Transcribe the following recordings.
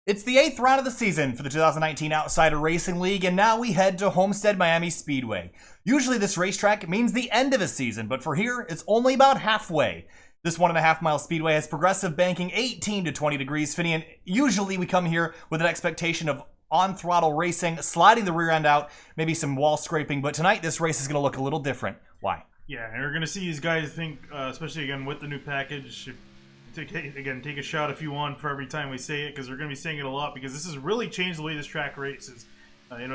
It's the 8th round of the season for the 2019 Outsider Racing League, and now we head to Homestead-Miami Speedway. Usually this racetrack means the end of a season, but for here, it's only about halfway. This 1.5 mile speedway has progressive banking 18 to 20 degrees, Finney, and usually we come here with an expectation of on-throttle racing, sliding the rear end out, maybe some wall scraping, but tonight this race is going to look a little different. Why? Yeah, and we're going to see these guys think, especially again with the new package, take a shot if you want for every time we say it, because we're going to be saying it a lot, because this has really changed the way this track races.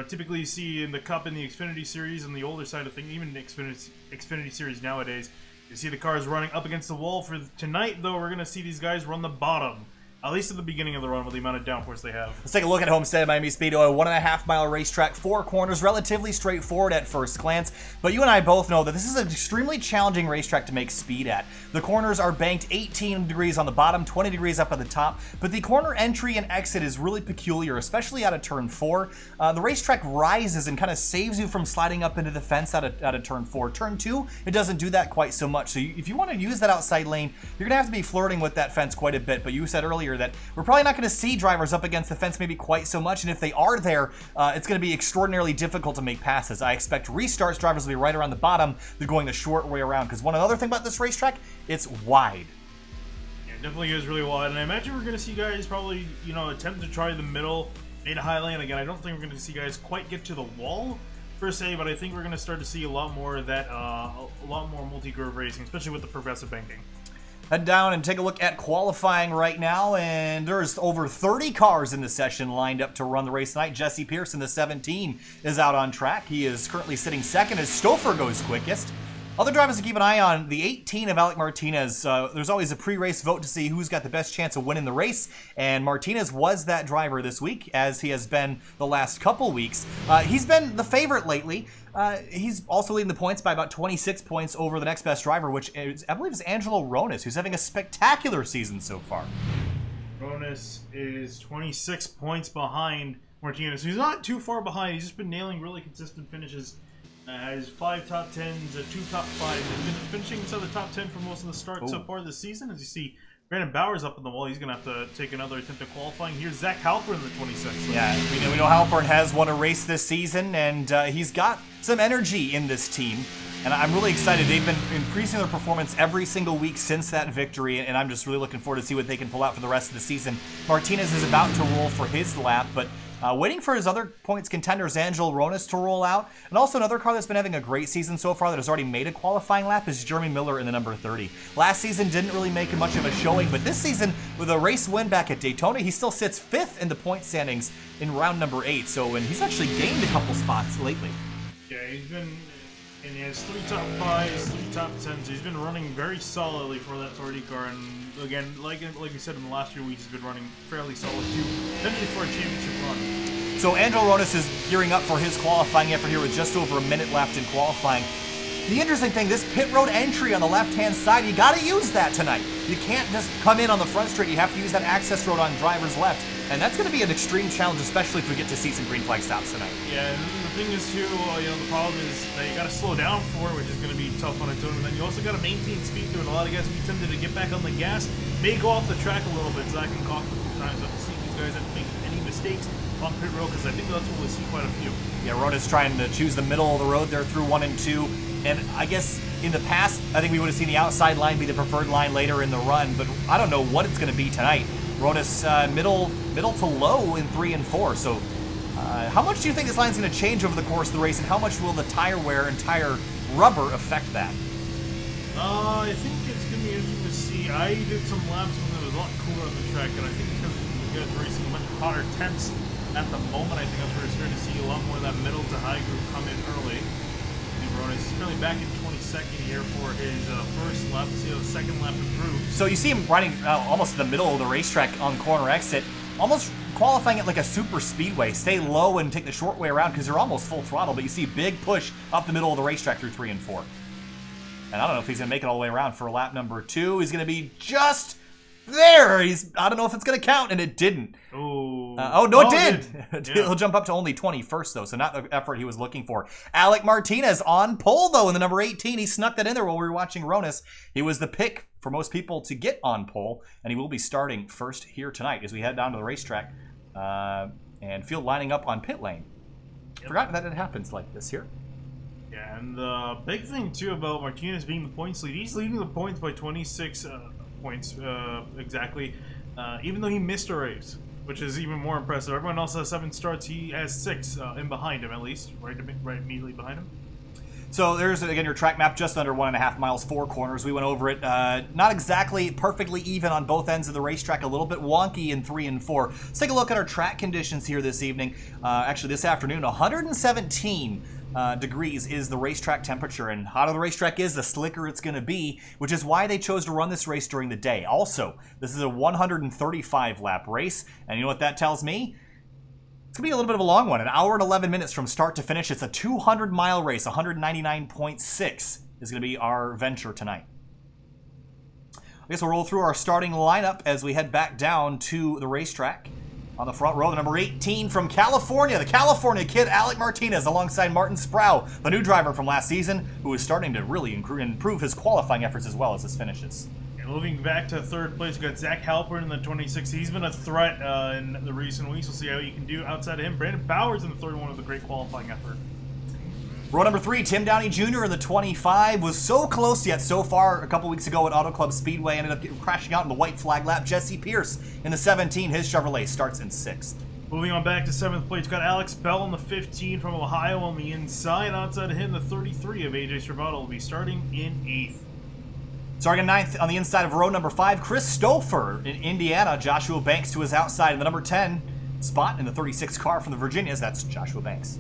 Typically you see in the Cup and the Xfinity Series and the older side of things, even the Xfinity Series nowadays, you see the cars running up against the wall. For tonight, though, we're going to see these guys run the bottom. At least at the beginning of the run with the amount of downforce they have. Let's take a look at Homestead-Miami Speedway, a 1.5 mile racetrack, 4 corners, relatively straightforward at first glance. But you and I both know that this is an extremely challenging racetrack to make speed at. The corners are banked 18 degrees on the bottom, 20 degrees up at the top. But the corner entry and exit is really peculiar, especially out of turn 4. The racetrack rises and kind of saves you from sliding up into the fence out of turn 4. Turn 2, it doesn't do that quite so much. So if you want to use that outside lane, you're going to have to be flirting with that fence quite a bit. But you said earlier that we're probably not going to see drivers up against the fence maybe quite so much, and if they are there, it's going to be extraordinarily difficult to make passes. I expect restarts drivers will be right around the bottom. They're going the short way around, because one other thing about this racetrack, it's wide. Yeah, it definitely is really wide, and I imagine we're going to see guys probably, attempt to try the middle, made a high lane. Again, I don't think we're going to see guys quite get to the wall per se, but I think we're going to start to see a lot more of that, a lot more multi-groove racing, especially with the progressive banking. Head down and take a look at qualifying right now, and there's over 30 cars in the session lined up to run the race tonight. Jesse Pearson, the 17, is out on track. He is currently sitting second as Stouffer goes quickest. Other drivers to keep an eye on, the 18 of Alec Martinez. There's always a pre-race vote to see who's got the best chance of winning the race, and Martinez was that driver this week, as he has been the last couple weeks. He's been the favorite lately. He's also leading the points by about 26 points over the next best driver, which is, I believe is Angelo Ronis, who's having a spectacular season so far. Ronis is 26 points behind Martinez. He's not too far behind. He's just been nailing really consistent finishes. Has 5 top 10s, 2 top 5s. He's been finishing inside the top 10 for most of the starts so far this season. As you see, Brandon Bauer's up on the wall. He's going to have to take another attempt at qualifying. Here's Zach Halpern, the 26th. Yeah, we know Halpern has won a race this season, and he's got some energy in this team. And I'm really excited. They've been increasing their performance every single week since that victory, and I'm just really looking forward to see what they can pull out for the rest of the season. Martinez is about to roll for his lap, but waiting for his other points contenders, Angelo Ronis, to roll out. And also another car that's been having a great season so far that has already made a qualifying lap is Jeremy Miller in the number 30. Last season didn't really make much of a showing, but this season, with a race win back at Daytona, he still sits 5th in the point standings in round number 8. And he's actually gained a couple spots lately. Yeah, and he has 3 top 5s, 3 top 10s. He's been running very solidly for that authority car, and again, like we said in the last few weeks, he's been running fairly solid too, potentially for a championship run. So Angelo Ronis is gearing up for his qualifying effort here with just over a minute left in qualifying. The interesting thing, this pit road entry on the left-hand side, you got to use that tonight. You can't just come in on the front straight. You have to use that access road on driver's left. And that's going to be an extreme challenge, especially if we get to see some green flag stops tonight. Yeah, and the thing is too, the problem is that you got to slow down for it, which is going to be tough on its own. And then you also got to maintain speed to it. A lot of guys be tempted to get back on the gas, may go off the track a little bit. Zach and Coughlin a few times. I don't see these guys have to make any mistakes on pit road, because I think that's what we'll see quite a few. Yeah, Ronis trying to choose the middle of the road there through 1 and 2. And I guess in the past, I think we would have seen the outside line be the preferred line later in the run, but I don't know what it's going to be tonight. Ronis middle to low in 3 and 4. So how much do you think this line's going to change over the course of the race, and how much will the tire wear and tire rubber affect that? I think it's going to be interesting to see. I did some laps when it was a lot cooler on the track, and I think it's because we're guys racing much hotter temps at the moment. I think that's where we're starting to see a lot more of that middle to high group come in early. Ronis is currently back in 22nd here for his first lap. Let's see how the second lap improves. So you see him riding almost in the middle of the racetrack on corner exit, almost qualifying it like a super speedway. Stay low and take the short way around because you're almost full throttle, but you see a big push up the middle of the racetrack through 3 and 4. And I don't know if he's going to make it all the way around for lap number 2. He's going to be just there. I don't know if it's going to count, and it didn't. It did. Yeah. He'll jump up to only 21st, though, so not the effort he was looking for. Alec Martinez on pole, though, in the number 18. He snuck that in there while we were watching Ronis. He was the pick for most people to get on pole, and he will be starting first here tonight as we head down to the racetrack and field lining up on pit lane. Forgot that it happens like this here. Yeah, and the big thing too about Martinez being the points lead, he's leading the points by 26 points exactly, even though he missed a race, which is even more impressive. Everyone else has 7 starts, he has 6 in behind him at least, right immediately behind him. So there's, again, your track map, just under 1.5 miles, 4 corners. We went over it. Not exactly perfectly even on both ends of the racetrack, a little bit wonky in 3 and 4. Let's take a look at our track conditions here this evening. Actually, this afternoon, 117 degrees is the racetrack temperature, and hotter the racetrack is, the slicker it's going to be, which is why they chose to run this race during the day. Also, this is a 135 lap race, and you know what that tells me? It's going to be a little bit of a long one, an hour and 11 minutes from start to finish. It's a 200-mile race. 199.6 is going to be our venture tonight. I guess we'll roll through our starting lineup as we head back down to the racetrack. On the front row, the number 18 from California, the California kid, Alec Martinez, alongside Martin Sproul, the new driver from last season, who is starting to really improve his qualifying efforts as well as his finishes. Moving back to 3rd place, we've got Zach Halpern in the 26. He's been a threat in the recent weeks. We'll see how he can do outside of him. Brandon Bowers in the 3rd one with a great qualifying effort. Row number 3, Tim Downey Jr. in the 25. Was so close yet so far a couple weeks ago at Auto Club Speedway. Ended up crashing out in the white flag lap. Jesse Pierce in the 17. His Chevrolet starts in 6th. Moving on back to 7th place, got Alex Bell in the 15 from Ohio on the inside. Outside of him, the 33 of AJ Stravato will be starting in 8th. Starting in 9th on the inside of row number 5, Chris Stouffer in Indiana. Joshua Banks to his outside in the number 10 spot in the 36 car from the Virginias. That's Joshua Banks.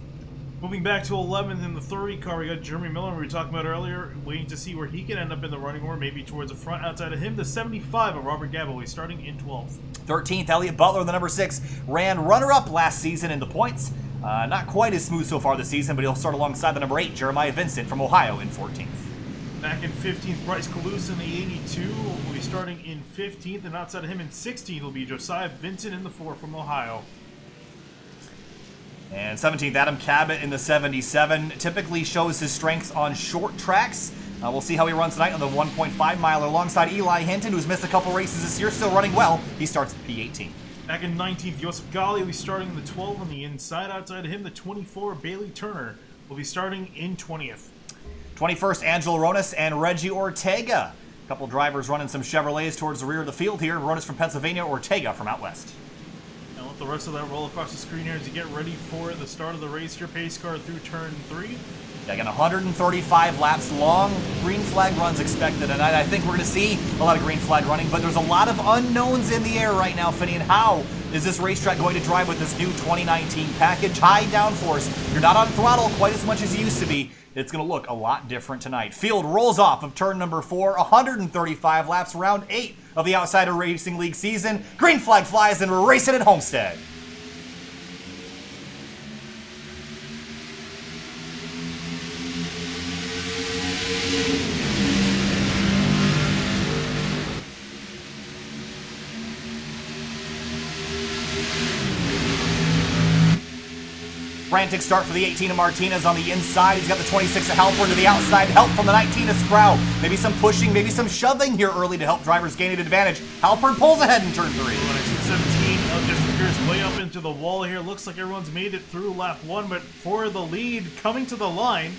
Moving back to 11th in the 30 car, we got Jeremy Miller, we were talking about earlier, waiting to see where he can end up in the running order, maybe towards the front. Outside of him, the 75 of Robert Gaboway, starting in 12th. 13th, Elliott Butler, the number 6, ran runner-up last season in the points. Not quite as smooth so far this season, but he'll start alongside the number 8, Jeremiah Vincent from Ohio in 14th. Back in 15th, Bryce Calusa in the 82 will be starting in 15th, and outside of him in 16th will be Josiah Vincent in the 4 from Ohio. And 17th, Adam Cabot in the 77. Typically shows his strength on short tracks. We'll see how he runs tonight on the 1.5 miler alongside Eli Hinton, who's missed a couple races this year, still running well. He starts at P18. Back in 19th, Joseph Gali will be starting in the 12 on the inside. Outside of him, the 24, Bailey Turner, will be starting in 20th. 21st, Angelo Ronas and Reggie Ortega. A couple drivers running some Chevrolets towards the rear of the field here. Ronas from Pennsylvania, Ortega from out west. And let the rest of that roll across the screen here as you get ready for the start of the race. Your pace car through turn 3. Yeah, again, 135 laps long. Green flag runs expected, and I think we're going to see a lot of green flag running, but there's a lot of unknowns in the air right now, Finian. How is this racetrack going to drive with this new 2019 package? High downforce. You're not on throttle quite as much as you used to be. It's going to look a lot different tonight. Field rolls off of turn number 4, 135 laps, round 8 of the Outsider Racing League season. Green flag flies, and we're racing at Homestead. Frantic start for the 18 of Martinez on the inside. He's got the 26 of Halpern to the outside. Help from the 19 of Sproul. Maybe some pushing, maybe some shoving here early to help drivers gain an advantage. Halpern pulls ahead in turn 3. 17 of Justin Pierce way up into the wall here. Looks like everyone's made it through lap 1, but for the lead coming to the line,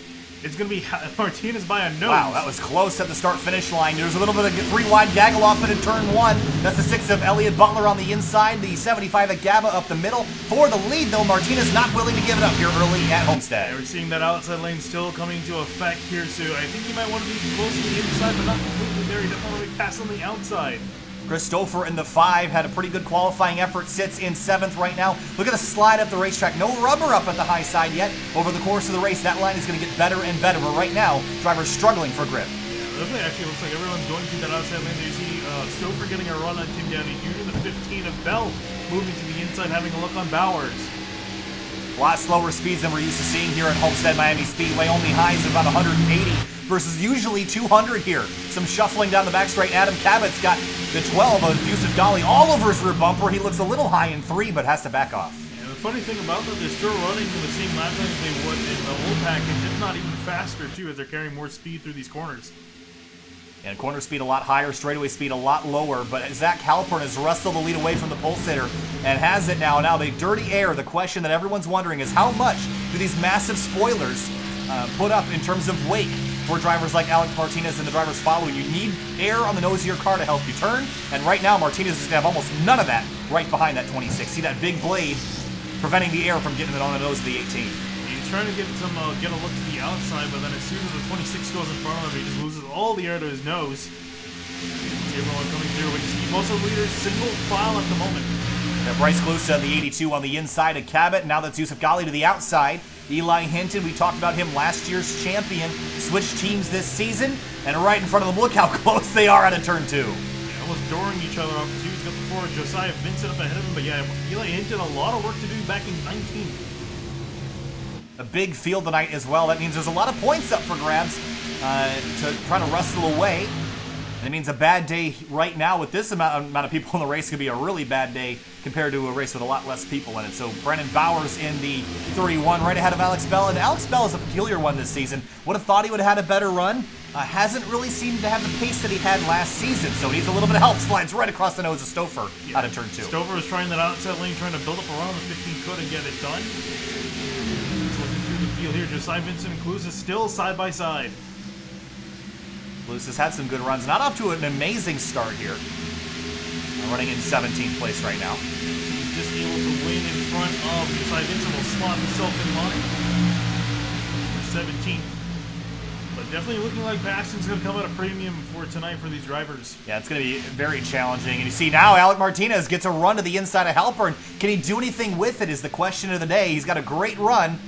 it's going to be Martinez by a nose. Wow, that was close at the start-finish line. There's a little bit of 3-wide gaggle off into turn 1. That's the 6 of Elliott Butler on the inside. The 75 of Gaba up the middle. For the lead, though, Martinez not willing to give it up here early at Homestead. Yeah, we're seeing that outside lane still coming into effect here, so I think you might want to be close to the inside, but not completely there. You definitely want to be passing on the outside. Chris Stouffer in the 5 had a pretty good qualifying effort, sits in 7th right now. Look at the slide up the racetrack. No rubber up at the high side yet. Over the course of the race, that line is going to get better and better, but right now, drivers struggling for grip. Yeah, it definitely actually looks like everyone's going through that outside lane. There you see Stouffer getting a run on Tim Downey Jr., the 15 of Bell moving to the inside, having a look on Bowers. A lot slower speeds than we're used to seeing here at Homestead-Miami Speedway. Only highs of about 180 versus usually 200 here. Some shuffling down the back straight. Adam Cabot's got the 12 of Yusuf Ghali all over his rear bumper. He looks a little high in 3, but has to back off. And the funny thing about that, they're still running to the same lap times they would in the old package, if not even faster too, as they're carrying more speed through these corners. And corner speed a lot higher, straightaway speed a lot lower, but Zach Halpern has wrestled the lead away from the pulsator and has it now. Now, the dirty air, the question that everyone's wondering is how much do these massive spoilers put up in terms of wake for drivers like Alex Martinez and the drivers following? You need air on the nose of your car to help you turn, and right now Martinez is going to have almost none of that right behind that 26. See that big blade preventing the air from getting it on the nose of the 18. He's trying to get a look to the outside, but then as soon as the 26 goes in front of him, he just loses all the air to his nose. See everyone coming through. We see most of the leaders single file at the moment. Bryce Klusa, the 82 on the inside of Cabot. Now that's Yusuf Ghali to the outside. Eli Hinton, we talked about him, last year's champion, switched teams this season, and right in front of them, look how close they are out of turn 2. Yeah, almost dooring each other off too. He's got the forward Josiah Vincent up ahead of him, but yeah, Eli Hinton, a lot of work to do back in 19. A big field tonight as well. That means there's a lot of points up for grabs to try to wrestle away. And it means a bad day right now with this amount of people in the race could be a really bad day compared to a race with a lot less people in it. So Brennan Bowers in the 31 right ahead of Alex Bell. And Alex Bell is a peculiar one this season. Would have thought he would have had a better run. Hasn't really seemed to have the pace that he had last season. So he needs a little bit of help. Slides right across the nose of Stouffer out of turn 2. Stouffer was trying that outside lane, trying to build up around the 15 could and get it done. He's looking through the field here. Josiah Vincent and Clusa still side by side. Clusa has had some good runs. Not off to an amazing start here. Running in 17th place right now. He's just able to win in front of Josiah Vincent. Will slot himself in line for 17th. But definitely looking like Baxton's going to come at a premium for tonight for these drivers. Yeah, it's going to be very challenging. And you see now Alec Martinez gets a run to the inside of Halpern. Can he do anything with it is the question of the day. He's got a great run.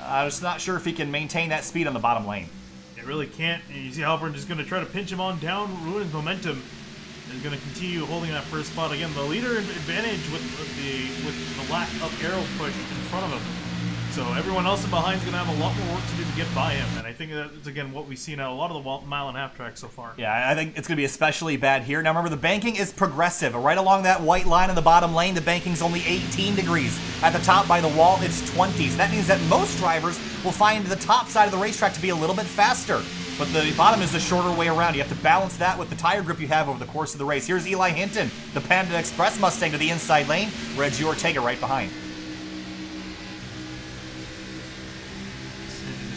I'm just not sure if he can maintain that speed on the bottom lane. It really can't. And you see Halpern just going to try to pinch him on down, ruin his momentum. And he's going to continue holding that first spot. Again, the leader advantage with the lack of aero push in front of him. So everyone else in behind is going to have a lot more work to do to get by him. And I think that's, again, what we've seen out a lot of the mile-and-a-half tracks so far. Yeah, I think it's going to be especially bad here. Now remember, the banking is progressive. Right along that white line in the bottom lane, the banking's only 18 degrees. At the top by the wall, it's 20s. That means that most drivers will find the top side of the racetrack to be a little bit faster. But the bottom is the shorter way around. You have to balance that with the tire grip you have over the course of the race. Here's Eli Hinton, the Panda Express Mustang to the inside lane. Reggie Ortega right behind.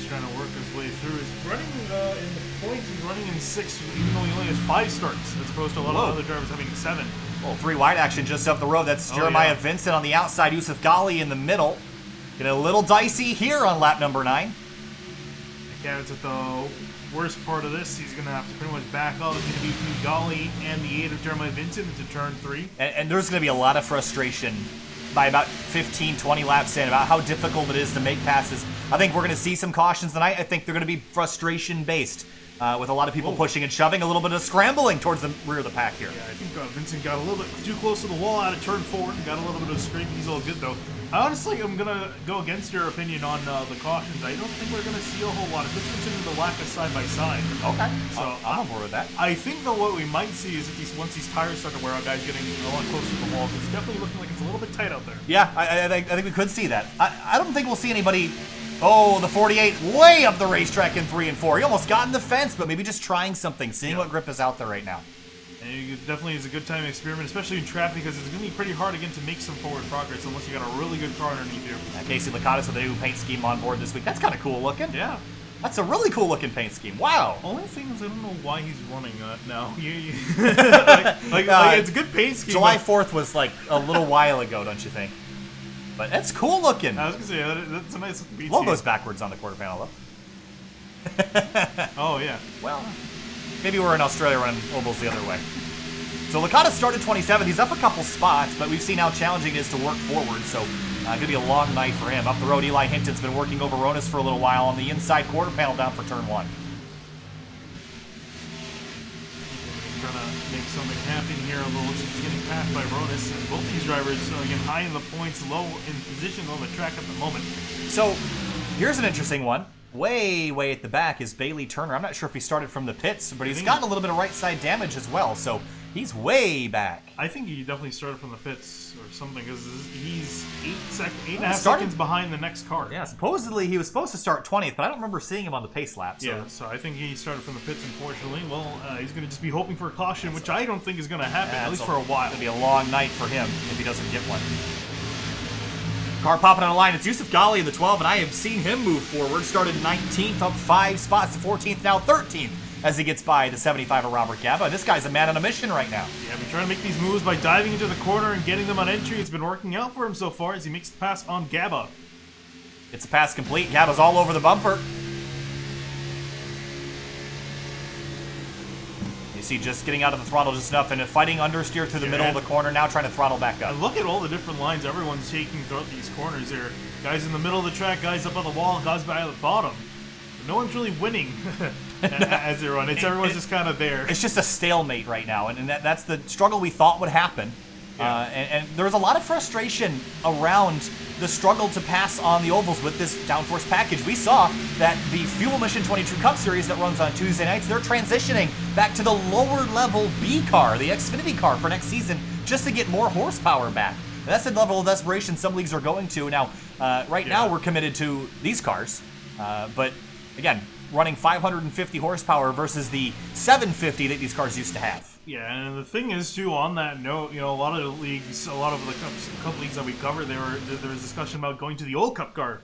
Trying to work his way through. He's running in the points. He's running in 6, even though he only has 5 starts, as opposed to a lot of other drivers having 7. Well, 3 wide action just up the road. That's Jeremiah Vincent on the outside. Yusuf Ghali in the middle. Get a little dicey here on lap number 9. Cabot's at the worst part of this. He's going to have to pretty much back out. It's going to be between Ghali and the 8 of Jeremiah Vincent into turn 3. And there's going to be a lot of frustration by about 15, 20 laps in about how difficult it is to make passes. I think we're going to see some cautions tonight. I think they're going to be frustration-based with a lot of people pushing and shoving, a little bit of scrambling towards the rear of the pack here. Yeah, I think Vincent got a little bit too close to the wall out of turn 4 and got a little bit of a scrape. He's all good, though. Honestly, I'm going to go against your opinion on the cautions. I don't think we're going to see a whole lot of this considering the lack of side-by-side. Okay, so I'm on board with that. I think, though, what we might see is if once these tires start to wear out, guys getting a lot closer to the wall. It's definitely looking like it's a little bit tight out there. Yeah, I think we could see that. I don't think we'll see anybody... Oh, the 48 way up the racetrack in 3 and 4. He almost got in the fence, but maybe just trying something, seeing what grip is out there right now. And it definitely is a good time to experiment, especially in traffic, because it's going to be pretty hard, again, to make some forward progress unless you got a really good car underneath you. Casey Lakatos with a new paint scheme on board this week. That's kind of cool looking. Yeah. That's a really cool looking paint scheme. Wow. Only thing is I don't know why he's running that now. It's a good paint scheme. July 4th was like a little while ago, don't you think? But it's cool looking. I was going to say, that's a nice looking logo's backwards on the quarter panel, though. Oh, yeah. Well, maybe we're in Australia running ovals the other way. So Licata started 27th. He's up a couple spots, but we've seen how challenging it is to work forward. So going to be a long night for him. Up the road, Eli Hinton's been working over Ronas for a little while on the inside quarter panel down for turn 1. Trying to make something happen here, although looks like he's getting passed by Ronas. And both these drivers, again, high in the points, low in position on the track at the moment. So here's an interesting one. Way at the back is Bailey Turner. I'm not sure if he started from the pits, but he's gotten a little bit of right side damage as well. So He's way back. I think he definitely started from the pits or something, because he's 8.5 seconds behind the next car. Yeah, supposedly he was supposed to start 20th, but I don't remember seeing him on the pace lap. So. Yeah, so I think he started from the pits, unfortunately. Well, he's going to just be hoping for a caution, which I don't think is going to happen, at least for a while. It's going to be a long night for him if he doesn't get one. Car popping on the line. It's Yusuf Ghali in the 12, and I have seen him move forward. Started 19th, up 5 spots to 14th, now 13th. As he gets by the 75 of Robert Gaba. This guy's a man on a mission right now. Yeah, been trying to make these moves by diving into the corner and getting them on entry. It's been working out for him so far as he makes the pass on Gaba. It's a pass complete. Gaba's all over the bumper. You see just getting out of the throttle just enough and fighting understeer through the middle of the corner, now trying to throttle back up. And look at all the different lines everyone's taking throughout these corners here. Guys in the middle of the track, guys up on the wall, guys by the bottom. No one's really winning as they run. Everyone's just kind of there. It's just a stalemate right now, and that's the struggle we thought would happen. Yeah. And there was a lot of frustration around the struggle to pass on the ovals with this downforce package. We saw that the Fuel Mission 22 Cup Series that runs on Tuesday nights, they're transitioning back to the lower level B car, the Xfinity car for next season, just to get more horsepower back. And that's the level of desperation some leagues are going to. Now, right now we're committed to these cars, but again, running 550 horsepower versus the 750 that these cars used to have. Yeah, and the thing is, too, on that note, you know, a lot of the leagues, a lot of the cup leagues that we cover, there was discussion about going to the old Cup car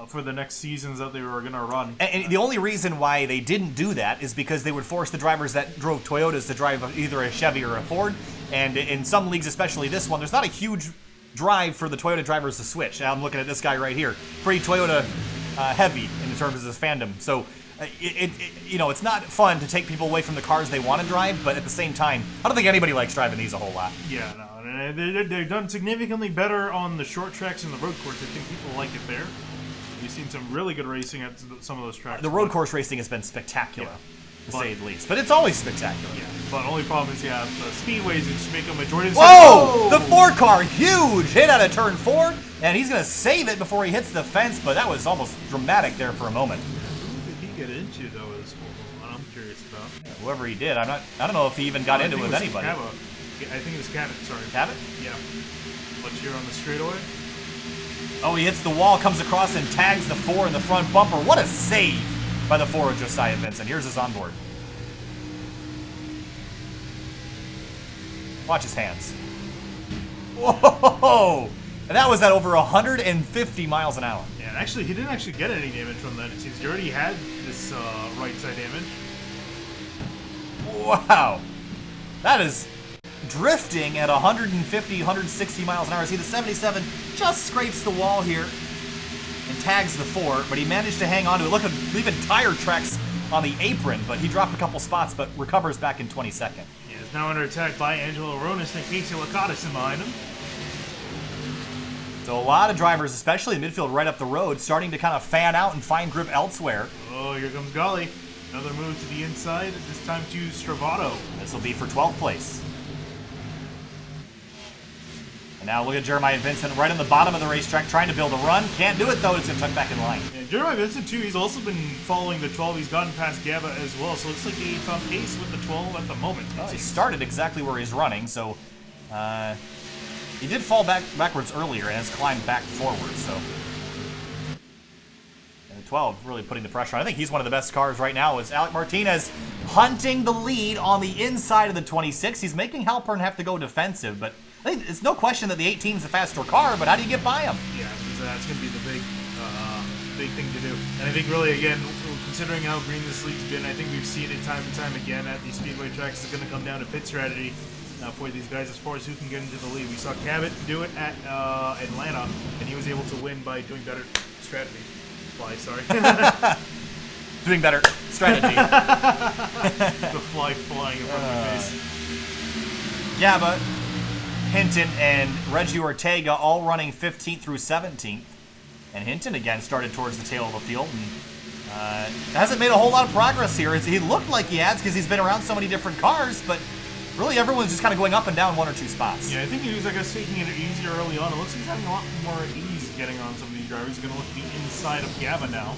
for the next seasons that they were going to run. And the only reason why they didn't do that is because they would force the drivers that drove Toyotas to drive either a Chevy or a Ford. And in some leagues, especially this one, there's not a huge drive for the Toyota drivers to switch. Now I'm looking at this guy right here, pretty Toyota heavy in terms of his fandom. So it's not fun to take people away from the cars they want to drive, but at the same time, I don't think anybody likes driving these a whole lot. Yeah, no, they've done significantly better on the short tracks and the road course. I think people like it there. We've seen some really good racing at some of those tracks. The road course racing has been spectacular, to say the least. But it's always spectacular. Yeah, but the only problem is, the speedways just make a majority of the Whoa! The 4-car, huge hit out of turn 4, and he's going to save it before he hits the fence, but that was almost dramatic there for a moment. Who did he get into, though, is what I'm curious about. Yeah, whoever he did, I don't know if he even got into it with anybody. I think it was Cabot, sorry. Cabot? Yeah. Much here on the straightaway. Oh, he hits the wall, comes across and tags the 4 in the front bumper. What a save by the 4 of Josiah Vincent. Here's his onboard. Watch his hands. Whoa! And that was at over 150 miles an hour. Yeah, and actually, he didn't actually get any damage from that. It seems he already had this right side damage. Wow. That is drifting at 150, 160 miles an hour. See, the 77 just scrapes the wall here and tags the 4, but he managed to hang on to it. Look at leaving tire tracks on the apron, but he dropped a couple spots, but recovers back in 22nd. Yeah, he's now under attack by Angelo Aronis and Casey Lakatos in behind him. So a lot of drivers, especially in midfield right up the road, starting to kind of fan out and find grip elsewhere. Oh, here comes Ghali. Another move to the inside, this time to Stravato. This will be for 12th place. And now look at Jeremiah Vincent right on the bottom of the racetrack trying to build a run. Can't do it, though. It's going to tuck back in line. Yeah, Jeremiah Vincent, too, he's also been following the 12. He's gotten past Gaba as well, so it looks like he's on pace with the 12 at the moment. Well, he started exactly where he's running, so he did fall backwards earlier and has climbed back forward, so. And the 12 really putting the pressure on. I think he's one of the best cars right now is Alec Martinez hunting the lead on the inside of the 26. He's making Halpern have to go defensive, but I think it's no question that the 18 is a faster car, but how do you get by him? Yeah, that's going to be the big thing to do. And I think really, again, considering how green this league's been, I think we've seen it time and time again at these speedway tracks. It's going to come down to pit strategy for these guys as far as who can get into the lead. We saw Cabot do it at Atlanta, and he was able to win by doing better strategy. Doing better strategy. The fly flying in front of my face. Yeah, but Hinton and Reggie Ortega all running 15th through 17th. And Hinton again started towards the tail of the field and hasn't made a whole lot of progress here. He looked like he has because he's been around so many different cars, but really everyone's just kind of going up and down 1 or 2 spots. Yeah, I think he was, taking it easier early on. It looks like he's having a lot more ease getting on some of these drivers. He's going to look the inside of Gaba now.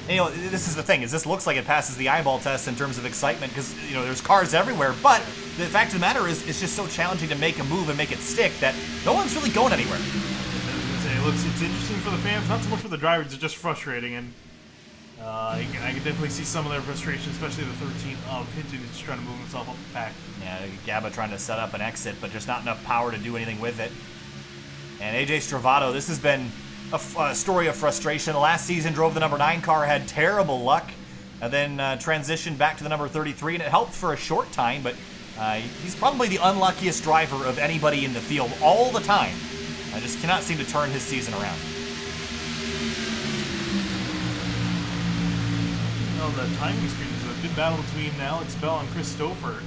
And, this is the thing, is this looks like it passes the eyeball test in terms of excitement because, there's cars everywhere, but the fact of the matter is, it's just so challenging to make a move and make it stick that no one's really going anywhere. It's interesting for the fans, not so much for the drivers. It's just frustrating, and I can definitely see some of their frustration, especially the 13 of Hinton just trying to move himself up the pack. Yeah, Gabba trying to set up an exit, but just not enough power to do anything with it. And AJ Stravato, this has been a story of frustration. Last season drove the number 9 car, had terrible luck, and then transitioned back to the number 33, and it helped for a short time, but he's probably the unluckiest driver of anybody in the field all the time. I just cannot seem to turn his season around. Well, the timing screen is a good battle between Alex Bell and Chris Stouffer.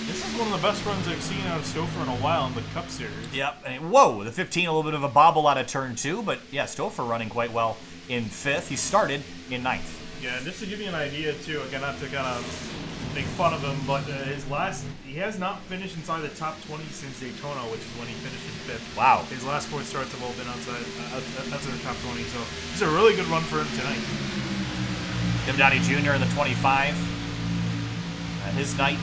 This is one of the best runs I've seen out of Stouffer in a while in the Cup Series. Yep, and whoa, the 15, a little bit of a bobble out of turn 2, but yeah, Stouffer running quite well in 5th. He started in 9th. Yeah, and just to give you an idea, too, again, not to kind of make fun of him, but he has not finished inside the top 20 since Daytona, which is when he finished in 5th. Wow. His last 4 starts have all been outside the top 20, so it's a really good run for him tonight. Tim Downey Jr. in the 25. His night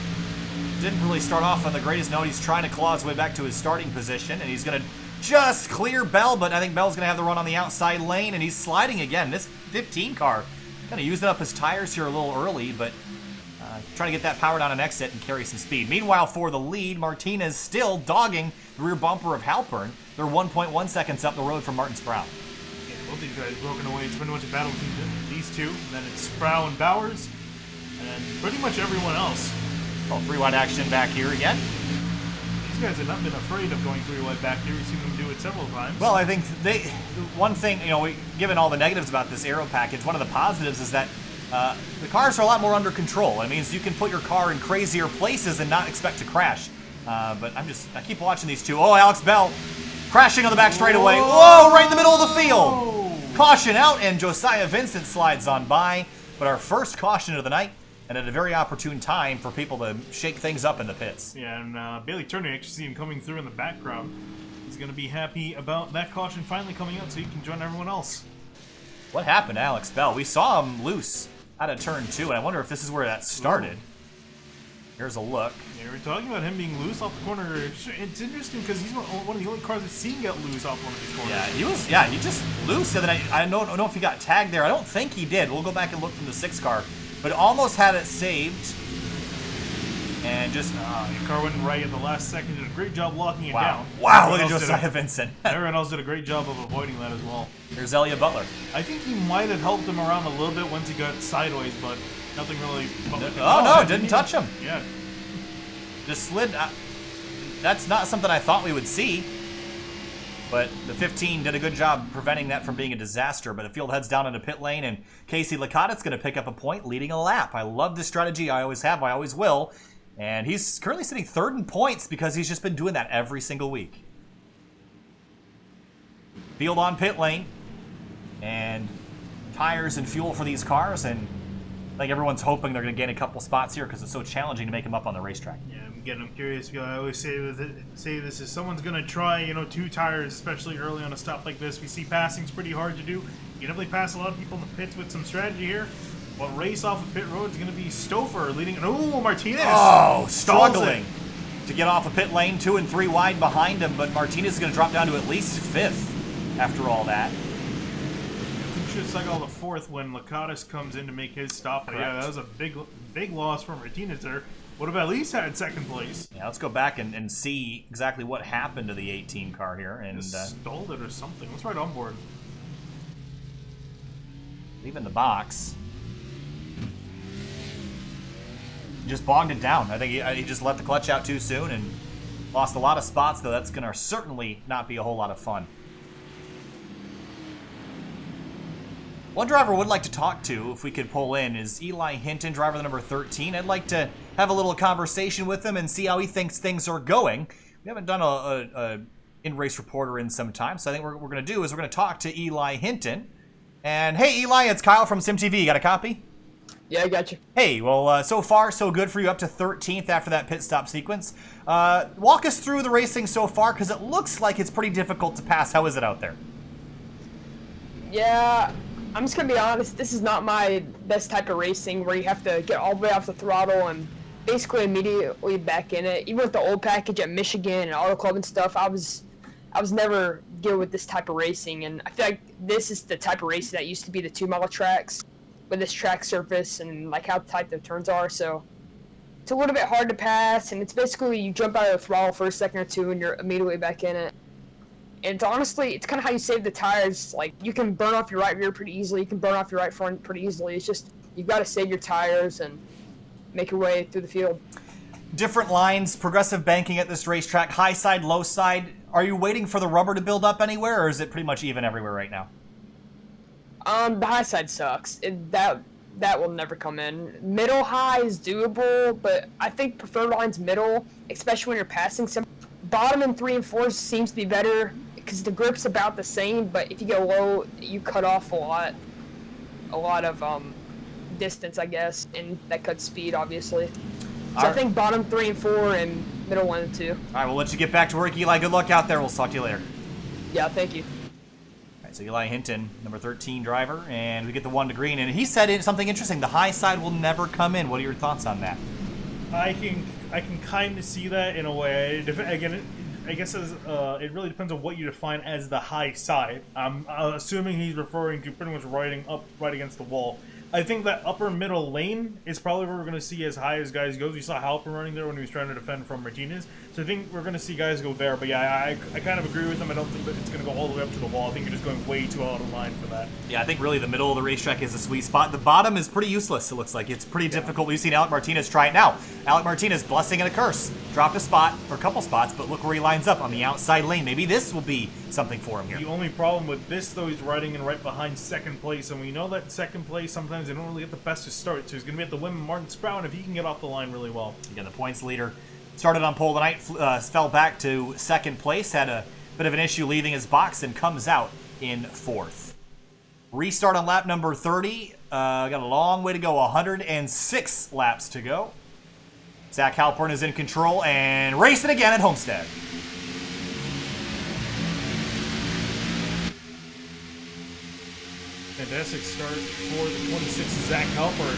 didn't really start off on the greatest note. He's trying to claw his way back to his starting position, and he's going to just clear Bell, but I think Bell's going to have the run on the outside lane, and he's sliding again. This 15 car kind of using up his tires here a little early, but trying to get that power down an exit and carry some speed. Meanwhile, for the lead, Martinez still dogging the rear bumper of Halpern. They're 1.1 seconds up the road from Martin Sproul. Yeah, both these guys broken away. It's pretty much a battle between these two. And then it's Sproul and Bowers, and pretty much everyone else. Oh, 3-wide action back here again. These guys have not been afraid of going 3-wide back here. We've seen them do it several times. Well, I think one thing, given all the negatives about this aero package, one of the positives is that the cars are a lot more under control. It means you can put your car in crazier places and not expect to crash. But I keep watching these two. Oh, Alex Bell crashing on the back straightaway. Whoa, right in the middle of the field. Caution out, and Josiah Vincent slides on by. But our first caution of the night, and at a very opportune time for people to shake things up in the pits. Yeah, and Bailey Turner, actually see him coming through in the background. He's going to be happy about that caution finally coming out so he can join everyone else. What happened to Alex Bell? We saw him loose out of turn 2, and I wonder if this is where that started. Here's a look. Yeah, we're talking about him being loose off the corner. It's interesting because he's one of the only cars I've seen get loose off one of these corners. Yeah, he just loose. And then I don't know if he got tagged there. I don't think he did. We'll go back and look from the 6 car. But almost had it saved. And just... your car went right at the last second. Did a great job locking it down. Wow, look at Josiah Vincent. Everyone else did a great job of avoiding that as well. There's Elliott Butler. I think he might have helped him around a little bit once he got sideways, but nothing really... No, didn't touch him. Yeah. Just slid. That's not something I thought we would see. But the 15 did a good job preventing that from being a disaster. But the field heads down into pit lane, and Casey Lacotta's going to pick up a point, leading a lap. I love this strategy. I always have. I always will. And he's currently sitting 3rd in points because he's just been doing that every single week. Field on pit lane. And tires and fuel for these cars. And I think everyone's hoping they're going to gain a couple spots here because it's so challenging to make them up on the racetrack. Yeah, I'm curious. I always say this is someone's going to try, 2 tires, especially early on a stop like this. We see passing's pretty hard to do. You can definitely pass a lot of people in the pits with some strategy here. But race off of pit road is going to be Stouffer leading. Oh, Martinez! Oh, struggling to get off a pit lane, 2 and 3 wide behind him. But Martinez is going to drop down to at least 5th after all that. It's like all the 4th when Lacatus comes in to make his stop. But yeah, that was a big loss for Martinez there. Would have at least had 2nd place. Yeah, let's go back and see exactly what happened to the 18 car here. And stalled it or something. Let's ride on board. Leaving the box. Just bogged it down. I think he just let the clutch out too soon and lost a lot of spots, though. That's going to certainly not be a whole lot of fun. One driver I would like to talk to, if we could pull in, is Eli Hinton, driver the number 13. I'd like to have a little conversation with him and see how he thinks things are going. We haven't done a in-race reporter in some time, so I think what we're going to do is we're going to talk to Eli Hinton. And hey, Eli, it's Kyle from SimTV. You got a copy? Yeah, I got you. Hey, well, so far, so good for you, up to 13th after that pit stop sequence. Walk us through the racing so far, because it looks like it's pretty difficult to pass. How is it out there? Yeah, I'm just going to be honest. This is not my best type of racing where you have to get all the way off the throttle and basically immediately back in it. Even with the old package at Michigan and Auto Club and stuff, I was never good with this type of racing, and I feel like this is the type of racing that used to be the 2-mile tracks with this track surface and like how tight the turns are. So it's a little bit hard to pass, and it's basically you jump out of the throttle for a second or two and you're immediately back in it. And it's honestly, it's kind of how you save the tires. Like, you can burn off your right rear pretty easily, you can burn off your right front pretty easily. It's just, you've got to save your tires and make your way through the field. Different lines, progressive banking at this racetrack, high side, low side. Are you waiting for the rubber to build up anywhere, or is it pretty much even everywhere right now? The high side sucks. That will never come in. Middle high is doable, but I think preferred line's middle, especially when you're passing some. Bottom and 3 and 4 seems to be better because the grip's about the same, but if you go low, you cut off a lot of distance, I guess, and that cuts speed, obviously. So I think bottom 3 and 4 and middle 1 and 2. All right, we'll let you get back to work, Eli. Good luck out there. We'll talk to you later. Yeah, thank you. All right, so Eli Hinton, number 13 driver, and we get the 1 to green. And he said something interesting. The high side will never come in. What are your thoughts on that? I can kind of see that in a way. Again, I guess it really depends on what you define as the high side. I'm assuming he's referring to pretty much riding up right against the wall. I think that upper middle lane is probably where we're going to see as high as guys goes. We saw Halpern running there when he was trying to defend from Martinez. So I think we're going to see guys go there. But yeah, I kind of agree with him. I don't think that it's going to go all the way up to the wall. I think you're just going way too out of line for that. Yeah, I think really the middle of the racetrack is a sweet spot. The bottom is pretty useless, it looks like. It's pretty difficult. We've seen Alec Martinez try it now. Alec Martinez, blessing and a curse. Dropped a spot, or a couple spots, but look where he lines up on the outside lane. Maybe this will be something for him here. The only problem with this, though, he's riding in right behind second place. And we know that second place, sometimes they don't really get the best to start. So he's going to be at the whim of Martin Sprout if he can get off the line really well. Again, the points leader started on pole tonight, fell back to second place, had a bit of an issue leaving his box, and comes out in 4th. Restart on lap number 30. Got a long way to go, 106 laps to go. Zach Halpern is in control and racing again at Homestead. Fantastic start for the 26 Zach Halpern.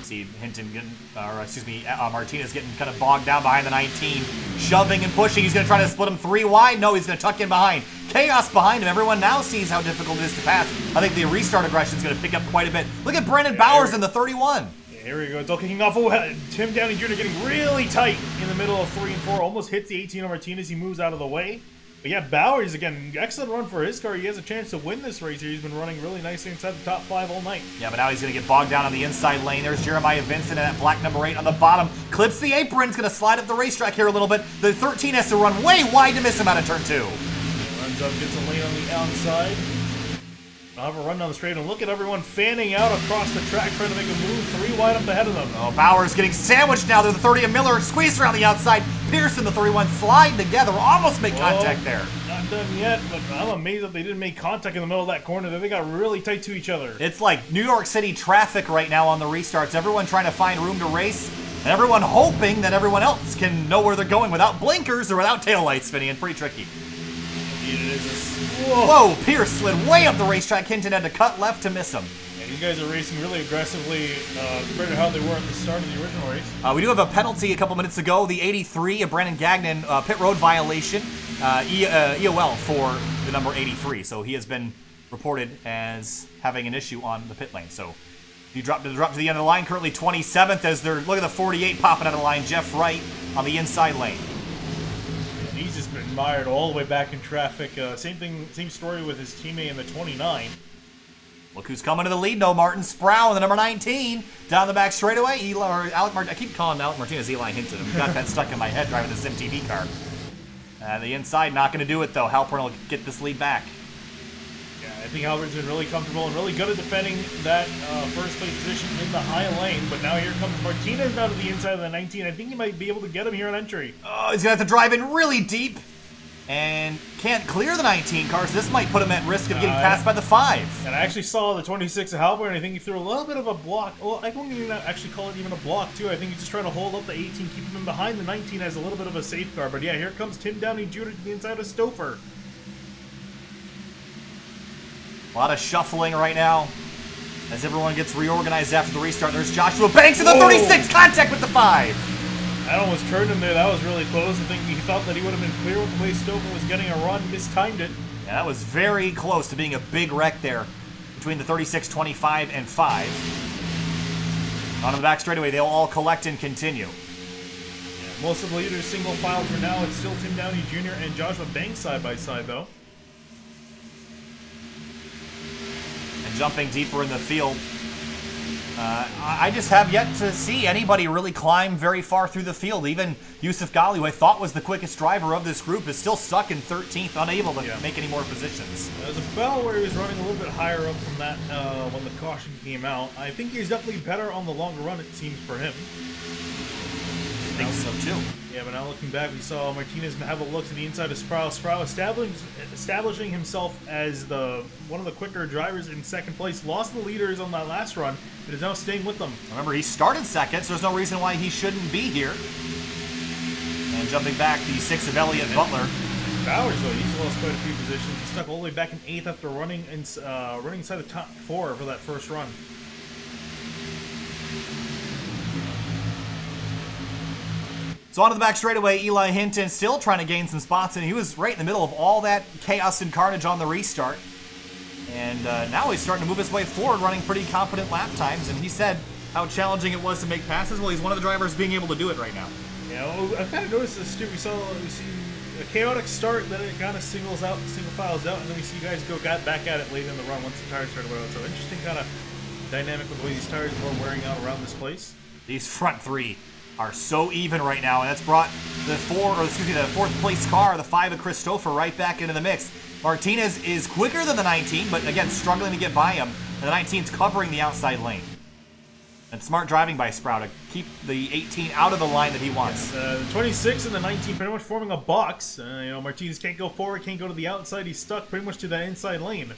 See Hinton getting, Martinez getting kind of bogged down behind the 19, shoving and pushing. He's going to try to split him 3 wide. No, he's going to tuck in behind. Chaos behind him. Everyone now sees how difficult it is to pass. I think the restart aggression is going to pick up quite a bit. Look at Brandon Bowers in the 31. Here we go. It's all kicking off. Oh, Tim Downey Jr. getting really tight in the middle of 3 and 4. Almost hits the 18 of Martinez. He moves out of the way. But yeah, Bowers, again, excellent run for his car. He has a chance to win this race here. He's been running really nicely inside the top 5 all night. Yeah, but now he's going to get bogged down on the inside lane. There's Jeremiah Vincent in that black number 8 on the bottom. Clips the apron. He's going to slide up the racetrack here a little bit. The 13 has to run way wide to miss him out of turn 2. Runs up, gets a lane on the outside. I'll have a run down the straight, and look at everyone fanning out across the track, trying to make a move 3 wide up ahead of them. Oh, Bowers getting sandwiched now. They're the 30 of Miller, squeezed around the outside. Pearson, the 31, slide together, almost make contact there. Not done yet, but I'm amazed that they didn't make contact in the middle of that corner. They got really tight to each other. It's like New York City traffic right now on the restarts. Everyone trying to find room to race, and everyone hoping that everyone else can know where they're going without blinkers or without taillights, Finian. Pretty tricky. Whoa, Pierce slid way up the racetrack. Hinton had to cut left to miss him. Yeah, these guys are racing really aggressively compared to how they were at the start of the original race. We do have a penalty a couple minutes ago. The 83 of Brandon Gagnon, pit road violation, EOL for the number 83. So he has been reported as having an issue on the pit lane. So you drop to the end of the line. Currently 27th as they're, look at the 48 popping out of the line. Jeff Wright on the inside lane. He's just been mired all the way back in traffic. Same story with his teammate in the 29. Look who's coming to the lead, though. Martin Sproul in the number 19. Down the back straightaway. I keep calling Alec Martinez Eli Hinton. I've got that stuck in my head driving this MTV car. The inside, not going to do it, though. Halpern will get this lead back. Yeah, I think Halpern's been really comfortable and really good at defending that first place position in the high lane. But now here comes Martinez down to the inside of the 19. I think he might be able to get him here on entry. Oh, he's going to have to drive in really deep. And can't clear the 19 car, so this might put him at risk of getting passed by the 5. And I actually saw the 26 of Halpern, and I think he threw a little bit of a block. Well, I wouldn't even actually call it even a block, too. I think he's just trying to hold up the 18, keep him behind the 19 as a little bit of a safeguard. But yeah, here comes Tim Downey Jr. to the inside of Stouffer. A lot of shuffling right now. As everyone gets reorganized after the restart, there's Joshua Banks in the 36, contact with the 5. That almost turned him there. That was really close. I think he thought that he would have been clear with the way Stoker was getting a run, mistimed it. Yeah, that was very close to being a big wreck there between the 36, 25, and 5. On the back straightaway, they'll all collect and continue. Yeah, most of the leaders single file for now. It's still Tim Downey Jr. and Joshua Banks side by side, though. And jumping deeper in the field, I just have yet to see anybody really climb very far through the field. Even Yusuf Ghali, who I thought was the quickest driver of this group, is still stuck in 13th, unable to make any more positions. There's a battle where he was running a little bit higher up from that when the caution came out. I think he's definitely better on the longer run, it seems, for him. I think so, too. Yeah, but now looking back, we saw Martinez have a look to the inside of Sproul. Sproul establishing himself as one of the quicker drivers in second place. Lost the leaders on that last run, but is now staying with them. Remember, he started second, so there's no reason why he shouldn't be here. And jumping back, the 6 of Elliott Butler. Bowers, though, he's lost quite a few positions. He's stuck all the way back in 8th after running inside the top 4 for that first run. So onto the back straightaway, Eli Hinton still trying to gain some spots, and he was right in the middle of all that chaos and carnage on the restart. And now he's starting to move his way forward, running pretty competent lap times, and he said how challenging it was to make passes. Well, he's one of the drivers being able to do it right now. Yeah, well, I've kind of noticed this too. We see a chaotic start, then it kind of single files out, and then we see you guys go back at it late in the run once the tires started wearing out. So interesting kind of dynamic with the way these tires are wearing out around this place. These front 3 are so even right now, and that's brought the fourth place car, the 5 of Christopher, right back into the mix. Martinez is quicker than the 19, but again, struggling to get by him, and the 19's covering the outside lane. And smart driving by Sprout to keep the 18 out of the line that he wants. The 26 and the 19 pretty much forming a box. Martinez can't go forward, can't go to the outside. He's stuck pretty much to that inside lane.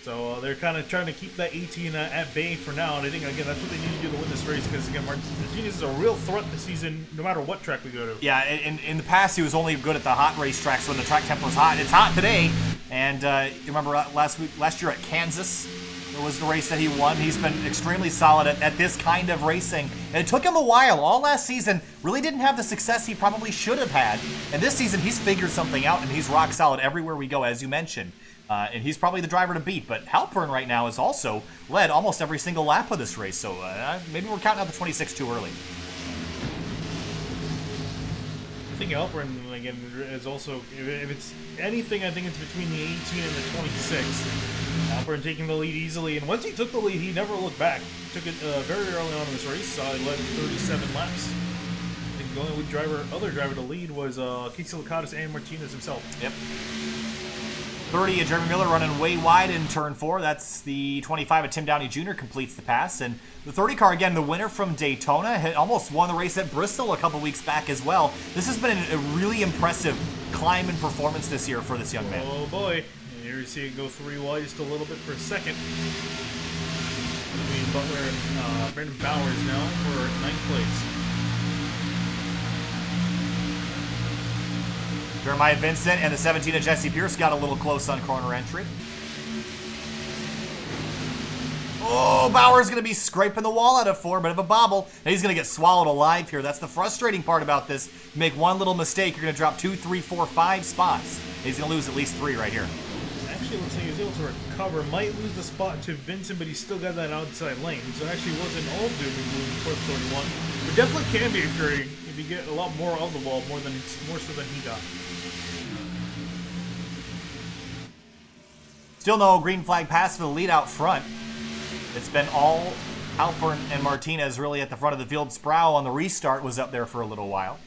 So they're kind of trying to keep that 18 at bay for now, and I think, again, that's what they need to do to win this race, because, again, Martinez is a real threat this season, no matter what track we go to. Yeah, in the past, he was only good at the hot race tracks when the track temp was hot. It's hot today, and you remember last year at Kansas, it was the race that he won. He's been extremely solid at this kind of racing, and it took him a while. All last season, really didn't have the success he probably should have had, and this season, he's figured something out, and he's rock solid everywhere we go, as you mentioned. And he's probably the driver to beat, but Halpern right now has also led almost every single lap of this race, so maybe we're counting out the 26 too early. I think Halpern, again, is also, if it's anything, I think it's between the 18 and the 26. Halpern taking the lead easily, and once he took the lead, he never looked back. Took it very early on in this race, he led 37 laps. I think the only other driver to lead was Casey Lakatos and Martinez himself. Yep. 30 of Jeremy Miller running way wide in turn 4. That's the 25 of Tim Downey Jr. completes the pass. And the 30 car, again, the winner from Daytona, had almost won the race at Bristol a couple weeks back as well. This has been a really impressive climb and performance this year for this young man. Oh boy. And here you see it go 3 wide just a little bit for a second. Between Butler and Brandon Bowers now for 9th place. Jeremiah Vincent and the 17 of Jesse Pierce got a little close on corner entry. Oh, Bauer's going to be scraping the wall out of 4, bit of a bobble. And he's going to get swallowed alive here. That's the frustrating part about this. You make one little mistake, you're going to drop 2, 3, 4, 5 spots. He's going to lose at least 3 right here. Actually, looks like he was able to recover. Might lose the spot to Vincent, but he's still got that outside lane. So it actually wasn't all doom and gloom for 31. But definitely can be if you get a lot more of the wall, more so than he got. Still no green flag pass for the lead out front. It's been all Halpern and Martinez really at the front of the field. Sproul on the restart was up there for a little while.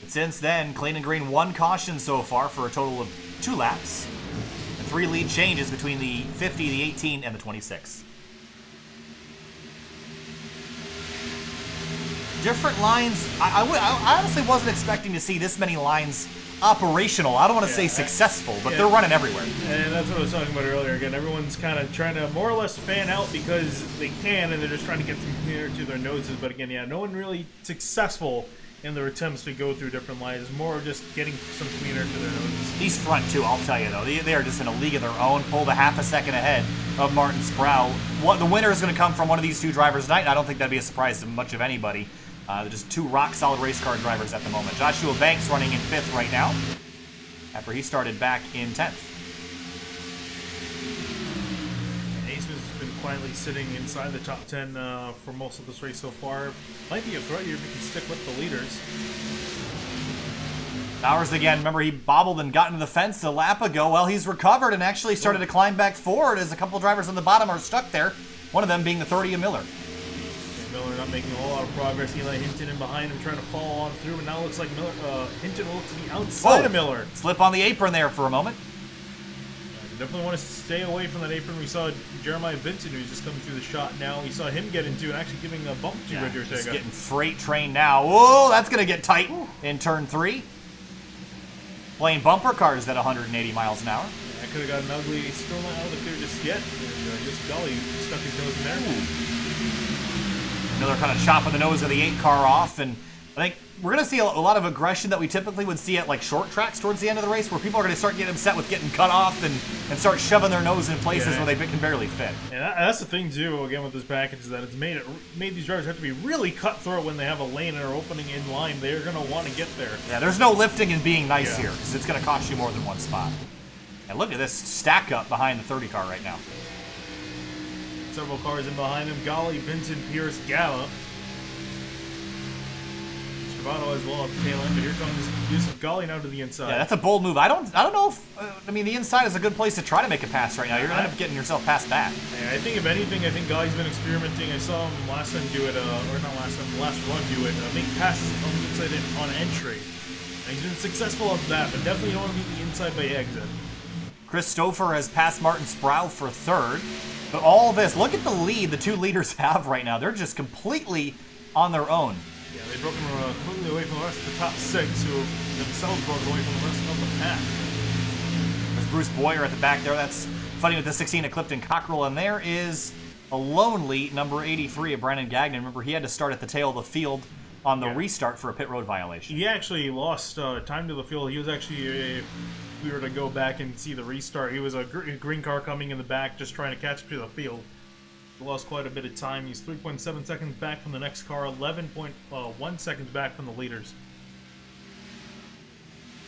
But since then, clean and green 1 caution so far for a total of 2 laps. And 3 lead changes between the 50, the 18, and the 26. Different lines. I honestly wasn't expecting to see this many lines operational. I don't want to say successful, but they're running everywhere. And that's what I was talking about earlier. Again, everyone's kind of trying to more or less fan out because they can, and they're just trying to get some cleaner to their noses. But again, no one really successful in their attempts to go through different lines. It's more of just getting some cleaner to their noses. These front two, I'll tell you though, they are just in a league of their own. Pulled a half a second ahead of Martin Sproul. The winner is going to come from one of these two drivers tonight, and I don't think that'd be a surprise to much of anybody. They're just two rock-solid race car drivers at the moment. Joshua Banks running in 5th right now, after he started back in 10th. Quietly sitting inside the top 10 for most of this race so far. Might be a threat here if he can stick with the leaders. Bowers again, remember he bobbled and got into the fence a lap ago. Well, he's recovered and actually started to climb back forward as a couple of drivers on the bottom are stuck there. One of them being the 30 of Miller. Miller not making a whole lot of progress. Eli Hinton in behind him trying to follow on through, and now it looks like Hinton will look to be outside of Miller. Slip on the apron there for a moment. Definitely want to stay away from that apron. We saw Jeremiah Vincent, who's just coming through the shot now. We saw him get into and actually giving a bump to Richard Ortega. Just getting freight trained now. Whoa, that's going to get tight in turn 3. Playing bumper cars at 180 miles an hour. Yeah, that could have gotten ugly. He's still not out of the clear just yet. And, just golly, stuck his nose in there. Miller kind of chopping the nose of the 8 car off, and I think we're going to see a lot of aggression that we typically would see at like short tracks towards the end of the race, where people are going to start getting upset with getting cut off and start shoving their nose in places where they can barely fit. And that's the thing too, again, with this package, is that it's made these drivers have to be really cutthroat when they have a lane and are opening in line. They're going to want to get there. Yeah, there's no lifting and being nice here, because it's going to cost you more than one spot. And look at this stack up behind the 30 car right now. Several cars in behind him. Golly, Vincent, Pierce, Gala. Travato as well at the tail end, but here comes Yusuf Ghali now to the inside. Yeah, that's a bold move. I don't know if I mean, the inside is a good place to try to make a pass right now. You're gonna end up getting yourself past that. Yeah, I think if anything, I think Ghali's been experimenting. I saw him last time do it, or not last time, last run do it, make passes on the inside on entry. And he's been successful at that, but definitely don't want to meet the inside by exit. Chris Stouffer has passed Martin Sproul for 3rd. But all this, look at the lead the two leaders have right now. They're just completely on their own. Yeah, they've broken completely away from the rest of the top 6, who themselves broke away from the rest of the pack. There's Bruce Boyer at the back there. That's fighting with the 16 of Clifton Cockrell. And there is a lonely number 83 of Brandon Gagnon. Remember, he had to start at the tail of the field on the restart for a pit road violation. He actually lost time to the field. He was actually, if we were to go back and see the restart, he was a green car coming in the back just trying to catch up to the field. Lost quite a bit of time. He's 3.7 seconds back from the next car, 11.1 seconds back from the leaders.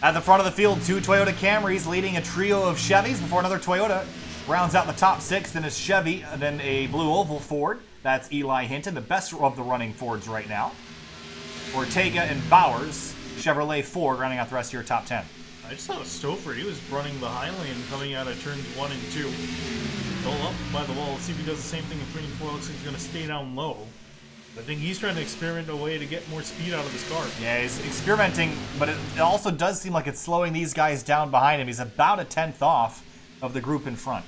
At the front of the field, 2 Toyota Camrys leading a trio of Chevys before another Toyota rounds out the top 6. Then a Chevy, and then a blue oval Ford. That's Eli Hinton, the best of the running Fords right now. Ortega and Bowers, Chevrolet Ford, rounding out the rest of your top 10. I just saw Stouffer. He was running the high lane coming out of turns 1 and 2. Pull up by the wall. Let's see if he does the same thing in 3 and 4. Looks like he's going to stay down low. I think he's trying to experiment a way to get more speed out of his car. Yeah, he's experimenting, but it also does seem like it's slowing these guys down behind him. He's about a 10th off of the group in front.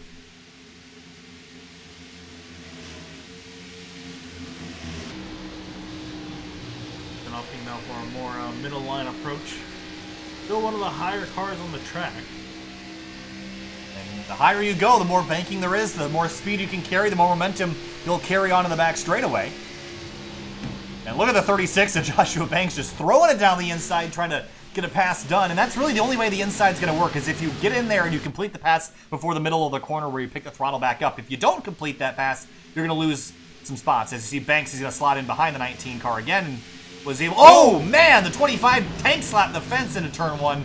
And opting now for a more middle line approach. Still one of the higher cars on the track. The higher you go, the more banking there is, the more speed you can carry, the more momentum you'll carry on in the back straightaway. And look at the 36 of Joshua Banks just throwing it down the inside, trying to get a pass done. And that's really the only way the inside's going to work, is if you get in there and you complete the pass before the middle of the corner where you pick the throttle back up. If you don't complete that pass, you're going to lose some spots. As you see, Banks is going to slot in behind the 19 car again. And was able. Oh, man! The 25 tank slapped the fence into turn 1. I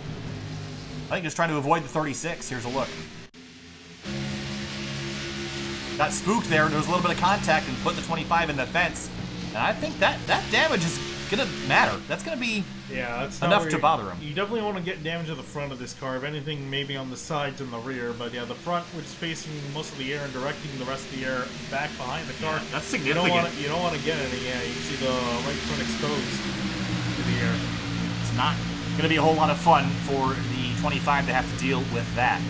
think just trying to avoid the 36. Here's a look. Got spooked there, and there was a little bit of contact and put the 25 in the fence. And I think that damage is going to matter. That's going to be enough to bother him. You definitely want to get damage to the front of this car. If anything, maybe on the sides and the rear. But yeah, the front, which is facing most of the air and directing the rest of the air back behind the car. Yeah, that's significant. You don't want to get any. Yeah, you can see the right front exposed to the air. It's not going to be a whole lot of fun for the 25 to have to deal with that.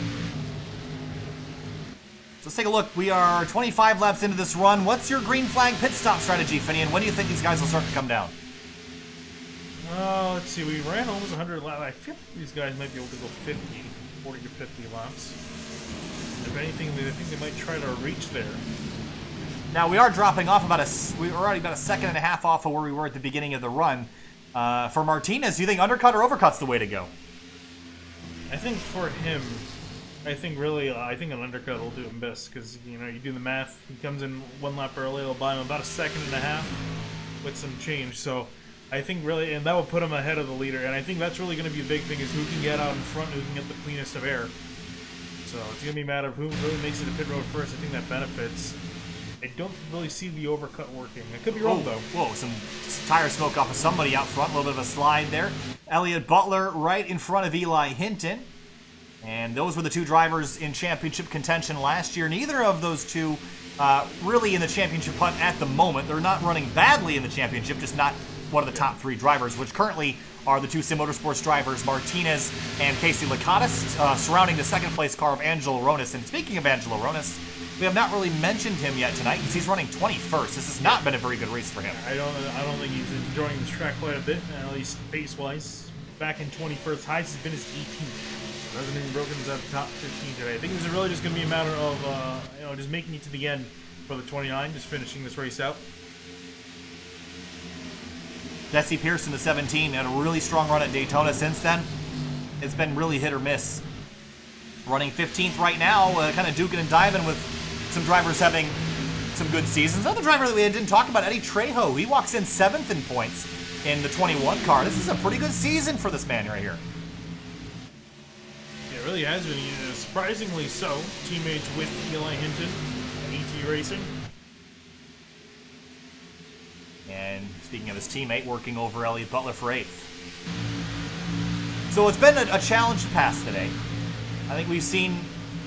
So let's take a look. We are 25 laps into this run. What's your green flag pit stop strategy, Finian? When do you think these guys will start to come down? Let's see. We ran almost 100 laps. I feel like these guys might be able to go 40 to 50 laps. If anything, I think they might try to reach there. Now, we are dropping off we're already about a second and a half off of where we were at the beginning of the run. For Martinez, do you think undercut or overcut's the way to go? I think for him, I think an undercut will do him best because you do the math. He comes in 1 lap early, it'll buy him about 1.5 seconds with some change. So I think really, and that will put him ahead of the leader. And I think that's really going to be a big thing is who can get out in front, who can get the cleanest of air. So it's going to be a matter of who really makes it to pit road first. I think that benefits. I don't really see the overcut working. I could be wrong, though. Whoa, some tire smoke off of somebody out front. A little bit of a slide there. Elliott Butler right in front of Eli Hinton. And those were the 2 drivers in championship contention last year. Neither of those 2 really in the championship hunt at the moment. They're not running badly in the championship, just not one of the top 3 drivers, which currently are the 2 Sim Motorsports drivers, Martinez and Casey Lakatos, surrounding the second place car of Angelo Ronis. And speaking of Angelo Ronis, we have not really mentioned him yet tonight because he's running 21st. This has not been a very good race for him. I don't think he's enjoying this track quite a bit, at least pace-wise. Back in 21st, highest has been his 18th. Hasn't even broken his top 15 today. I think this is really just going to be a matter of just making it to the end for the 29, just finishing this race out. Jesse Pearson, the 17, had a really strong run at Daytona since then. It's been really hit or miss. Running 15th right now, kind of duking and diving with some drivers having some good seasons. Another driver that we didn't talk about, Eddie Trejo. He walks in 7th in points in the 21 car. This is a pretty good season for this man right here. Yeah, it really has been. Surprisingly so. Teammates with Eli Hinton at ET Racing. And speaking of his teammate, working over Elliott Butler for 8th. So it's been a challenge to pass today. I think we've seen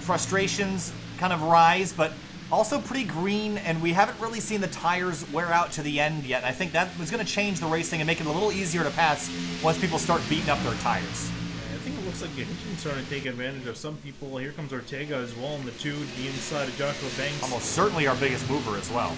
frustrations kind of rise, but also pretty green, and we haven't really seen the tires wear out to the end yet. I think that was going to change the racing and make it a little easier to pass once people start beating up their tires. I think it looks like Hinton's starting to take advantage of some people. Here comes Ortega as well in the 2, the inside of Joshua Banks. Almost certainly our biggest mover as well.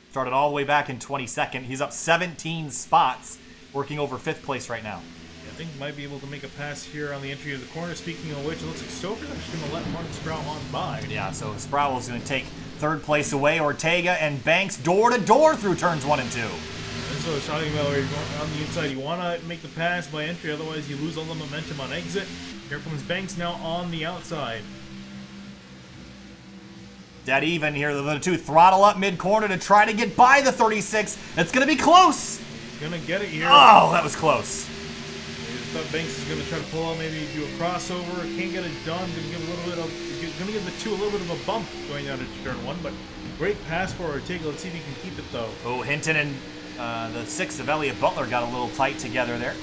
Started all the way back in 22nd. He's up 17 spots, working over 5th place right now. I think might be able to make a pass here on the entry of the corner. Speaking of which, it looks like Stoker's actually going to let Martin Sproul on by. Yeah, so Sproul is going to take 3rd place away. Ortega and Banks door-to-door through turns 1 and 2. That's what I was talking about. Where you're going on the inside, you want to make the pass by entry, otherwise you lose all the momentum on exit. Here comes Banks now on the outside. Dead even here. The 2 throttle up mid-corner to try to get by the 36. It's going to be close. Going to get it here. Oh, that was close. I thought Banks is going to try to pull out, maybe do a crossover. Can't get it done. Going to give the 2 a little bit of a bump going down to turn 1, but great pass for Ortega. Let's see if he can keep it though. Oh, Hinton and the 6 of Elliott Butler got a little tight together there.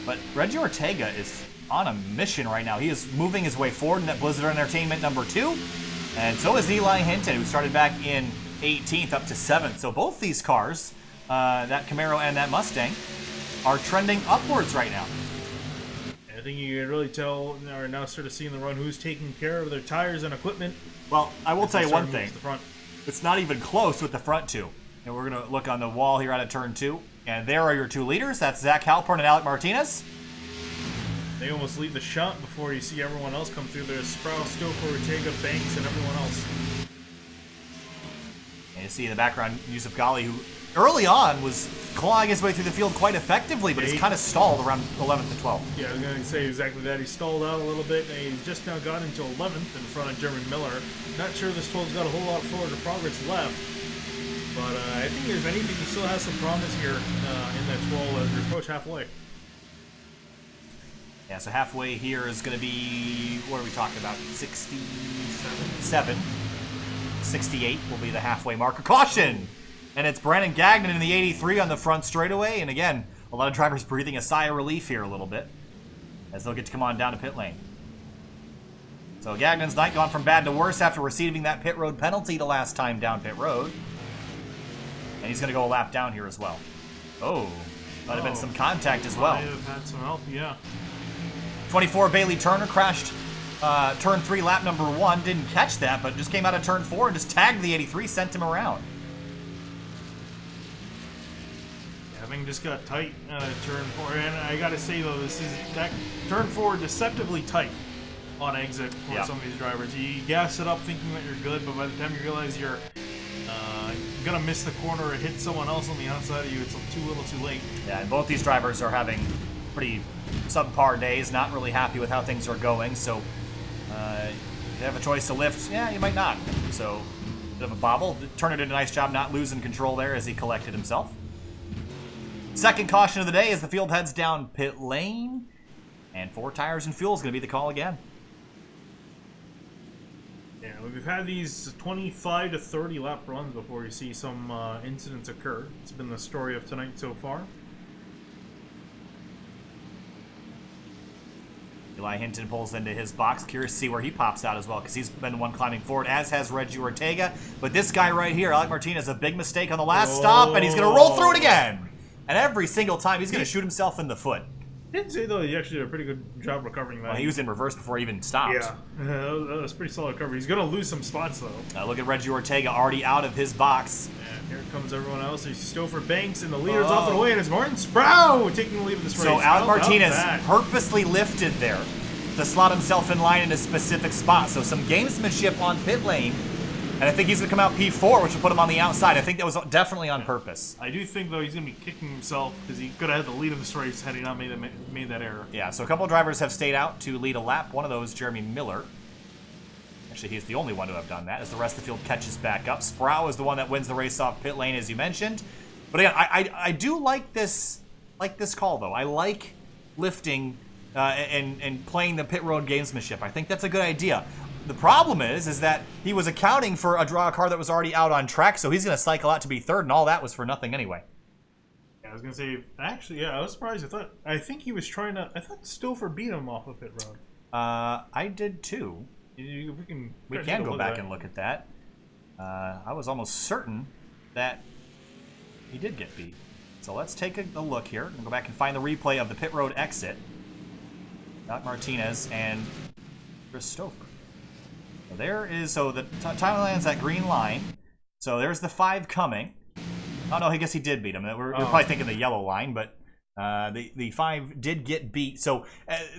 But Reggie Ortega is on a mission right now. He is moving his way forward in that Blizzard Entertainment number 2. And so is Eli Hinton, who started back in 18th up to 7th. So both these cars, that Camaro and that Mustang, are trending upwards right now. I think you can really tell, or now sort of seeing the run, who's taking care of their tires and equipment. Well, I will tell you one thing. The front. It's not even close with the front 2. And we're going to look on the wall here out of turn 2. And there are your 2 leaders. That's Zach Halpern and Alec Martinez. They almost lead the shot before you see everyone else come through. There's Sproul, Stoker, Ortega, Banks, and everyone else. And you see in the background Yusuf Ghali, who early on was clawing his way through the field quite effectively, but he's kind of stalled around 11th and 12th. Yeah, I was going to say exactly that. He stalled out a little bit, and he's just now got into 11th in front of Jeremy Miller. Not sure this 12's got a whole lot forward of progress left, but I think if anything, he still has some promise here in that 12 as we approach halfway. Yeah, so halfway here is going to be, what are we talking about, 67? 68 will be the halfway marker. Caution! And it's Brandon Gagnon in the 83 on the front straightaway. And again, a lot of drivers breathing a sigh of relief here a little bit as they'll get to come on down to pit lane. So Gagnon's night gone from bad to worse after receiving that pit road penalty the last time down pit road. And he's going to go a lap down here as well. Oh, might have been some contact as well. Might have had some help, yeah. 24 Bailey Turner crashed turn 3 lap number 1. Didn't catch that, but just came out of turn 4 and just tagged the 83, sent him around. Having just got tight turn 4, and I gotta say though, that turn 4 deceptively tight on exit for some of these drivers. You gas it up thinking that you're good, but by the time you realize you're gonna miss the corner or hit someone else on the outside of you, it's too little too late. Yeah, and both these drivers are having pretty subpar days, not really happy with how things are going, so you have a choice to lift. Yeah, you might not. So, bit of a bobble. Turner did a nice job not losing control there as he collected himself. Second caution of the day as the field heads down pit lane. And 4 tires and fuel is going to be the call again. Yeah, we've had these 25 to 30 lap runs before you see some incidents occur. It's been the story of tonight so far. Eli Hinton pulls into his box. Curious to see where he pops out as well, because he's been the one climbing forward, as has Reggie Ortega. But this guy right here, Alec Martinez, a big mistake on the last stop, and he's going to roll through it again. And every single time, he's going to shoot himself in the foot. Didn't say, though, he actually did a pretty good job recovering that. Well, he was in reverse before he even stopped. Yeah, that was pretty solid recovery. He's going to lose some spots, though. Look at Reggie Ortega already out of his box. And here comes everyone else. There's Stouffer Banks, and the leader's off and away, and it's Martin Sproul taking the lead of this race. So Alec Martinez purposely lifted there to slot himself in line in a specific spot. So some gamesmanship on pit lane. And I think he's going to come out P4, which will put him on the outside. I think that was definitely on purpose. I do think, though, he's going to be kicking himself because he could have had the lead of this race had he not made that error. Yeah, so a couple of drivers have stayed out to lead a lap. One of those, Jeremy Miller. Actually, he's the only one to have done that as the rest of the field catches back up. Sproul is the one that wins the race off pit lane, as you mentioned. But again, I do like this call, though. I like lifting and playing the pit road gamesmanship. I think that's a good idea. The problem is that he was accounting for a car that was already out on track, so he's going to cycle out to be third, and all that was for nothing anyway. Yeah, I was going to say, actually, yeah, I was surprised. I think he was trying to, I thought Stouffer beat him off of pit road. I did too. We can go back and look at that. I was almost certain that he did get beat. So let's take a look here and go back and find the replay of the pit road exit. Got Martinez and Chris Stouffer. So there is, so the time lands that green line. So there's the 5 coming. Oh no, I guess he did beat him. We're probably thinking the yellow line, but the 5 did get beat. So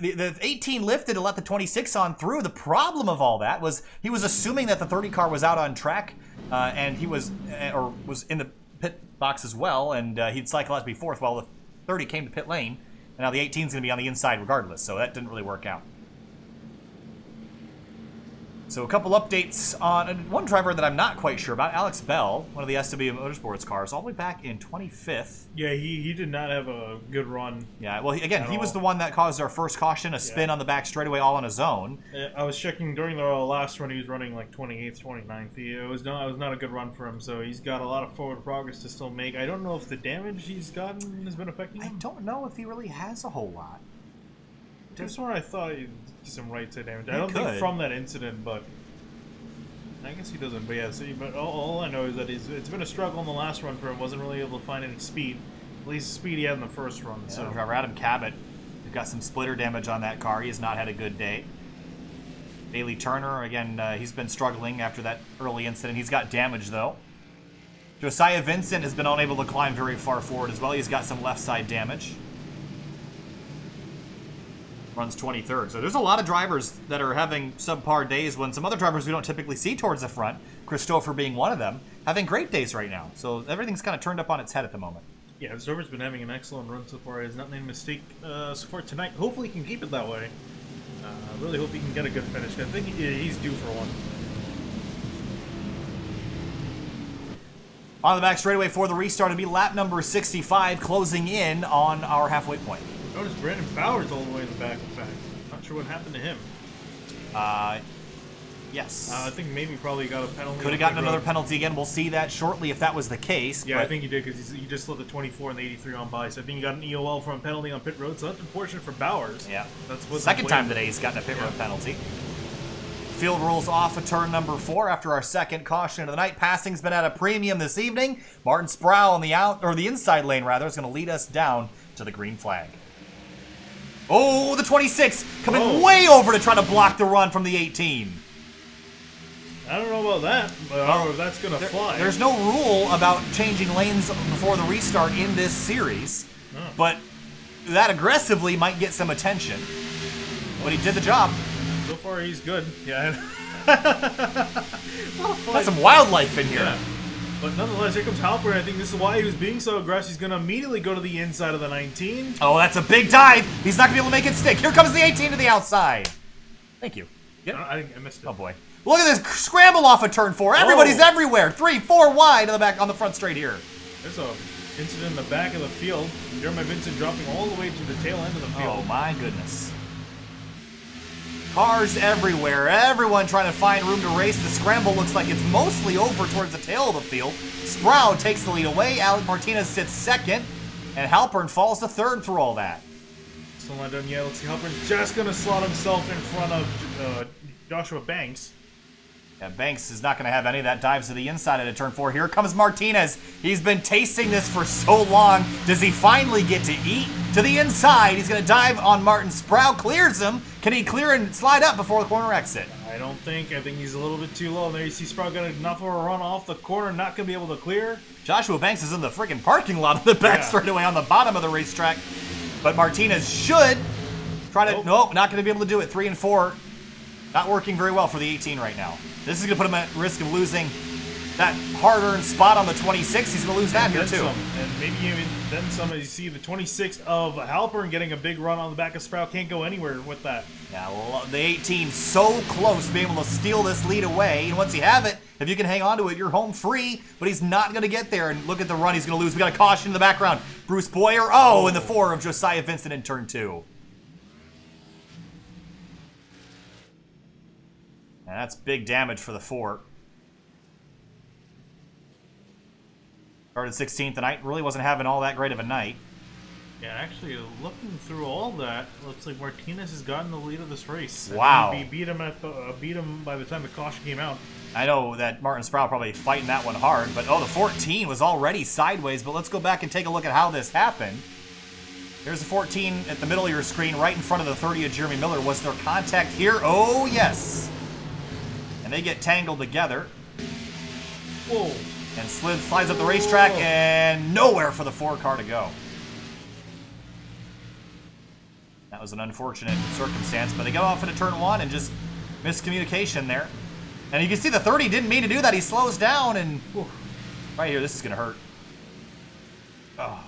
the 18 lifted to let the 26 on through. The problem of all that was he was assuming that the 30 car was out on track, and he was in the pit box as well, and he'd cycle out to be 4th while the 30 came to pit lane, and now the 18 is going to be on the inside regardless. So that didn't really work out. So a couple updates on one driver that I'm not quite sure about, Alex Bell, one of the SW Motorsports cars, all the way back in 25th. Yeah, he did not have a good run. Yeah, well, he was the one that caused our first caution, a spin on the back straightaway all on his own. I was checking during the last run, he was running like 28th, 29th. It was not a good run for him, so he's got a lot of forward progress to still make. I don't know if the damage he's gotten has been affecting him. I don't know if he really has a whole lot. Just where I thought he'd do some right side damage. I don't think from that incident, but I guess he doesn't. But yeah, but all I know is that it's been a struggle in the last run for him. Wasn't really able to find any speed. At least the speed he had in the first run. Yeah, so driver Adam Cabot, who got some splitter damage on that car. He has not had a good day. Bailey Turner, again, he's been struggling after that early incident. He's got damage though. Josiah Vincent has been unable to climb very far forward as well. He's got some left side damage. Runs 23rd. So there's a lot of drivers that are having subpar days when some other drivers we don't typically see towards the front, Christopher being one of them, having great days right now. So everything's kind of turned up on its head at the moment. Yeah, Christopher's been having an excellent run so far. He has not made a mistake so far tonight. Hopefully he can keep it that way. I really hope he can get a good finish. I think he's due for one. On the back straightaway for the restart, it'll be lap number 65, closing in on our halfway point. Notice Brandon Bowers all the way in the back, in fact. Not sure what happened to him. Yes. I think maybe probably got a penalty. Could have gotten another penalty again. We'll see that shortly if that was the case. Yeah, I think he did because he just let the 24 and the 83 on by. So I think he got an EOL from a penalty on pit road. So that's unfortunate for Bowers. Yeah. That's what second time today he's gotten a pit road penalty. Field rules off at turn number 4 after our second caution of the night. Passing's been at a premium this evening. Martin Sproul on the inside lane rather is going to lead us down to the green flag. Oh, the 26 coming way over to try to block the run from the 18. I don't know about that, but that's going to fly. There's no rule about changing lanes before the restart in this series, but that aggressively might get some attention. But he did the job. So far, he's good. Yeah. That's some wildlife in here. Yeah. But nonetheless, here comes Halpern. I think this is why he was being so aggressive. He's going to immediately go to the inside of the 19. Oh, that's a big dive. He's not going to be able to make it stick. Here comes the 18 to the outside. Thank you. I missed it. Oh, boy. Look at this scramble off of turn 4. Everybody's everywhere. 3, 4 wide on the back, on the front straight here. There's a incident in the back of the field. Jeremy Vincent dropping all the way to the tail end of the field. Oh, my goodness. Cars everywhere. Everyone trying to find room to race. The scramble looks like it's mostly over towards the tail of the field. Sproul takes the lead away. Alec Martinez sits second. And Halpern falls to third through all that. Still not done yet. Looks like Halpern's just going to slot himself in front of Joshua Banks. Yeah, Banks is not going to have any of that dives to the inside of turn 4. Here comes Martinez. He's been tasting this for so long. Does he finally get to eat? To the inside. He's going to dive on Martin. Sproul clears him. Can he clear and slide up before the corner exit? I don't think. I think he's a little bit too low. There you see Sproul got enough of a run off the corner. Not going to be able to clear. Joshua Banks is in the freaking parking lot of the back straightaway on the bottom of the racetrack. But Martinez should try to... Nope, not going to be able to do it. 3 and 4. Not working very well for the 18 right now. This is going to put him at risk of losing that hard-earned spot on the 26. He's going to lose that here, too. And maybe even then some, as you see the 26 of Halpern getting a big run on the back of Sproul. Can't go anywhere with that. Yeah, well, the 18 so close to being able to steal this lead away. And once you have it, if you can hang on to it, you're home free. But he's not going to get there. And look at the run he's going to lose. We got a caution in the background. Bruce Boyer. Oh, and the 4 of Josiah Vincent in turn 2. And that's big damage for the 4. Started 16th tonight. Really wasn't having all that great of a night. Yeah, actually, looking through all that, looks like Martinez has gotten the lead of this race. Wow. He beat him by the time the caution came out. I know that Martin Sproul probably fighting that one hard, but the 14 was already sideways. But let's go back and take a look at how this happened. There's the 14 at the middle of your screen, right in front of the 30 of Jeremy Miller. Was there contact here? Oh, yes. And they get tangled together. Whoa. And slides up the racetrack, and nowhere for the 4 car to go. That was an unfortunate circumstance, but they go off into turn 1 and just miscommunication there. And you can see the 30 didn't mean to do that. He slows down, and right here, this is going to hurt. Oh.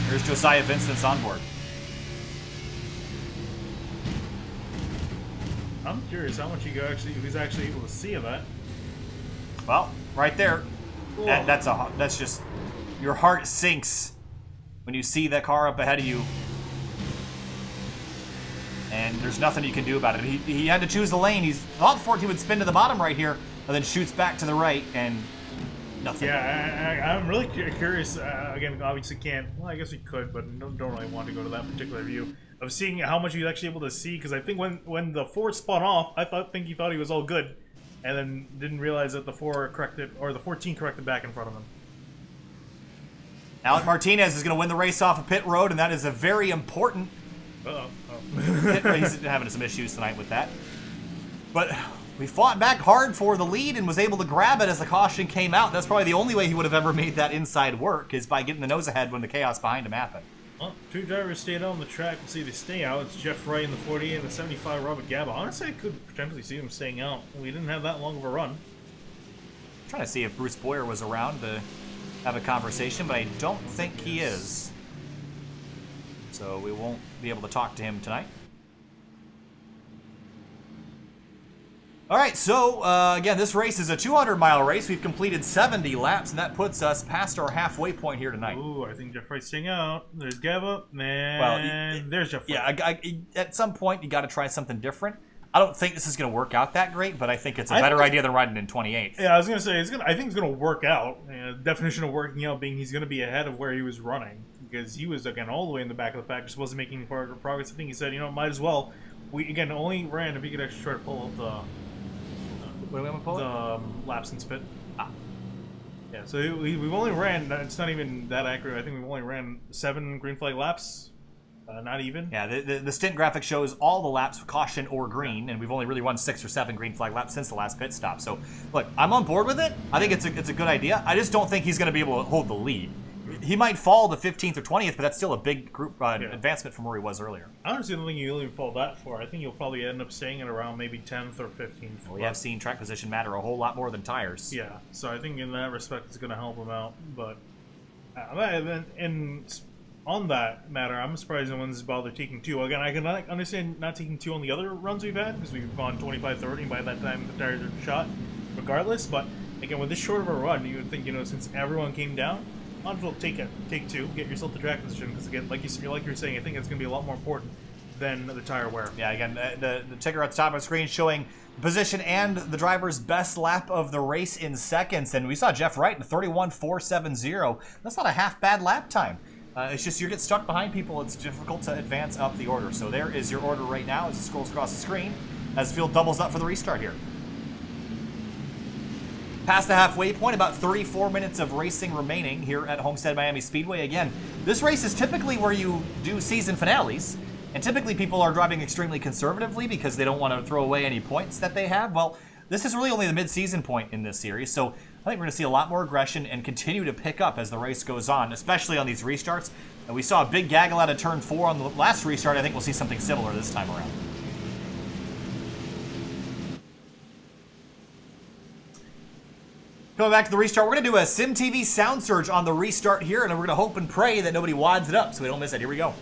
Here's Josiah Vincent's on board. I'm curious how much he was actually able to see of that. Well, right there, that's just, your heart sinks when you see that car up ahead of you, and there's nothing you can do about it. He had to choose the lane. He thought the 14 would spin to the bottom right here, and then shoots back to the right, and nothing. Yeah, I'm really curious. Again, obviously can't. Well, I guess we could, but don't really want to go to that particular view of seeing how much he's actually able to see. Because I think when the 4 spun off, I think he thought he was all good, and then didn't realize that the 4 corrected, or the 14 corrected back in front of him. Alec Martinez is going to win the race off of pit road, and that is a very important. He's having some issues tonight with that. But we fought back hard for the lead and was able to grab it as the caution came out. That's probably the only way he would have ever made that inside work, is by getting the nose ahead when the chaos behind him happened. Well, 2 drivers stayed out on the track. We'll see if they stay out. It's Jeff Wright in the 48 and the 75, Robert Gaba. Honestly, I could potentially see them staying out. We didn't have that long of a run. I'm trying to see if Bruce Boyer was around to have a conversation, but I don't think he is. So we won't be able to talk to him tonight. All right, so again, this race is a 200-mile race. We've completed 70 laps, and that puts us past our halfway point here tonight. Ooh, I think Jeff Wright's staying out. There's Gaba, and there's Jeff Wright. Yeah, at some point, you got to try something different. I don't think this is going to work out that great, but I think it's a better idea than riding in 28th. Yeah, I was going to say, I think it's going to work out. Definition of working out being he's going to be ahead of where he was running, because he was, again, all the way in the back of the pack, just wasn't making further progress. I think he said, might as well. We, again, only ran if he could actually try to pull up the laps and spit. Yeah, so we've only ran, it's not even that accurate, I think we've only ran 7 green flag laps. Not even. Yeah, the stint graphic shows all the laps, caution or green, and we've only really run 6 or 7 green flag laps since the last pit stop. So, look, I'm on board with it. I think it's a good idea. I just don't think he's going to be able to hold the lead. he might fall to 15th or 20th, but that's still a big group advancement from where he was earlier. I honestly don't think you'll even fall that far. I think you'll probably end up staying at around maybe 10th or 15th. We have seen track position matter a whole lot more than tires. Yeah, so I think in that respect it's going to help him out. But on that matter, I'm surprised no one's bothered taking 2. Again, I can understand not taking 2 on the other runs we've had, because we've gone 25-30, and by that time the tires are shot regardless. But again, with this short of a run, you would think, since everyone came down, might as well take 2, get yourself the track position, because again, like you're saying, I think it's going to be a lot more important than the tire wear. Yeah, again, the ticker at the top of the screen showing position and the driver's best lap of the race in seconds, and we saw Jeff Wright in 31.470. That's not a half bad lap time. It's just you get stuck behind people, it's difficult to advance up the order. So there is your order right now as it scrolls across the screen as the field doubles up for the restart here. Past the halfway point, about 34 minutes of racing remaining here at Homestead-Miami Speedway. Again, this race is typically where you do season finales, and typically people are driving extremely conservatively because they don't want to throw away any points that they have. Well, this is really only the mid-season point in this series, so I think we're going to see a lot more aggression and continue to pick up as the race goes on, especially on these restarts. And we saw a big gaggle out of turn 4 on the last restart. I think we'll see something similar this time around. Going back to the restart, we're going to do a SimTV sound surge on the restart here, and we're going to hope and pray that nobody wads it up so we don't miss it. Here we go.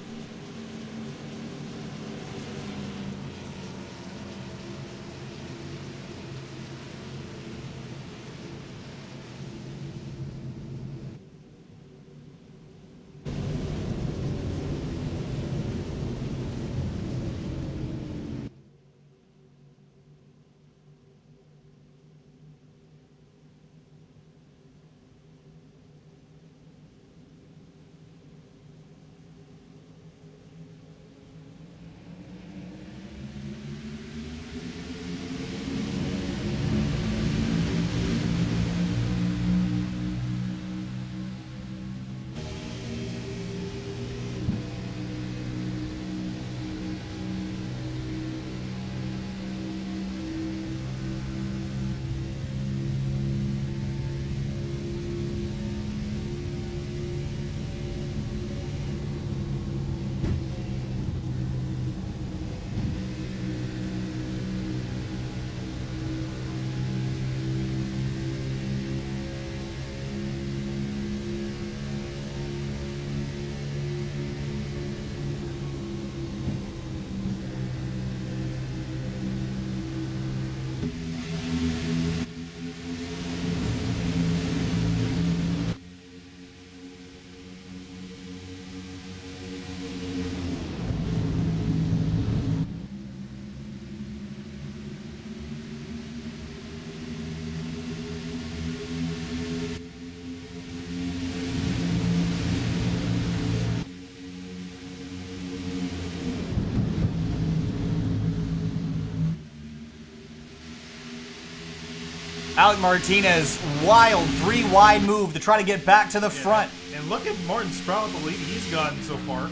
Alec Martinez, wild 3-wide move to try to get back to the front. And look at Martin Sprout, the lead he's gotten so far.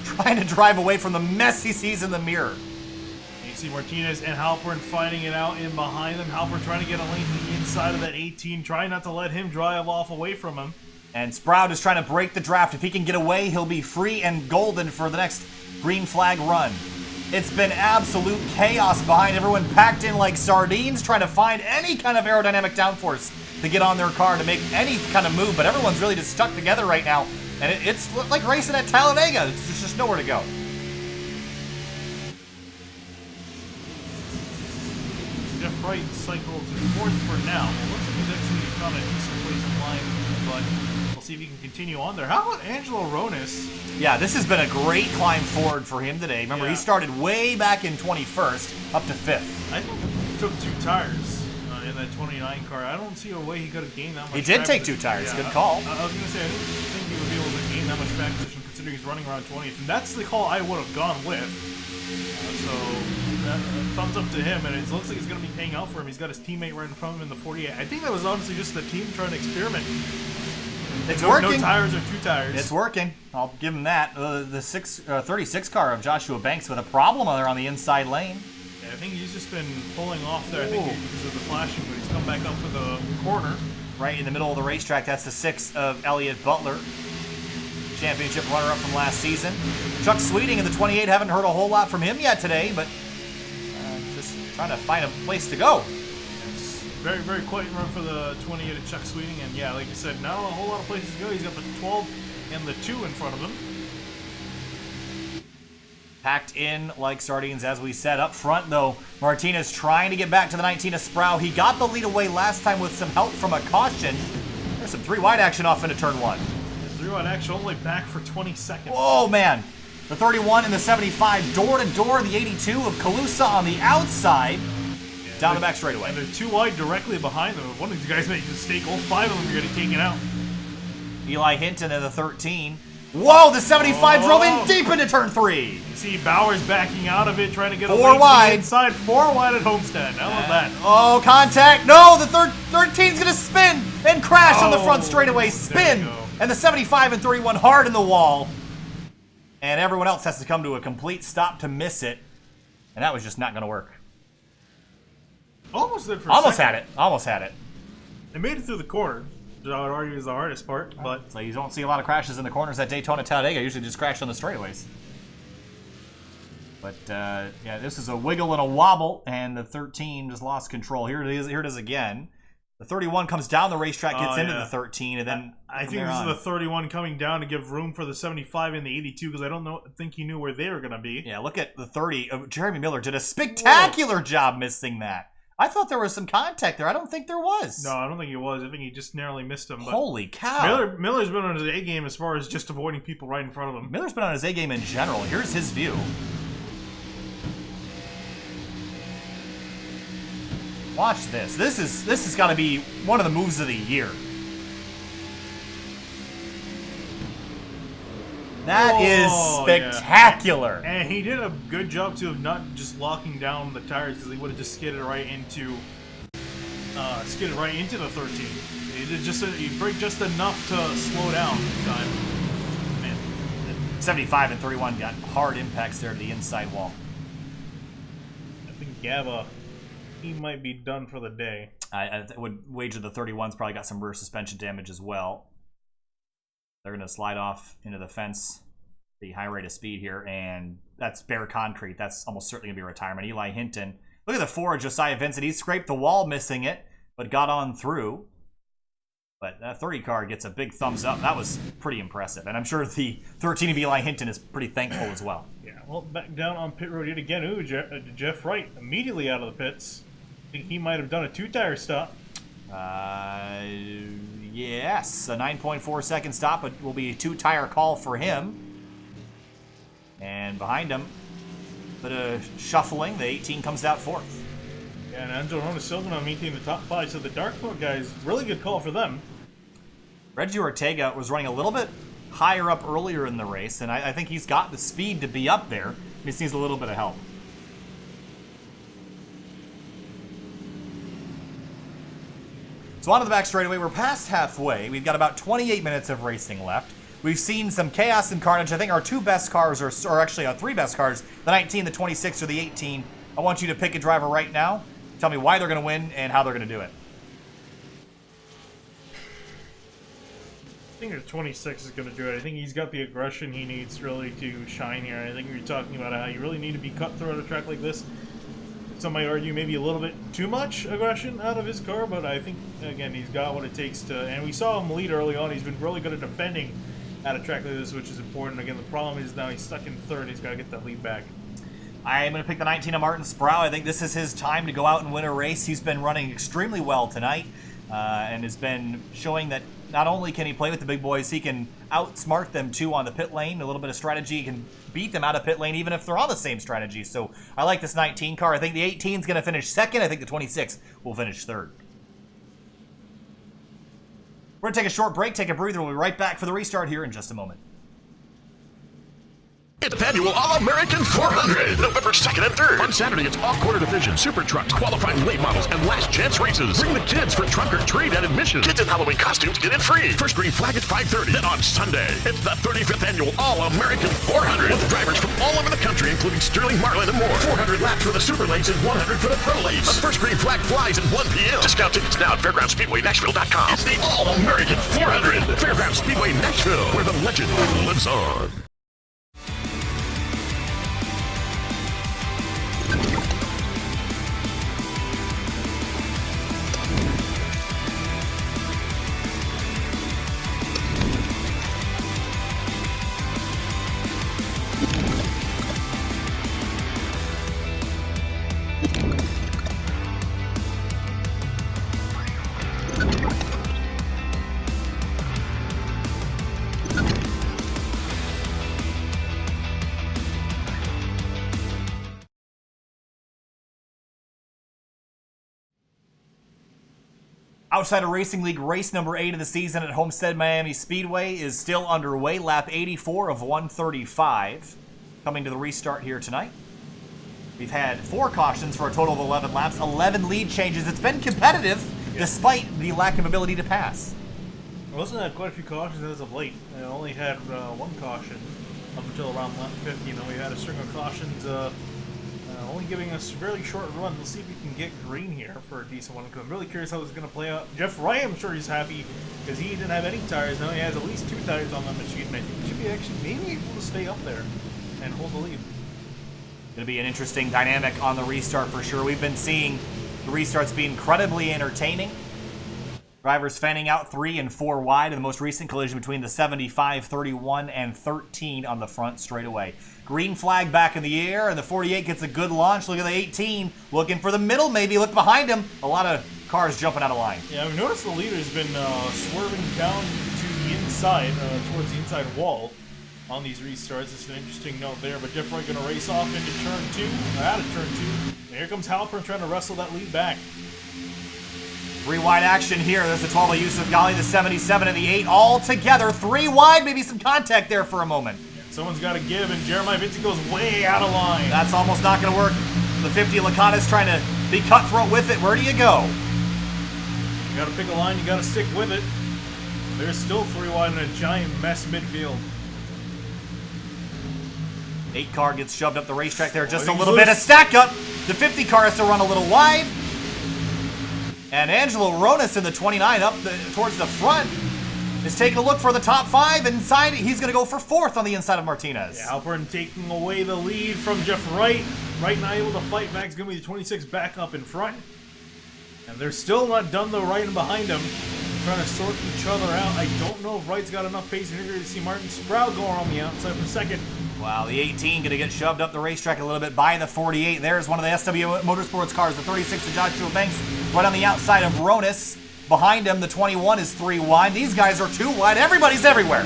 Trying to drive away from the mess he sees in the mirror. You see Martinez and Halpern fighting it out in behind them. Halpern trying to get a lane to the inside of that 18, trying not to let him drive off away from him. And Sprout is trying to break the draft. If he can get away, he'll be free and golden for the next green flag run. It's been absolute chaos behind everyone, packed in like sardines, trying to find any kind of aerodynamic downforce to get on their car to make any kind of move, but everyone's really just stuck together right now, and it's like racing at Talladega. There's just nowhere to go. Jeff Wright cycled to 4th for now. It looks like he's actually found a decent place in line, but we'll see if he can continue on there. How about Angelo Ronis? Yeah, this has been a great climb forward for him today. Remember, he started way back in 21st, up to 5th. I think he took 2 tires in that 29 car. I don't see a way he could have gained that much. He did take 2 tires. Yeah, good call. I was going to say, I didn't think he would be able to gain that much track position considering he's running around 20th. And that's the call I would have gone with. So, thumbs up to him. And it looks like it's going to be paying out for him. He's got his teammate right in front of him in the 48. I think that was honestly just the team trying to experiment. It's working. No tires or 2 tires. It's working. I'll give him that. The 36 car of Joshua Banks with a problem there on the inside lane. Yeah, I think he's just been pulling off there. I think because of the flashing, but he's come back up for the corner. right in the middle of the racetrack. That's the 6 of Elliott Butler, championship runner-up from last season. Chuck Sweeting in the 28, haven't heard a whole lot from him yet today, but just trying to find a place to go. It's very, very quiet run for the 28 of Chuck Sweeting, and yeah, like you said, not a whole lot of places to go. He's got the 12 and the 2 in front of him. Packed in like sardines, as we said. Up front, though, Martinez trying to get back to the 19 of Sproul. He got the lead away last time with some help from a caution. There's some 3-wide action off into turn 1. 3-wide action only back for 20 seconds. Oh, man. The 31 and the 75, door-to-door, the 82 of Calusa on the outside. Yeah, down the back straightaway. And they're 2 wide directly behind them. If one of these guys makes a mistake, all 5 of them are going to take it out. Eli Hinton in the 13. Whoa, the 75 drove in deep into turn 3. You see Bowers backing out of it, trying to get 4 wide. Inside, 4 wide at Homestead. I love that. Oh, contact. No, the 13's going to spin and crash on the front straightaway. Spin. And the 75 and 31 hard in the wall. And everyone else has to come to a complete stop to miss it. And that was just not going to work. Almost did for a Almost second. had it. Almost had it. They made it through the corner, which I would argue is the hardest part. But so you don't see a lot of crashes in the corners at Daytona Talladega. Usually just crash on the straightaways. But, yeah, this is a wiggle and a wobble, and the 13 just lost control. Here it is again. The 31 comes down the racetrack, gets into the 13, and then I think this is the 31 coming down to give room for the 75 and the 82, because I don't think he knew where they were going to be. Yeah, look at the 30. Jeremy Miller did a spectacular job missing that. I thought there was some contact there. I don't think there was. No, I don't think he was. I think he just narrowly missed him. But holy cow. Miller's been on his A game as far as just avoiding people right in front of him. Miller's been on his A game in general. Here's his view. Watch this. This has got to be one of the moves of the year. That is spectacular. Yeah. And he did a good job too of not just locking down the tires, because he would have just skidded right into the 13. He braked just enough to slow down in time. Man, 75 and 31 got hard impacts there to the inside wall. I think Gaba, he might be done for the day. I would wager the 31's probably got some rear suspension damage as well. They're going to slide off into the fence, the high rate of speed here, and that's bare concrete. That's almost certainly going to be a retirement. Eli Hinton. Look at the 4 of Josiah Vincent. He scraped the wall missing it, but got on through. But that 30 car gets a big thumbs up. That was pretty impressive. And I'm sure the 13 of Eli Hinton is pretty thankful as well. Yeah, well, back down on pit road yet again. Ooh, Jeff Wright immediately out of the pits. I think he might have done a 2-tire stop. Yes, a 9.4 second stop, but will be a 2-tire call for him. And behind him, bit of shuffling. The 18 comes out 4th. Yeah, and Angelo Rona Silva maintaining the top 5. So the Dark-Foot guys, really good call for them. Reggie Ortega was running a little bit higher up earlier in the race, and I think he's got the speed to be up there. He just needs a little bit of help. So on to the back straightaway. We're past halfway. We've got about 28 minutes of racing left. We've seen some chaos and carnage. I think our 2 best cars, or actually our 3 best cars, the 19, the 26, or the 18. I want you to pick a driver right now. Tell me why they're going to win and how they're going to do it. I think the 26 is going to do it. I think he's got the aggression he needs really to shine here. I think you're talking about how you really need to be cutthroat at a track like this. Some might argue maybe a little bit too much aggression out of his car, but I think, again, he's got what it takes to... And we saw him lead early on. He's been really good at defending at a track like this, which is important. Again, the problem is now he's stuck in 3rd. He's got to get that lead back. I'm going to pick the 19 of Martin Sproul. I think this is his time to go out and win a race. He's been running extremely well tonight and has been showing that not only can he play with the big boys, he can outsmart them too on the pit lane. A little bit of strategy, he can beat them out of pit lane even if they're on the same strategy. So I like this 19 car. I think the 18 is going to finish 2nd. I think the 26 will finish 3rd. We're going to take a short break, take a breather. We'll be right back for the restart here in just a moment. It's the annual All-American 400, November 2nd and 3rd. On Saturday, it's all-quarter division, super trucks, qualifying late models, and last chance races. Bring the kids for trunk or treat at admission. Kids in Halloween costumes get in free. First green flag at 5:30. Then on Sunday, it's the 35th annual All-American 400 with drivers from all over the country, including Sterling Marlin and more. 400 laps for the super lates and 100 for the pro lates. The first green flag flies at 1 p.m. Discount tickets now at fairgroundspeedwaynashville.com. It's the All-American 400. Fairgrounds Speedway Nashville, where the legend lives on. Outside of Racing League race number 8 of the season at Homestead-Miami Speedway is still underway. Lap 84 of 135 coming to the restart here tonight. We've had 4 cautions for a total of 11 laps, 11 lead changes. It's been competitive despite the lack of ability to pass. Wilson had quite a few cautions as of late. They only had 1 caution up until around lap 50. We had a string of cautions only giving us a fairly short run. We'll see if we can get green here for a decent one. I'm really curious how this is going to play out. Jeff Wright, I'm sure he's happy because he didn't have any tires. Now he has at least 2 tires on the machine. I think he should be actually maybe able to stay up there and hold the lead. Going to be an interesting dynamic on the restart for sure. We've been seeing the restarts be incredibly entertaining. Drivers fanning out 3 and 4 wide in the most recent collision between the 75, 31, and 13 on the front straightaway. Green flag back in the air, and the 48 gets a good launch. Look at the 18, looking for the middle maybe. Look behind him. A lot of cars jumping out of line. Yeah, I've noticed the leader's been swerving down to the inside, towards the inside wall on these restarts. It's an interesting note there, but Jeff Wright going to race off into turn 2, or out of turn 2. And here comes Halpern trying to wrestle that lead back. 3 wide action here. There's the 12 of Yusuf Ghali, the 77 and the 8 all together. 3 wide, maybe some contact there for a moment. Someone's got to give, and Jeremiah Vinci goes way out of line. That's almost not going to work. The 50 Licata's trying to be cutthroat with it. Where do you go? You got to pick a line. You got to stick with it. There's still 3 wide in a giant mess midfield. 8 car gets shoved up the racetrack there. Just a little bit of stack up. The 50 car has to run a little wide. And Angelo Ronas in the 29 up towards the front is taking a look for the top 5 inside. He's going to go for 4th on the inside of Martinez. Yeah, Halpern taking away the lead from Jeff Wright. Wright not able to fight back. It's going to be the 26 back up in front. And they're still not done though, right and behind him. Trying to sort each other out. I don't know if Wright's got enough pace in here to see Martin Sproul going on the outside for second. Wow, the 18 going to get shoved up the racetrack a little bit by the 48. There's one of the SW Motorsports cars, the 36 of Joshua Banks, right on the outside of Ronas. Behind him, the 21 is 3 wide. These guys are 2 wide. Everybody's everywhere.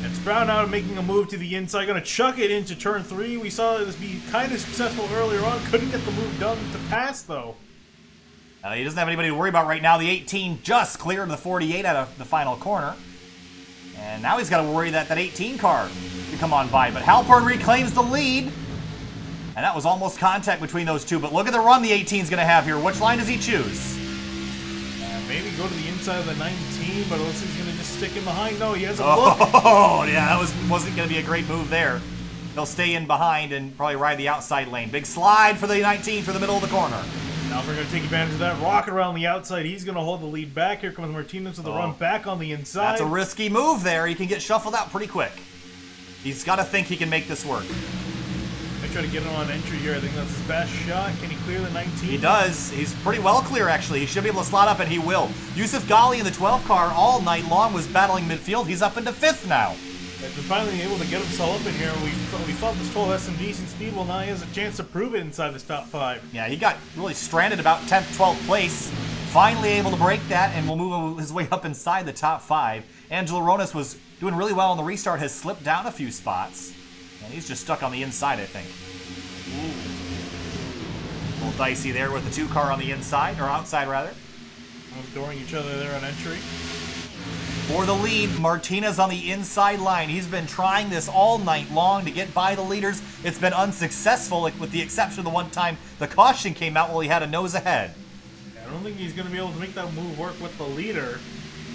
And Sproul now making a move to the inside. Going to chuck it into turn 3. We saw this be kind of successful earlier on. Couldn't get the move done to pass, though. He doesn't have anybody to worry about right now. The 18 just cleared the 48 out of the final corner. And now he's got to worry that 18 car can come on by. But Halpern reclaims the lead. And that was almost contact between those two. But look at the run the 18 is going to have here. Which line does he choose? Maybe go to the inside of the 19, but it looks like he's going to just stick in behind. No, he has a look. Oh, yeah, that wasn't going to be a great move there. He'll stay in behind and probably ride the outside lane. Big slide for the 19 for the middle of the corner. Now we're going to take advantage of that. Rocket around the outside. He's going to hold the lead back. Here comes Martinez with the run back on the inside. That's a risky move there. He can get shuffled out pretty quick. He's got to think he can make this work. I try to get him on entry here. I think that's his best shot. Can he clear the 19? He does. He's pretty well clear, actually. He should be able to slot up, and he will. Yusuf Ghali in the 12 car all night long was battling midfield. He's up into 5th now. He's been finally able to get himself up in here. We thought this 12 had some decent speed. Well, now he has a chance to prove it inside this top 5. Yeah, he got really stranded about 10th, 12th place. Finally able to break that, and will move his way up inside the top 5. Angelo Ronas was doing really well on the restart, has slipped down a few spots. And he's just stuck on the inside, I think. Ooh. A little dicey there with the 2 car on the inside, or outside rather. Dooring each other there on entry. for the lead. Martinez on the inside line. He's been trying this all night long to get by the leaders. It's been unsuccessful, with the exception of the one time the caution came out while he had a nose ahead. I don't think he's going to be able to make that move work with the leader.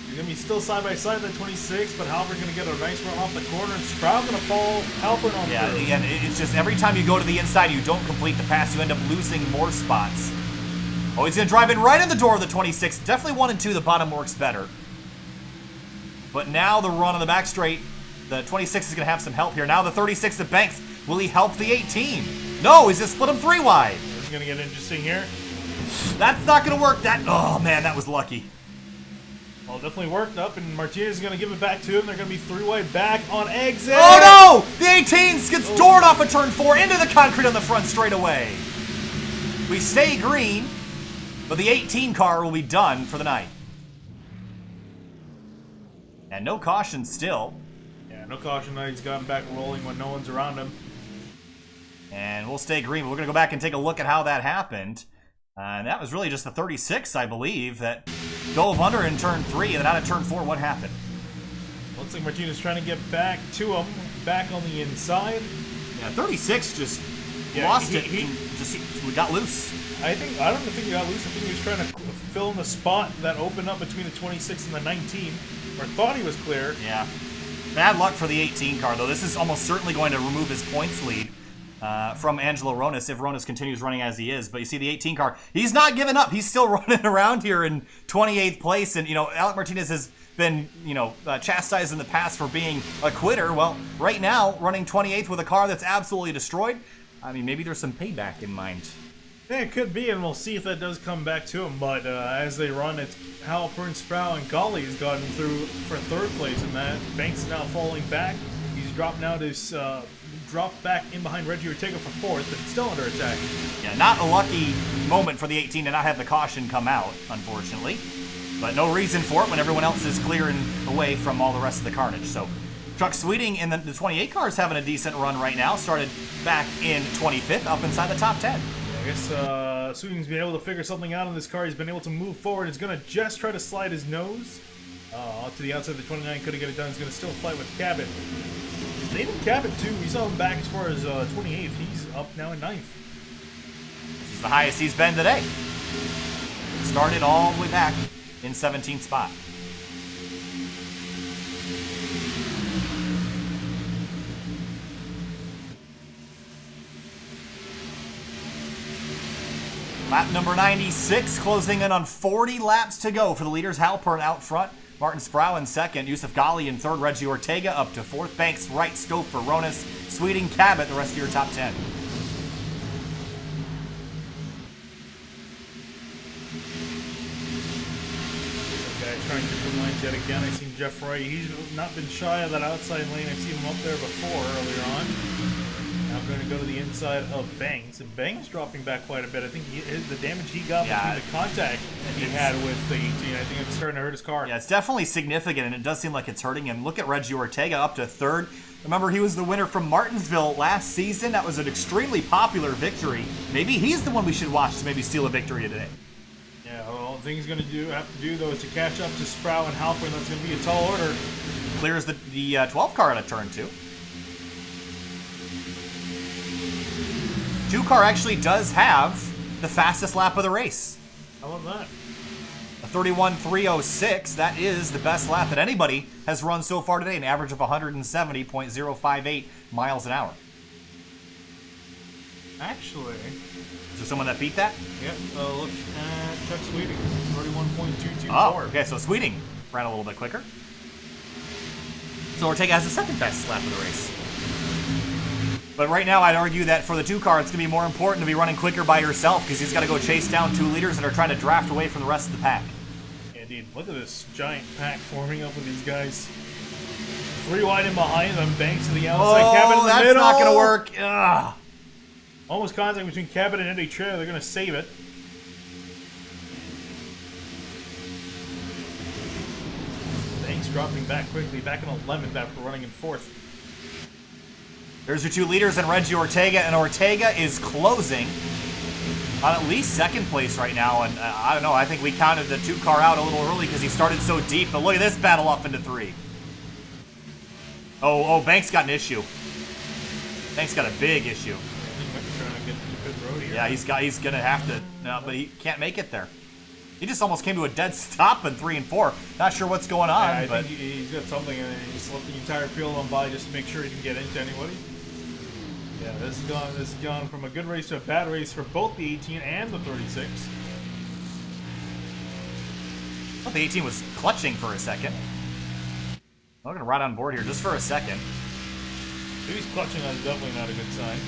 He's going to be still side by side at 26, but Halpern's going to get a nice run off the corner, and Sprout going to fall Halpern on through. Yeah, and it's just every time you go to the inside, you don't complete the pass, you end up losing more spots. Oh, he's going to drive in right in the door of the 26. Definitely 1 and 2, the bottom works better. But now the run on the back straight, the 26 is going to have some help here. Now the 36 of Banks, will he help the 18? No, he's going to split him 3 wide. This is going to get interesting here. That's not going to work. Oh man, that was lucky. Well, it definitely worked up, and Martinez is going to give it back to him. They're going to be 3 wide back on exit. Oh no! The 18 gets doored off of turn 4 into the concrete on the front straightaway. We stay green, but the 18 car will be done for the night. And no caution still. Yeah, no caution. Now he's gotten back rolling when no one's around him. And we'll stay green, but we're going to go back and take a look at how that happened. And that was really just the 36, I believe, that dove under in turn 3, and then out of turn 4, what happened? Looks like Martinez trying to get back to him, back on the inside. Yeah, 36 just lost it. We got loose. I don't think he got loose. I think he was trying to fill in the spot that opened up between the 26 and the 19, or thought he was clear. Yeah. Bad luck for the 18 car, though. This is almost certainly going to remove his points lead from Angelo Ronas if Ronas continues running as he is. But you see the 18 car, he's not giving up. He's still running around here in 28th place. And, Alec Martinez has been, chastised in the past for being a quitter. Well, right now, running 28th with a car that's absolutely destroyed, I mean, maybe there's some payback in mind. Yeah, it could be, and we'll see if that does come back to him. But as they run, it's Halpern, Sprout, and Golly has gotten through for 3rd place, and that Banks is now falling back. He's dropped now to drop back in behind Reggie Ortega for 4th, but still under attack. Yeah, not a lucky moment for the 18 to not have the caution come out, unfortunately. But no reason for it when everyone else is clearing away from all the rest of the carnage. So Truck Sweeting in the 28 car is having a decent run right now. Started back in 25th, up inside the top 10. I guess Sweeting's been able to figure something out in this car. He's been able to move forward. He's going to just try to slide his nose to the outside of the 29. Couldn't get it done. He's going to still fight with Cabot. Nathan Cabot, too. We saw him back as far as 28th. He's up now in 9th. This is the highest he's been today. Started all the way back in 17th spot. Lap number 96, closing in on 40 laps to go for the leaders. Halpern out front, Martin Sproul in second, Yusuf Ghali in third, Reggie Ortega up to 4th, Banks right, Stope for Ronas, Sweeting, Cabot, the rest of your top 10. Trying different lanes yet again. I've seen Jeff Wright. He's not been shy of that outside lane. I've seen him up there before earlier on. Now I'm going to go to the inside of Banks. And Banks dropping back quite a bit. I think the damage he got between the contact he had with the 18, I think it's starting to hurt his car. Yeah, it's definitely significant, and it does seem like it's hurting him. Look at Reggie Ortega up to 3rd. Remember, he was the winner from Martinsville last season. That was an extremely popular victory. Maybe he's the one we should watch to maybe steal a victory today. Yeah, well, the thing he's going to have to do, though, is to catch up to Sprout and Halpern. That's going to be a tall order. Clears the 12 car out of turn 2. 2 car actually does have the fastest lap of the race. How about that? A 31.306. That is the best lap that anybody has run so far today, an average of 170.058 miles an hour. Actually, is there someone that beat that? Yeah, look at Chuck Sweeting, 31.224. Oh, okay, so Sweeting ran a little bit quicker. So Ortega has the 2nd fastest lap of the race. But right now, I'd argue that for the 2 car, it's going to be more important to be running quicker by yourself because he's got to go chase down 2 leaders that are trying to draft away from the rest of the pack. Yeah, indeed. Look at this giant pack forming up with these guys. 3 wide in behind them, Banks to the outside, Cabot in the middle. That's not going to work. Ugh. Almost contact between Cabot and Eddie Trailer. They're going to save it. Banks dropping back quickly, back in 11th after running in 4th. There's your 2 leaders and Reggie Ortega, and Ortega is closing on at least second place right now, and I don't know, I think we counted the 2-car out a little early because he started so deep, but look at this battle up into 3. Oh, Banks got an issue. Banks got a big issue. He might be trying to get to the pit road here. Yeah, he's gonna have to, no, but he can't make it there. He just almost came to a dead stop in 3 and 4. Not sure what's going on, I but think he's got something, and he just let the entire field on by just to make sure he can get into anybody. Yeah, this has gone from a good race to a bad race for both the 18 and the 36. I thought the 18 was clutching for a second. I'm gonna ride on board here just for a second. If he's clutching, that's definitely not a good sign.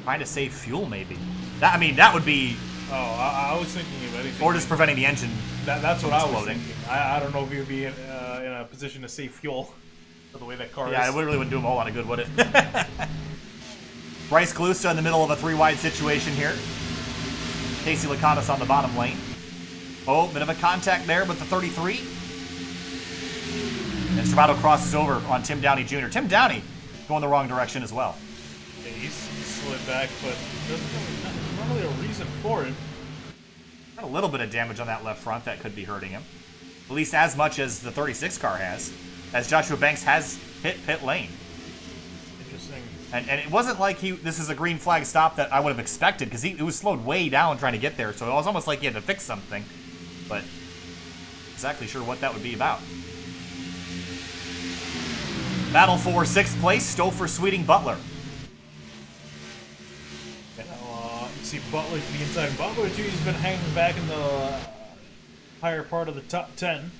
Trying to save fuel, maybe. That would be. Oh, I was thinking of anything. Or just preventing the engine. That's what exploding. I was thinking. I don't know if he would be in a position to save fuel for the way that car is. Yeah, it really wouldn't do him a whole lot of good, would it? Bryce Glusta in the middle of a 3-wide situation here. Casey Lakatos on the bottom lane. Oh, bit of a contact there with the 33. And Stravato crosses over on Tim Downey Jr. Tim Downey going the wrong direction as well. Yeah, he's slid back, but there's not really a reason for it. Got a little bit of damage on that left front that could be hurting him. At least as much as the 36 car has. As Joshua Banks has hit pit lane. Interesting. And it wasn't like this is a green flag stop that I would have expected, because he was slowed way down trying to get there, so it was almost like he had to fix something. But exactly sure what that would be about. Battle for 6th place, Stouffer, Sweeting, Butler. Now, you see Butler to the inside. Butler, too, he's been hanging back in the higher part of the top 10.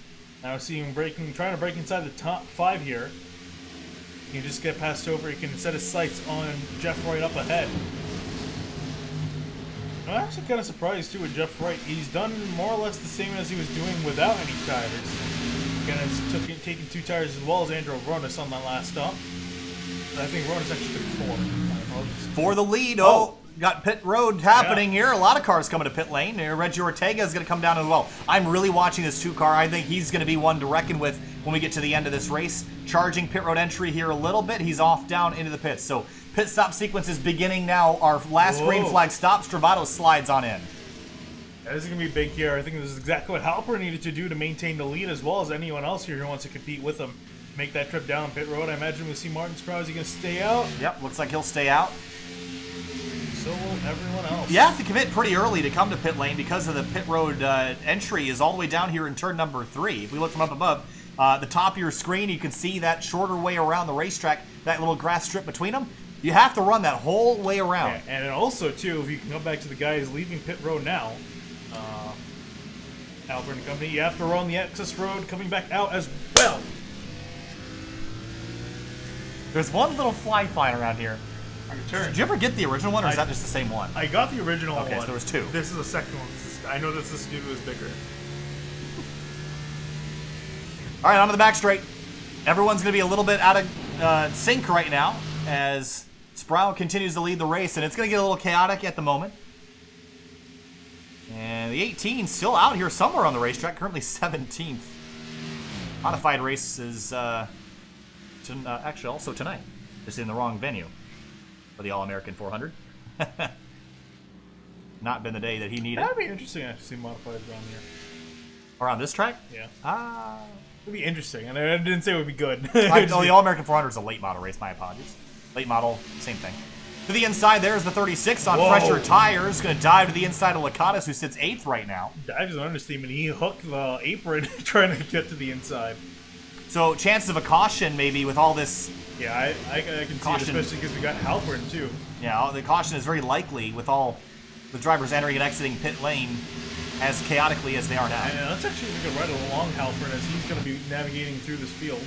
Now I see him trying to break inside the top 5 here. He can just get passed over. He can set his sights on Jeff Wright up ahead. I'm actually kind of surprised, too, with Jeff Wright. He's done more or less the same as he was doing without any tires. Again, it's taking 2 tires as well as Andrew Ronis on that last stop. I think Ronis actually took 4. My apologies. For the lead, got pit road happening here. A lot of cars coming to pit lane. Reggie Ortega is going to come down as well. I'm really watching this 2-car. I think he's going to be one to reckon with when we get to the end of this race. Charging pit road entry here a little bit. He's off down into the pits. So pit stop sequence is beginning now. Our last green flag stop. Stravato slides on in. Yeah, this is going to be big here. I think this is exactly what Halper needed to do to maintain the lead, as well as anyone else here who wants to compete with him. Make that trip down pit road. I imagine we'll see Martin Sprouse. Is he going to stay out? Yep, looks like he'll stay out. So will everyone else. You have to commit pretty early to come to pit lane because of the pit road entry is all the way down here in turn number 3. If we look from up above, the top of your screen, you can see that shorter way around the racetrack, that little grass strip between them. You have to run that whole way around. Yeah, and also, too, if you can come back to the guys leaving pit road now, Albert and company, you have to run the access road coming back out as well. There's one little flying around here. Did you ever get the original one, or is that just the same one? I got the original one. Okay, so there was 2. This is the second one. I know this dude was bigger. All right, on to the back straight. Everyone's going to be a little bit out of sync right now as Sproul continues to lead the race, and it's going to get a little chaotic at the moment. And the 18 still out here somewhere on the racetrack, currently 17th. Modified race is actually also tonight, just in the wrong venue for the All-American 400. Not been the day that he needed. That'd be interesting to see modified around here. Around this track? Yeah. It'd be interesting, and I didn't say it would be good. The All-American 400 is a late model race, my apologies. Late model, same thing. To the inside, there's the 36 on fresher tires. Going to dive to the inside of Lakatos, who sits 8th right now. Dive is an understatement. He hooked the apron trying to get to the inside. So, chances of a caution, maybe, with all this. Yeah, I can see it, especially because we got Halpern, too. Yeah, the caution is very likely with all the drivers entering and exiting pit lane as chaotically as they are now. And let's actually take a ride along Halpern as he's going to be navigating through this field.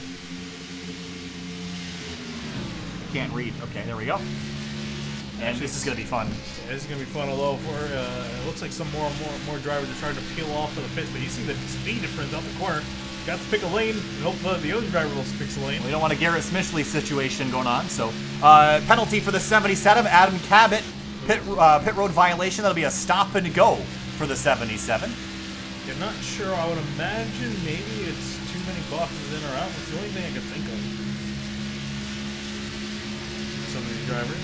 Can't read. Okay, there we go. And this is going to be fun. Yeah, this is going to be fun, although it looks like some more drivers are trying to peel off of the pits, but you see the speed difference out the corner. Got to pick a lane. Hope the other driver will pick a lane. We don't want a Garrett Smithley situation going on. So, penalty for the 77, Adam Cabot, pit road violation. That'll be a stop and go for the 77. You're not sure. I would imagine maybe it's too many boxes in or out. It's the only thing I could think of. some of these drivers.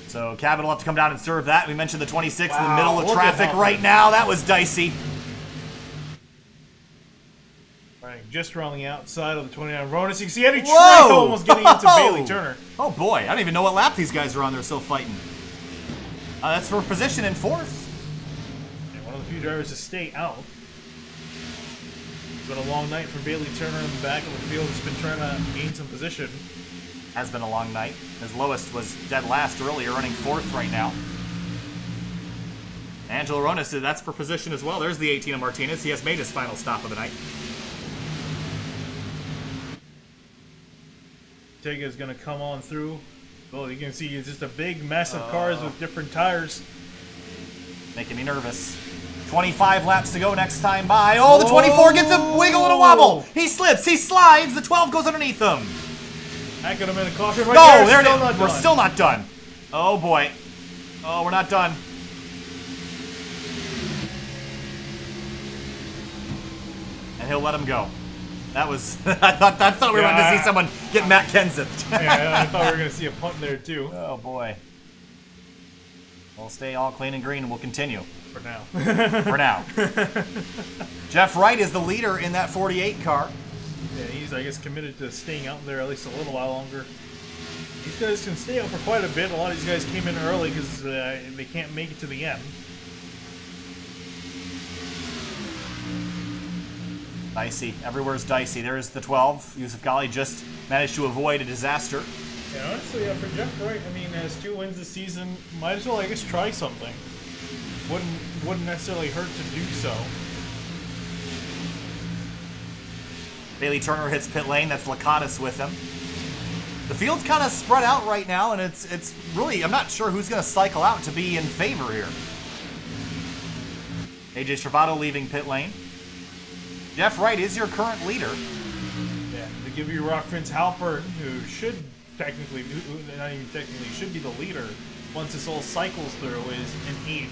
So Cabot will have to come down and serve that. We mentioned the 26 in the Wow, middle of look at traffic how right fast. now. That was dicey. Right, just around the outside of the 29. Ronus, you can see Eddie Whoa! Trejo almost getting into Whoa! Bailey Turner. Oh boy, I don't even know what lap these guys are on. They're still fighting. That's for position in 4th. And one of the few drivers to stay out. It's been a long night for Bailey Turner in the back of the field. He's been trying to gain some position. Has been a long night. His lowest was dead last earlier, running 4th right now. Angelo Ronis, that's for position as well. There's the 18 of Martinez. He has made his final stop of the night. Ortega is going to come on through. Well, you can see it's just a big mess of cars with different tires. Making me nervous. 25 laps to go next time by. Oh, the 24 gets a wiggle and a wobble. He slips, he slides, the 12 goes underneath him. That could have been a caution right No, there. there it is. We're still not done. Oh boy. Oh, we're not done. And he'll let him go. That was, I thought we were going to see someone get Matt Kenseth. Yeah, I thought we were going to see a punt there too. Oh boy. We'll stay all clean and green and we'll continue. For now. For now. Jeff Wright is the leader in that 48 car. Yeah, he's, I guess, committed to staying out there at least a little while longer. These guys can stay out for quite a bit. A lot of these guys came in early because they can't make it to the end. Dicey. Everywhere's dicey. There's the 12. Yusuf Ghali just managed to avoid a disaster. Yeah, honestly, for Jeff Wright, I mean, has 2 wins this season. Might as well, I guess, try something. Wouldn't necessarily hurt to do so. Bailey Turner hits pit lane. That's Lakatos with him. The field's kind of spread out right now, and it's really, I'm not sure who's going to cycle out to be in favor here. AJ Travato leaving pit lane. Jeff Wright is your current leader. Yeah, to give you reference, Halpern, who should technically, not even technically, should be the leader once this all cycles through, is in 8th.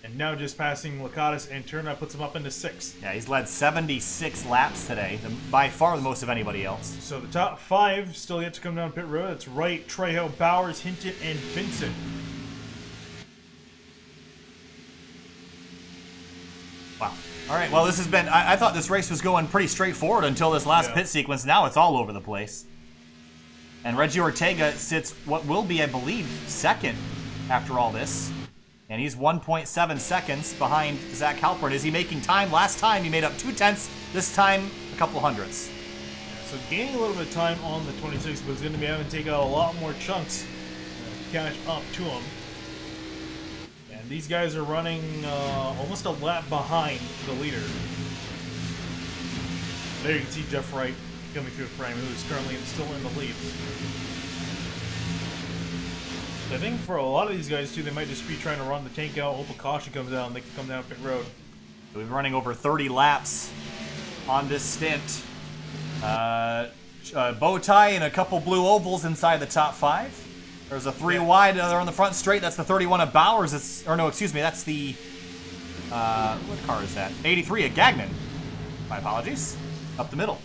And now just passing Lakatos and Turner puts him up into 6th. Yeah, he's led 76 laps today, by far the most of anybody else. So the top 5 still yet to come down pit road. It's Wright, Trejo, Bowers, Hinton, and Vincent. Wow. All right, well, this has been, I thought this race was going pretty straightforward until this last pit sequence. Now it's all over the place. And Reggie Ortega sits what will be, I believe, 2nd after all this. And he's 1.7 seconds behind Zach Halpern. Is he making time? Last time he made up 0.2. This time, a couple hundredths. So gaining a little bit of time on the 26, but he's going to be having to take out a lot more chunks to catch up to him. And these guys are running almost a lap behind the leader. There you can see Jeff Wright coming through the frame, who is currently still in the lead. I think for a lot of these guys too, they might just be trying to run the tank out, hope a caution comes down, and they can come down pit road. We've been running over 30 laps on this stint. Bow tie and a couple blue ovals inside the top 5. There's a 3 wide there on the front straight. That's the 31 of Bowers. That's the what car is that? 83 of Gagnon. My apologies. Up the middle.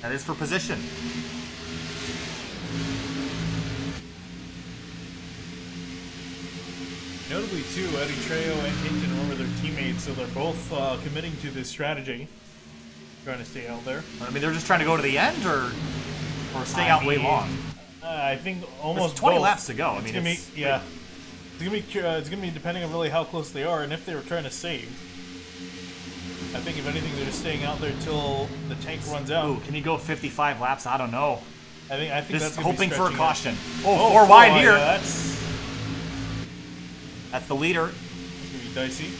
That is for position. Notably, too, Eddie Trejo and Hinton remember their teammates, so they're both committing to this strategy, trying to stay out there. I mean, they're just trying to go to the end, or staying out way long. I think almost There's 20 both. laps to go. I mean, It's gonna be depending on really how close they are and if they were trying to save. I think if anything, they're just staying out there till the tank runs out. Ooh, can you go 55 laps? I don't know. I think Just that's gonna hoping be for a stretching caution. it. Oh, 4 wide here. Yeah, That's the leader. It's gonna be dicey.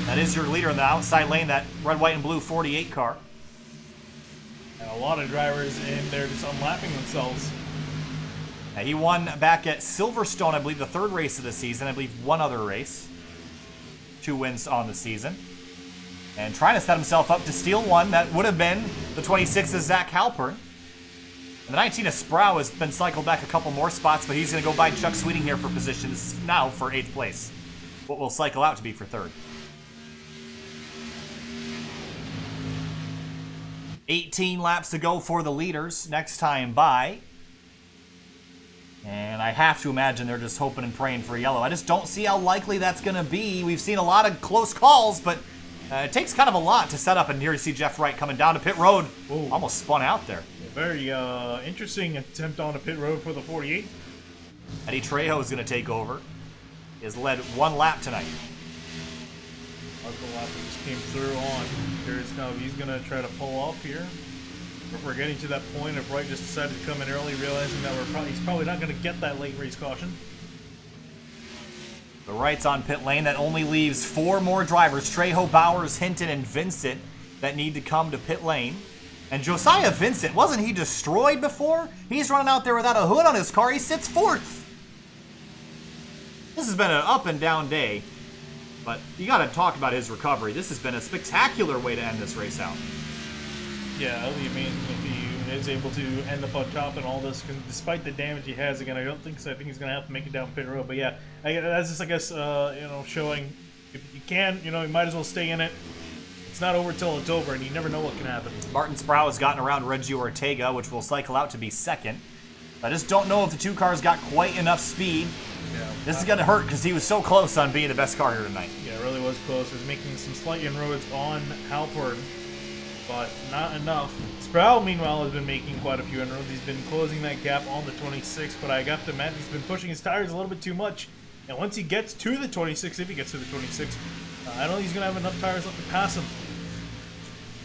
That is your leader in the outside lane, that red, white, and blue 48 car. And a lot of drivers in there just unlapping themselves. Now, he won back at Silverstone, I believe, the 3rd race of the season. I believe 1 other race. 2 wins on the season. And trying to set himself up to steal one. That would have been the 26 of Zach Halpern. And the 19 of Sproul has been cycled back a couple more spots, but he's going to go by Chuck Sweeting here for positions now for 8th place. What will cycle out to be for 3rd. 18 laps to go for the leaders next time by. And I have to imagine they're just hoping and praying for yellow. I just don't see how likely that's going to be. We've seen a lot of close calls, but it takes kind of a lot to set up. And here you see Jeff Wright coming down to pit road. Ooh. Almost spun out there. Very interesting attempt on a pit road for the 48. Eddie Trejo is going to take over. He has led 1 lap tonight. Uncle lap that just came through on. There's now he's going to try to pull off here. If we're getting to that point, if Wright just decided to come in early, realizing that he's probably not going to get that late race caution. The Wright's on pit lane. That only leaves 4 more drivers. Trejo, Bowers, Hinton, and Vincent that need to come to pit lane. And Josiah Vincent, wasn't he destroyed before? He's running out there without a hood on his car. He sits 4th. This has been an up and down day, but you got to talk about his recovery. This has been a spectacular way to end this race out. Yeah, it'll be amazing if he is able to end up on top and all this, despite the damage he has. Again, I don't think so. I think he's going to have to make it down pit road. But yeah, that's just, I guess, showing if you can, you might as well stay in it. It's not over till it's over, and you never know what can happen. Martin Sproul has gotten around Reggie Ortega, which will cycle out to be 2nd. I just don't know if the 2 cars got quite enough speed. Yeah, this is going to hurt because he was so close on being the best car here tonight. Yeah, it really was close. He was making some slight inroads on Halpern, but not enough. Sproul, meanwhile, has been making quite a few inroads. He's been closing that gap on the 26, but I got to imagine he's been pushing his tires a little bit too much. And once he gets to the 26, if he gets to the 26, I don't think he's going to have enough tires left to pass him.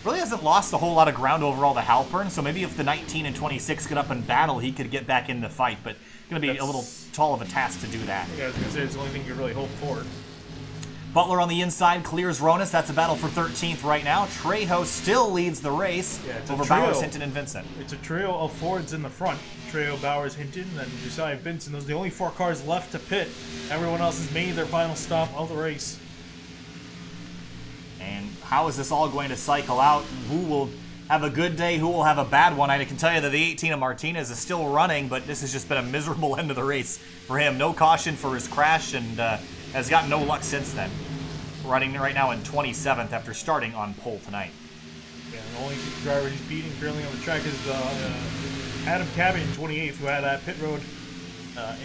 Really hasn't lost a whole lot of ground overall to Halpern, so maybe if the 19 and 26 get up in battle, he could get back in the fight, but going to be a little tall of a task to do that. Yeah, I was going to say, it's the only thing you really hope for. Butler on the inside clears Ronas. That's a battle for 13th right now. Trejo still leads the race over Bowers, Hinton, and Vincent. It's a trio of Fords in the front. Trejo, Bowers, Hinton, and Josiah Vincent. Those are the only 4 cars left to pit. Everyone else has made their final stop of the race. And how is this all going to cycle out? Who will have a good day? Who will have a bad one? I can tell you that the 18 of Martinez is still running, but this has just been a miserable end of the race for him. No caution for his crash, and has gotten no luck since then. Running right now in 27th after starting on pole tonight. Yeah, the only driver he's beating currently on the track is Adam Cabot in 28th, who had that pit road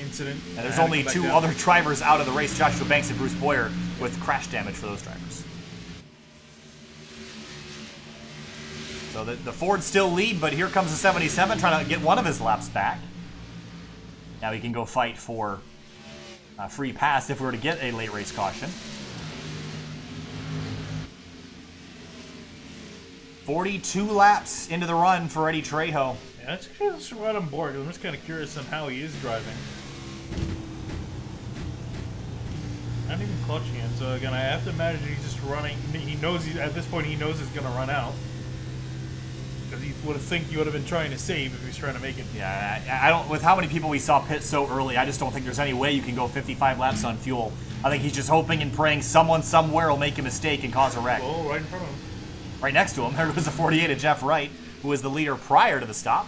incident. And there's only 2 other drivers out of the race, Joshua Banks and Bruce Boyer, with crash damage for those drivers. So the Fords still lead, but here comes the 77 trying to get one of his laps back. Now he can go fight for a free pass if we were to get a late race caution. 42 laps into the run for Eddie Trejo. Yeah, that's just right on board. I'm just kind of curious on how he is driving. Not even clutching it. So again, I have to imagine he's just running. He knows at this point he knows he's going to run out. Because he would have think you would have been trying to save if he was trying to make it. Yeah, I don't. With how many people we saw pit so early, I just don't think there's any way you can go 55 laps on fuel. I think he's just hoping and praying someone somewhere will make a mistake and cause a wreck. Oh, right in front of him. Right next to him, there was the 48 of Jeff Wright, who was the leader prior to the stop,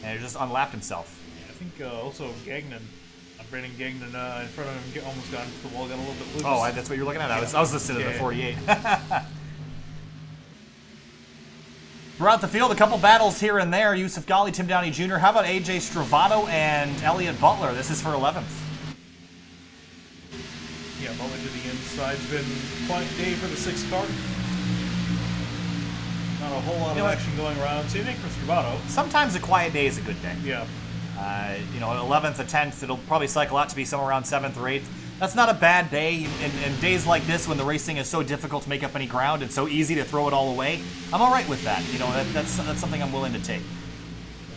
and he just unlapped himself. Yeah, I think also Gagnon, Brandon Gagnon in front of him almost got into the wall, got a little bit loose. Oh, that's what you're looking at? I was listening to the 48. Throughout the field, a couple battles here and there. Yusuf Ghali, Tim Downey Jr. How about AJ Stravato and Elliott Butler? This is for 11th. Yeah, Butler to the inside. It's been quite a day for the 6th car. Not a whole lot of action going around. Same thing for Stravato. Sometimes a quiet day is a good day. Yeah. 11th or 10th, it'll probably cycle out to be somewhere around 7th or 8th. That's not a bad day. In days like this, when the racing is so difficult to make up any ground and so easy to throw it all away, I'm all right with that. That's something I'm willing to take.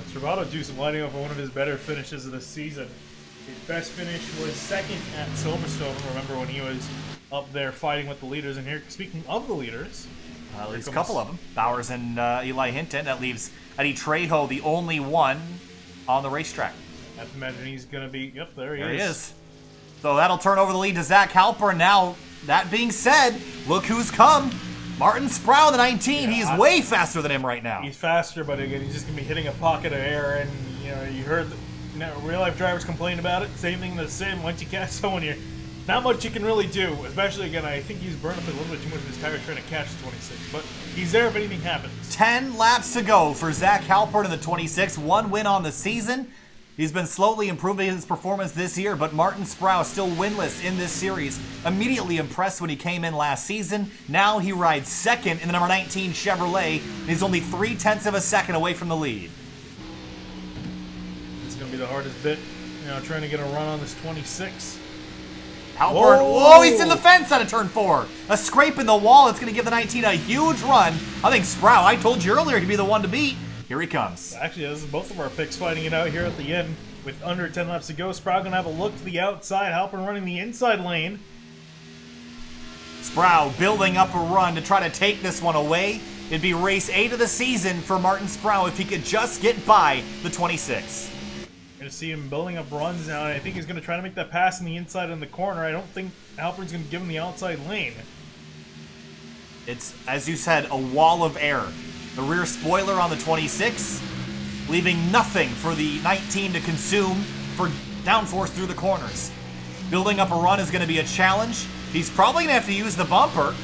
Stravato do some lighting up for one of his better finishes of the season. His best finish was 2nd at Silverstone. Remember when he was up there fighting with the leaders. And here, speaking of the leaders, there's a couple of them. Bowers and Eli Hinton. That leaves Eddie Trejo, the only one on the racetrack. I have to imagine he's going to be... Yep, there he is. So that'll turn over the lead to Zach Halpern. Now, that being said, look who's come. Martin Sproul, the 19. He's way faster than him right now. He's faster, but again, he's just going to be hitting a pocket of air. And, you heard real-life drivers complain about it. Same thing the same. Once you catch someone, not much you can really do. Especially, again, I think he's burned up a little bit too much of his tires trying to catch the 26. But he's there if anything happens. 10 laps to go for Zach Halpern in the 26. 1 win on the season. He's been slowly improving his performance this year, but Martin Sprouse still winless in this series. Immediately impressed when he came in last season. Now he rides second in the number 19 Chevrolet. And he's only 0.3 of a second away from the lead. It's going to be the hardest bit, trying to get a run on this 26. Halpern, whoa, he's in the fence out of turn 4. A scrape in the wall. It's going to give the 19 a huge run. I think Sprouse, I told you earlier, he'd be the one to beat. Here he comes. Actually, this is both of our picks fighting it out here at the end. With under 10 laps to go, Sprouse gonna have a look to the outside. Halpern running the inside lane. Sprouse building up a run to try to take this one away. It'd be race 8 of the season for Martin Sprouse if he could just get by the 26. Gonna see him building up runs now, and I think he's gonna try to make that pass in the inside in the corner. I don't think Halpern's gonna give him the outside lane. It's, as you said, a wall of air. The rear spoiler on the 26, leaving nothing for the 19 to consume for downforce through the corners. Building up a run is going to be a challenge. He's probably going to have to use the bumper.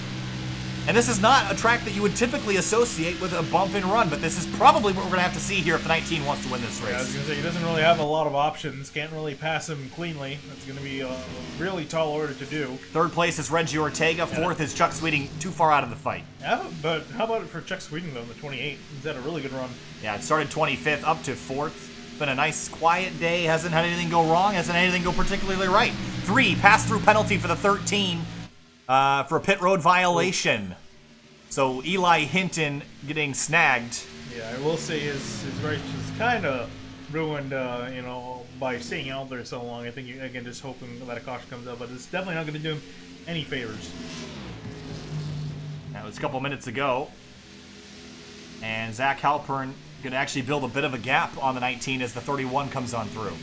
And this is not a track that you would typically associate with a bump and run, but this is probably what we're going to have to see here if the 19 wants to win this race. Yeah, I was going to say, he doesn't really have a lot of options. Can't really pass him cleanly. That's going to be a really tall order to do. Third place is Reggie Ortega. Fourth is Chuck Sweeting, too far out of the fight. Yeah, but how about it for Chuck Sweeting, though, in the 28? He's had a really good run. Yeah, it started 25th up to 4th. Been a nice, quiet day. Hasn't had anything go wrong. Hasn't had anything go particularly right. 3, pass-through penalty for the 13 for a pit road violation. So Eli Hinton getting snagged. Yeah, I will say his race is kind of ruined, by staying out there so long. I think, again, just hoping that a caution comes out, but it's definitely not going to do him any favors. That was a couple minutes ago. And Zach Halpern going to actually build a bit of a gap on the 19 as the 31 comes on through.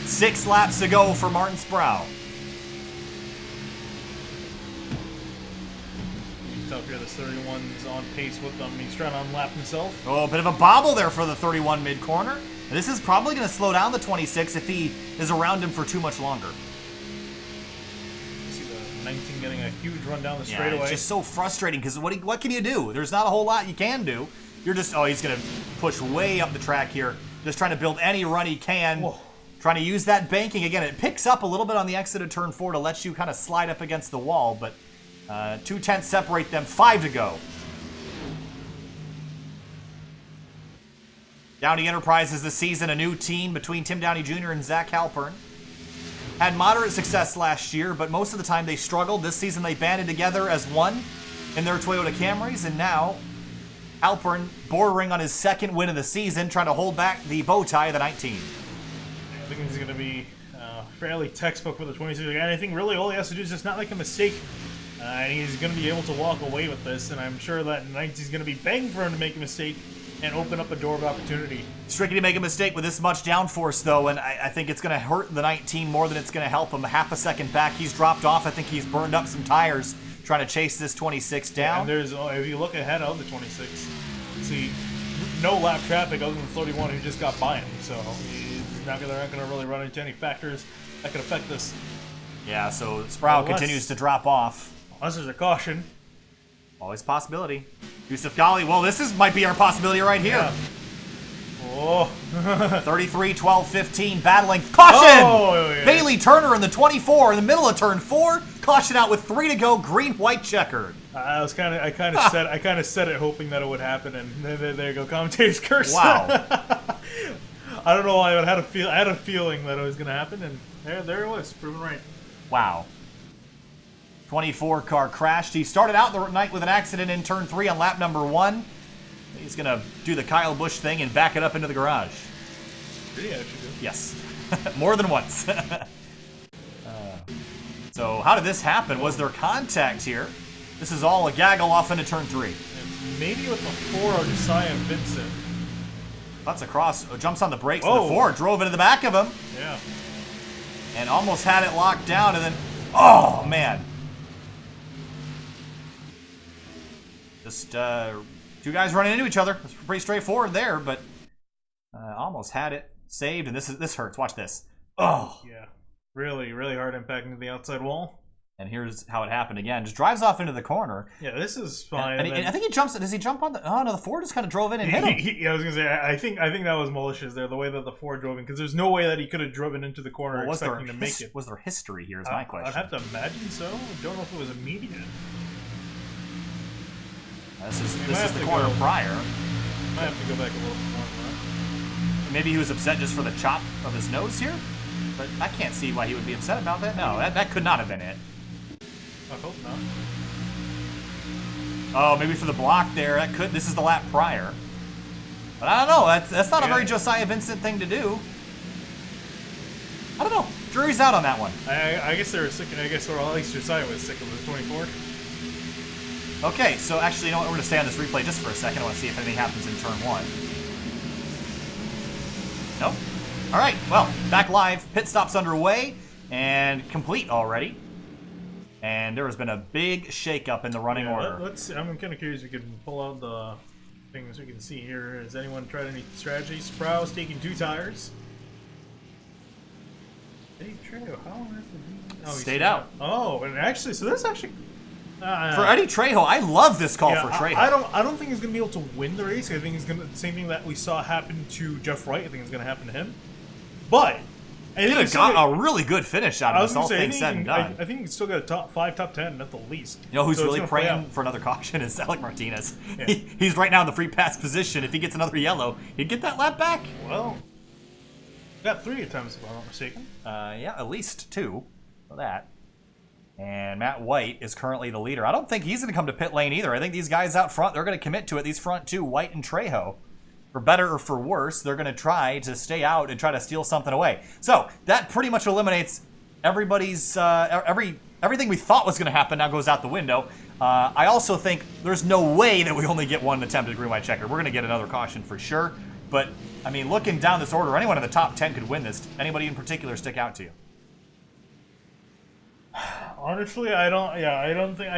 6 laps to go for Martin Sprouse. Up here, this 31's on pace with them. He's trying to unlap himself. Oh, a bit of a bobble there for the 31 mid-corner. This is probably going to slow down the 26 if he is around him for too much longer. See the 19 getting a huge run down the Yeah, straightaway. it's just so frustrating because what can you do? There's not a whole lot you can do. You're just, he's going to push way up the track here. Just trying to build any run he can. Whoa. Trying to use that banking. Again, it picks up a little bit on the exit of turn 4 to let you kind of slide up against the wall, but 2/10 separate them, 5 to go. Downey Enterprises this season, a new team between Tim Downey Jr. and Zach Halpern. Had moderate success last year, but most of the time they struggled. This season they banded together as one in their Toyota Camrys, and now Halpern bordering on his 2nd win of the season, trying to hold back the bow tie of the 19. I think he's going to be fairly textbook with the 26. And I think really all he has to do is just not make a mistake. And he's going to be able to walk away with this, and I'm sure that 19's going to be begging for him to make a mistake and open up a door of opportunity. It's tricky to make a mistake with this much downforce, though, and I think it's going to hurt the 19 more than it's going to help him. Half a second back, he's dropped off. I think he's burned up some tires trying to chase this 26 down. And there's, if you look ahead of the 26, see no lap traffic other than the 31 who just got by him, so they're not going to really run into any factors that could affect this. Yeah, so Sprouse continues to drop off. Unless there's a caution. Always a possibility. Yusuf Ghali, well, might be our possibility right here. Yeah. Oh. 33, 12, 15, battling. Caution! Oh, yeah. Bailey Turner in the 24 in the middle of turn 4. Caution out with 3 to go, green, white checkered. I kind of said it hoping that it would happen, and there you go, commentator's curse. Wow. I don't know why, but I had a feeling that it was going to happen, and there it was, proven right. Wow. 24 car crashed. He started out the night with an accident in turn 3 on lap number 1. He's going to do the Kyle Busch thing and back it up into the garage. Did he actually do? Yes. More than once. So how did this happen? Was there contact here? This is all a gaggle off into turn 3. And maybe with the 4 of Josiah and Vincent. Cuts across, jumps on the brakes, Whoa. and the 4 drove into the back of him. Yeah. And almost had it locked down, and then, oh, man. Just 2 guys running into each other. It's pretty straightforward there, but almost had it saved, and this hurts. Watch this. Oh. Yeah. Really, really hard impact into the outside wall. And here's how it happened again. Just drives off into the corner. Yeah, this is fine. And I think he jumps. Does he jump on the? Oh no, the Ford just kind of drove in and hit him. Yeah, I was gonna say. I think that was malicious there. The way that the Ford drove in, because there's no way that he could have driven into the corner expecting to make it. Was there history here? Is my question. I'd have to imagine so. I don't know if it was immediate. This is the corner prior. Might have to go back a little bit more. Maybe he was upset just for the chop of his nose here, but I can't see why he would be upset about that. No, that could not have been it. I hope not. Oh, maybe for the block there. That could. This is the lap prior. But I don't know. That's not a very Josiah Vincent thing to do. I don't know. Jury's out on that one. I guess they were sick. I guess, or at least Josiah was sick of the 24. Okay, so actually, you know what? We're going to stay on this replay just for a second. I want to see if anything happens in turn 1. Nope. All right, well, back live. Pit stop's underway and complete already. And there has been a big shakeup in the running order. Let's. I'm kind of curious if we can pull out the things we can see here. Has anyone tried any strategies? Sprouse taking 2 tires. Hey, Trejo, how long has it Stayed out. Oh, and actually, so that's actually. For Eddie Trejo, I love this call for Trejo. I don't think he's gonna be able to win the race. I think he's gonna the same thing that we saw happen to Jeff Wright. I think is gonna happen to him. But he could have got a really good finish out of this, all things said and done. I think he's still got a top 5, top 10 at the least. You know who's really praying for another caution is Alec Martinez. Yeah. He's right now in the free pass position. If he gets another yellow, he'd get that lap back. Well, got 3 attempts if I'm not mistaken. Yeah, at least 2 for that. And Matt White is currently the leader. I don't think he's going to come to pit lane either. I think these guys out front, they're going to commit to it. These front 2, White and Trejo. For better or for worse, they're going to try to stay out and try to steal something away. So that pretty much eliminates everybody's everything we thought was going to happen now goes out the window. I also think there's no way that we only get 1 attempt at green white checker. We're going to get another caution for sure. But I mean, looking down this order, anyone in the top 10 could win this. Anybody in particular stick out to you? Honestly, I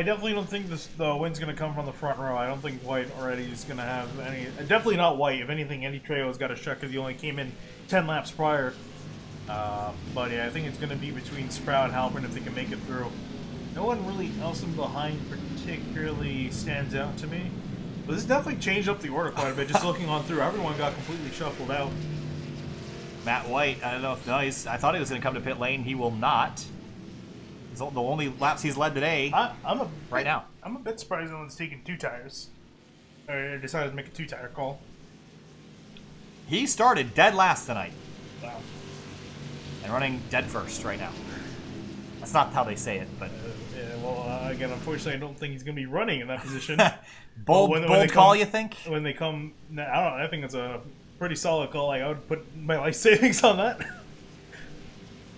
definitely don't think the win's gonna come from the front row. I don't think White already is gonna have any. Definitely not White. If anything, Eddie Trejo's got a shot because he only came in 10 laps prior. But yeah, I think it's gonna be between Sprout and Halpern if they can make it through. No one really else in behind particularly stands out to me. But this definitely changed up the order quite a bit. Just looking on through, everyone got completely shuffled out. Matt White, I don't know if I thought he was gonna come to pit lane. He will not. The only laps he's led today. Right now. I'm a bit surprised no one's taking 2 tires. Or decided to make a 2-tire call. He started dead last tonight. Wow. And running dead first right now. That's not how they say it, but. Yeah, well, again, unfortunately, I don't think he's going to be running in that position. bold call, you think? When they come, I don't know. I think it's a pretty solid call. Like, I would put my life savings on that.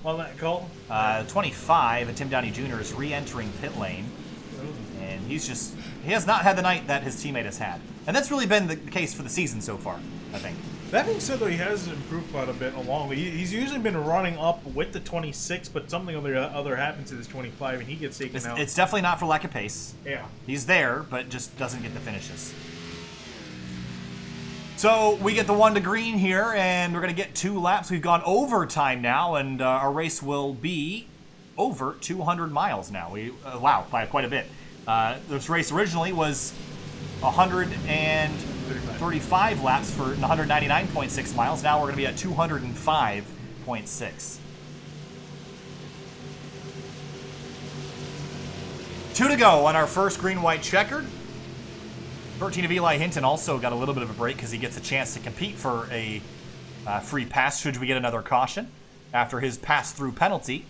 On that call? 25, and Tim Downey Jr. is re-entering pit lane. And he has not had the night that his teammate has had. And that's really been the case for the season so far, I think. That being said, though, he has improved quite a bit along. He's usually been running up with the 26, but something other happens to this 25, and he gets taken out. It's definitely not for lack of pace. Yeah. He's there, but just doesn't get the finishes. So we get the 1 to green here, and we're going to get 2 laps. We've gone overtime now, and our race will be over 200 miles now. Wow, by quite a bit. This race originally was 135 laps for 199.6 miles. Now we're going to be at 205.6. 2 to go on our first green-white checkered. 13 of Eli Hinton also got a little bit of a break because he gets a chance to compete for a free pass should we get another caution after his pass-through penalty.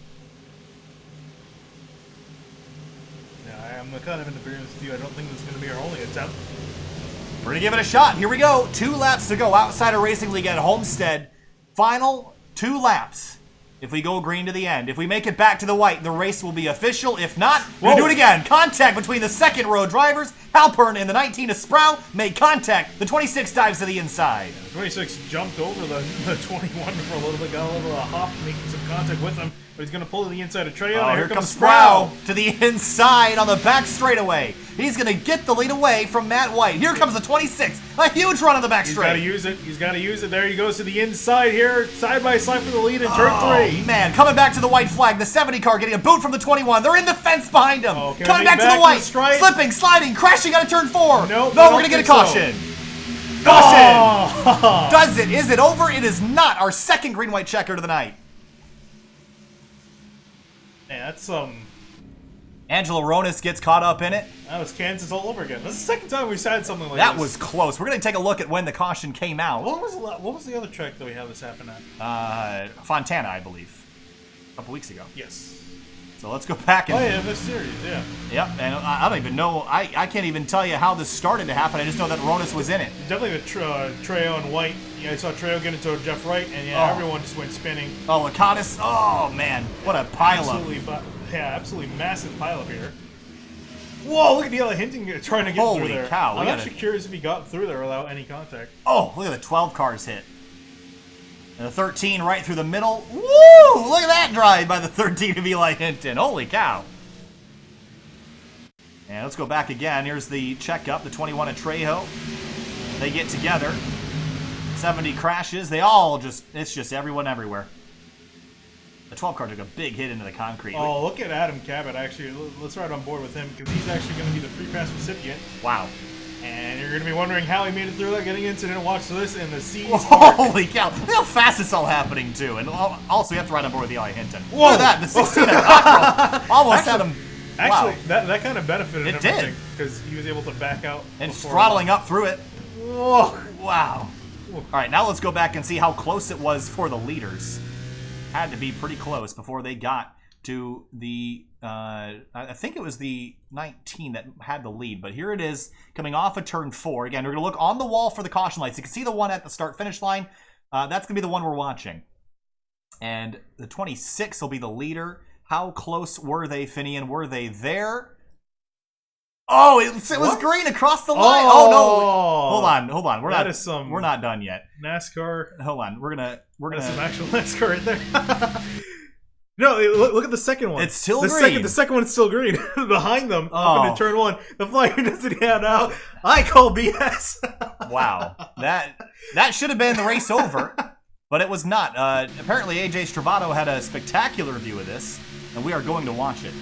Yeah, I'm kind of in agreement with you. I don't think this is going to be our only attempt. We're going to give it a shot. Here we go. 2 laps to go outside of Racing League at Homestead. Final 2 laps. If we go green to the end. If we make it back to the white, the race will be official. If not, we'll do it again. Contact between the second row drivers. Halpern in the 19 to Sprout make contact. The 26 dives to the inside. 26 jumped over the 21 for a little bit, got a little hop, making some contact with him, but he's going to pull to the inside of Trey. Oh, here comes Sprout to the inside on the back straightaway. He's going to get the lead away from Matt White. Here comes the 26. A huge run on the back straight. He's got to use it. There he goes to the inside here, side by side for the lead in turn 3. Man, coming back to the white flag. The 70 car getting a boot from the 21. They're in the fence behind him. Oh, coming back to the white. Slipping, sliding, crashing out of turn 4. Nope, no, we're going to get a caution. So. Caution! Oh. Does it? Is it over? It is not. Our second green-white checker of the night. Man, that's Angelo Ronis gets caught up in it. That was Kansas all over again. That's the second time we've had something like that. This. That was close. We're going to take a look at when the caution came out. What was the other track that we had this happen at? Fontana, I believe. A couple weeks ago. Yes. So let's go back and... Oh, yeah, this series, yeah. Yep, and I don't even know... I can't even tell you how this started to happen. I just know that Ronis was in it. Definitely the Trejo and White. Yeah, I saw Trejo get into Jeff Wright, and yeah, everyone just went spinning. Oh, Lakatis. Oh, man. What a pileup. Absolutely massive pileup here. Whoa, look at the other Hinton trying to get through there. Holy cow. I'm actually curious if he got through there without any contact. Oh, look at the 12 cars hit. And the 13 right through the middle. Woo! Look at that drive by the 13 of Eli Hinton. Holy cow. And let's go back again. Here's the checkup. The 21 of Trejo. They get together. 70 crashes. They all just... It's just everyone everywhere. The 12 car took a big hit into the concrete. Oh, look at Adam Cabot, actually. Let's ride on board with him, because he's actually going to be the free pass recipient. Wow. And you're going to be wondering how he made it through that getting incident. Watch this in the C's. Holy cow. Look how fast it's all happening, too. And also, you have to ride on board with Eli Hinton. Whoa. Look at that. The 16 almost had him. Actually, wow. that kind of benefited him, It did. because he was able to back out. And throttling up through it. Whoa. Wow. All right, now let's go back and see how close it was for the leaders. Had to be pretty close before they got to the, I think it was the 19 that had the lead, but here it is coming off of turn 4. Again, we're going to look on the wall for the caution lights. You can see the one at the start-finish line. That's going to be the one we're watching. And the 26 will be the leader. How close were they, Finian? Were they there? Oh, it was green across the line. Oh, no. Hold on. We're not done yet. NASCAR. Hold on. We're gonna That's some actual NASCAR right there. No, look at the second one. It's still green. The second one's still green. Behind them, up into turn 1. The flyer doesn't hand out. I call BS. Wow. That should have been the race over, but it was not. Apparently, AJ Stravato had a spectacular view of this, and we are going to watch it.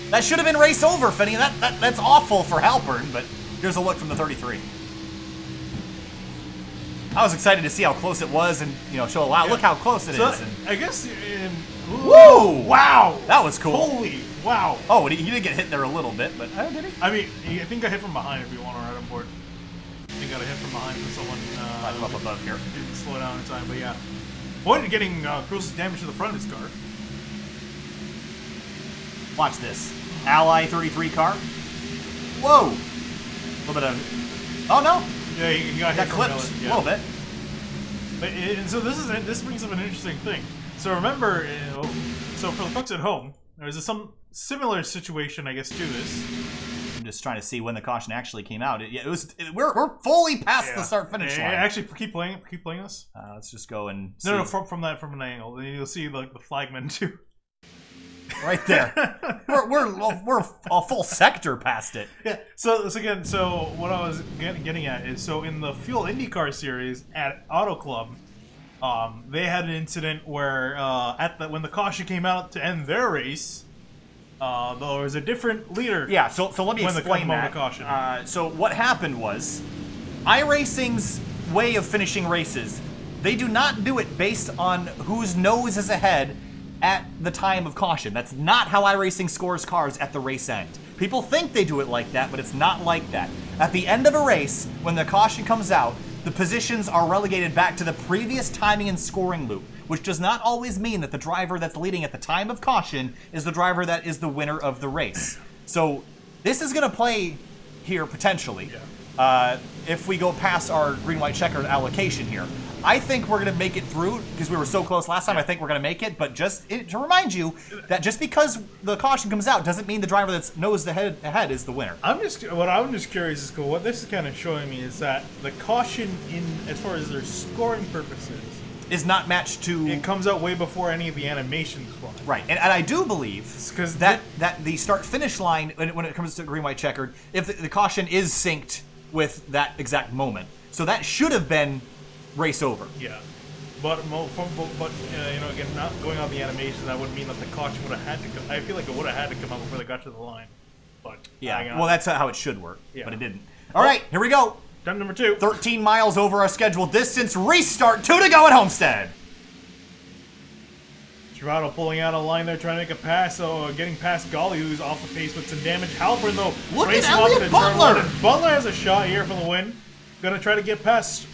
That should have been race over, Finney. That's awful for Halpern, but here's a look from the 33. I was excited to see how close it was and, show a lot. Yeah. Look how close it is. And, I guess whoa! Wow! That was cool. Holy wow. Oh, he did get hit there a little bit, but... did he? I mean, I think I hit from behind if you want to ride on board. I think I got a hit from behind from someone. Up above here. Didn't slow down in time, but yeah. Avoided getting gross damage to the front of his car. Watch this. Ally 33 car. Whoa! A little bit of... Oh, no! Yeah, you got hit clipped a little bit. But so this brings up an interesting thing. So remember, so for the folks at home, there's some similar situation, I guess, to this. I'm just trying to see when the caution actually came out. We're fully past the start-finish line. Actually, keep playing us. Let's just go and see. No, from an angle, and you'll see like the flagman too. Right there. we're a full sector past it. Yeah. So what I was getting at is, so in the Fuel IndyCar series at Auto Club, they had an incident where when the caution came out to end their race, there was a different leader. Yeah. So let me explain that. Caution. So what happened was, iRacing's way of finishing races, they do not do it based on whose nose is ahead at the time of caution. That's not how iRacing scores cars at the race end. People think they do it like that, but it's not like that. At the end of a race, when the caution comes out, the positions are relegated back to the previous timing and scoring loop, which does not always mean that the driver that's leading at the time of caution is the driver that is the winner of the race. So this is going to play here potentially if we go past our green-white checkered allocation here. I think we're going to make it through because we were so close last time. I think we're going to make it, but just to remind you that just because the caution comes out doesn't mean the driver that's nose ahead is the winner. I'm just curious is what this is kind of showing me is that the caution as far as their scoring purposes is not matched to. It comes out way before any of the animations fly. Right, and I do believe that the start-finish line, when it comes to green-white checkered, if the caution is synced with that exact moment, so that should have been race over. Yeah, but you know, again, not going on the animation, that would mean that the caution would have had to come. I feel like it would have had to come out before they got to the line. But yeah, well, that's how it should work, but it didn't. All well, right, here we go. Time number 2. 13 miles over our scheduled distance. Restart. 2 to go at Homestead. Gerardo pulling out a line there, trying to make a pass. Getting past Golly, who's off the pace with some damage. Halpern, though, look racing at off Elliott into Butler. turn 1. Butler has a shot here for the win. Gonna try to get past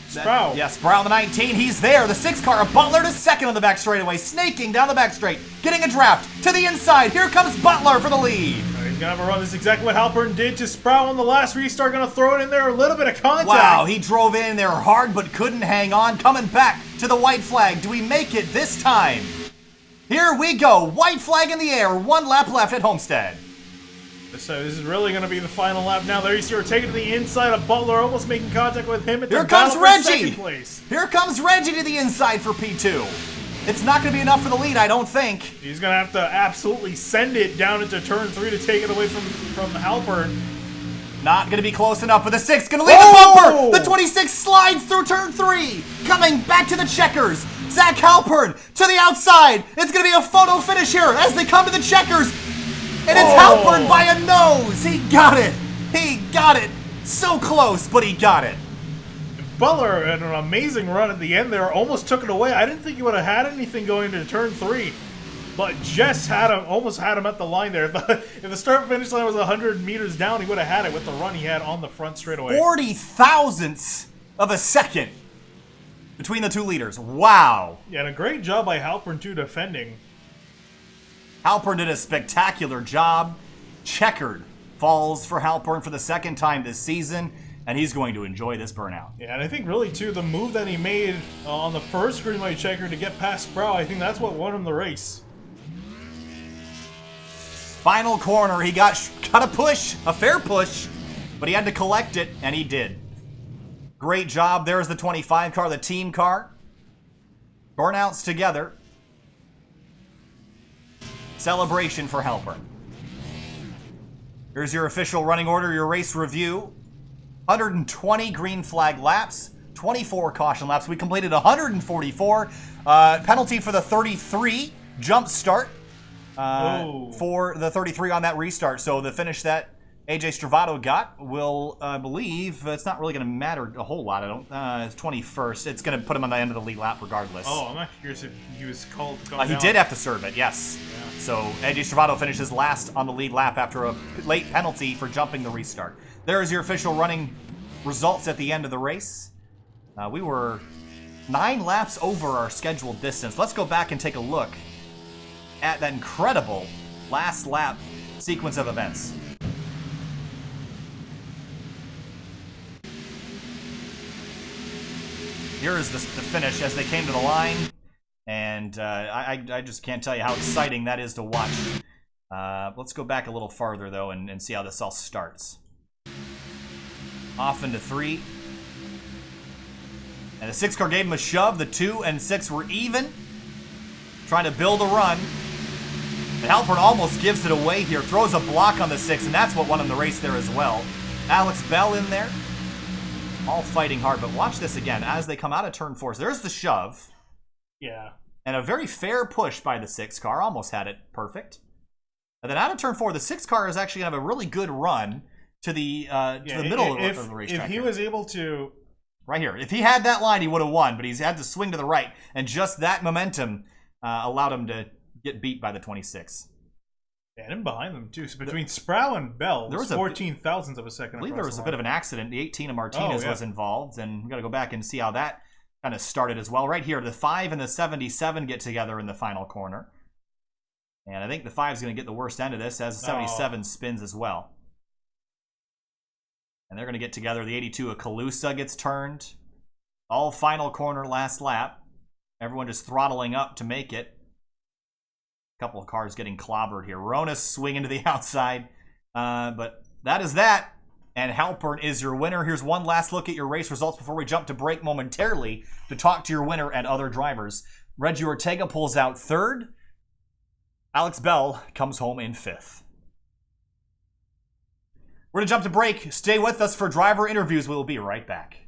Sproul. Yeah, Sproul the 19. He's there. The 6 car of Butler to second on the back straightaway. Snaking down the back straight. Getting a draft to the inside. Here comes Butler for the lead. He's gonna have a run. This is exactly what Halpern did to Sproul on the last restart. Gonna throw it in there. A little bit of contact. Wow, he drove in there hard but couldn't hang on. Coming back to the white flag. Do we make it this time? Here we go. White flag in the air. 1 lap left at Homestead. So this is really going to be the final lap now. There you see her taking to the inside of Butler, almost making contact with him. Here comes Reggie. Here comes Reggie to the inside for P2. It's not going to be enough for the lead, I don't think. He's going to have to absolutely send it down into turn 3 to take it away from Halpern. Not going to be close enough, but the 6 going to leave the bumper. The 26 slides through turn 3. Coming back to the checkers. Zach Halpern to the outside. It's going to be a photo finish here as they come to the checkers. And it's Halpern by a nose. He got it. He got it. So close, but he got it. Butler had an amazing run at the end there. Almost took it away. I didn't think he would have had anything going to turn 3. But just almost had him at the line there. If the start-finish line was 100 meters down, he would have had it with the run he had on the front straightaway. 40 thousandths of a second between the two leaders. Wow. Yeah, and a great job by Halpern, too, defending. Halpern did a spectacular job. Checkered falls for Halpern for the 2nd time this season, and he's going to enjoy this burnout. Yeah, and I think really, too, the move that he made on the first green light checker to get past Sproul, I think that's what won him the race. Final corner, he got a push, a fair push, but he had to collect it, and he did. Great job. There's the 25 car, the team car. Burnouts together. Celebration for Halpern. Here's your official running order, your race review. 120 green flag laps, 24 caution laps. We completed 144. Penalty for the 33 jump start. For the 33 on that restart. So the finish that AJ Stravado got will, I believe, it's not really going to matter a whole lot. It's 21st. It's going to put him on the end of the lead lap regardless. Oh, I'm not curious if he was called to go down. He did have to serve it, yes. Yeah. So AJ Stravado finishes last on the lead lap after a late penalty for jumping the restart. There is your official running results at the end of the race. We were 9 laps over our scheduled distance. Let's go back and take a look at that incredible last lap sequence of events. Here is the finish as they came to the line, and I just can't tell you how exciting that is to watch. Let's go back a little farther, though, and see how this all starts. Off into 3. And the 6 car gave him a shove. The 2 and 6 were even, trying to build a run. And Halpern almost gives it away here, throws a block on the 6, and that's what won him the race there as well. Alex Bell in there, all fighting hard, but watch this again as they come out of turn 4. So there's the shove. Yeah. And a very fair push by the 6 car, almost had it perfect. And then out of turn 4, the 6 car is actually going to have a really good run to the middle of the racetrack. If he was able to... Right here. If he had that line, he would have won, but he's had to swing to the right, and just that momentum allowed him to get beat by the 26. And in behind them, too. So between Sproul and Bell, there was 14 thousandths of a second. I believe there was a bit of an accident. The 18 of Martinez was involved, and we've got to go back and see how that kind of started as well. Right here, the 5 and the 77 get together in the final corner. And I think the 5 is going to get the worst end of this as the 77 spins as well. And they're going to get together. The 82 of Calusa gets turned. All final corner, last lap. Everyone just throttling up to make it. A couple of cars getting clobbered here. Ronas swinging to the outside. But that is that. And Halpern is your winner. Here's one last look at your race results before we jump to break momentarily to talk to your winner and other drivers. Reggie Ortega pulls out third. Alex Bell comes home in fifth. We're going to jump to break. Stay with us for driver interviews. We'll be right back.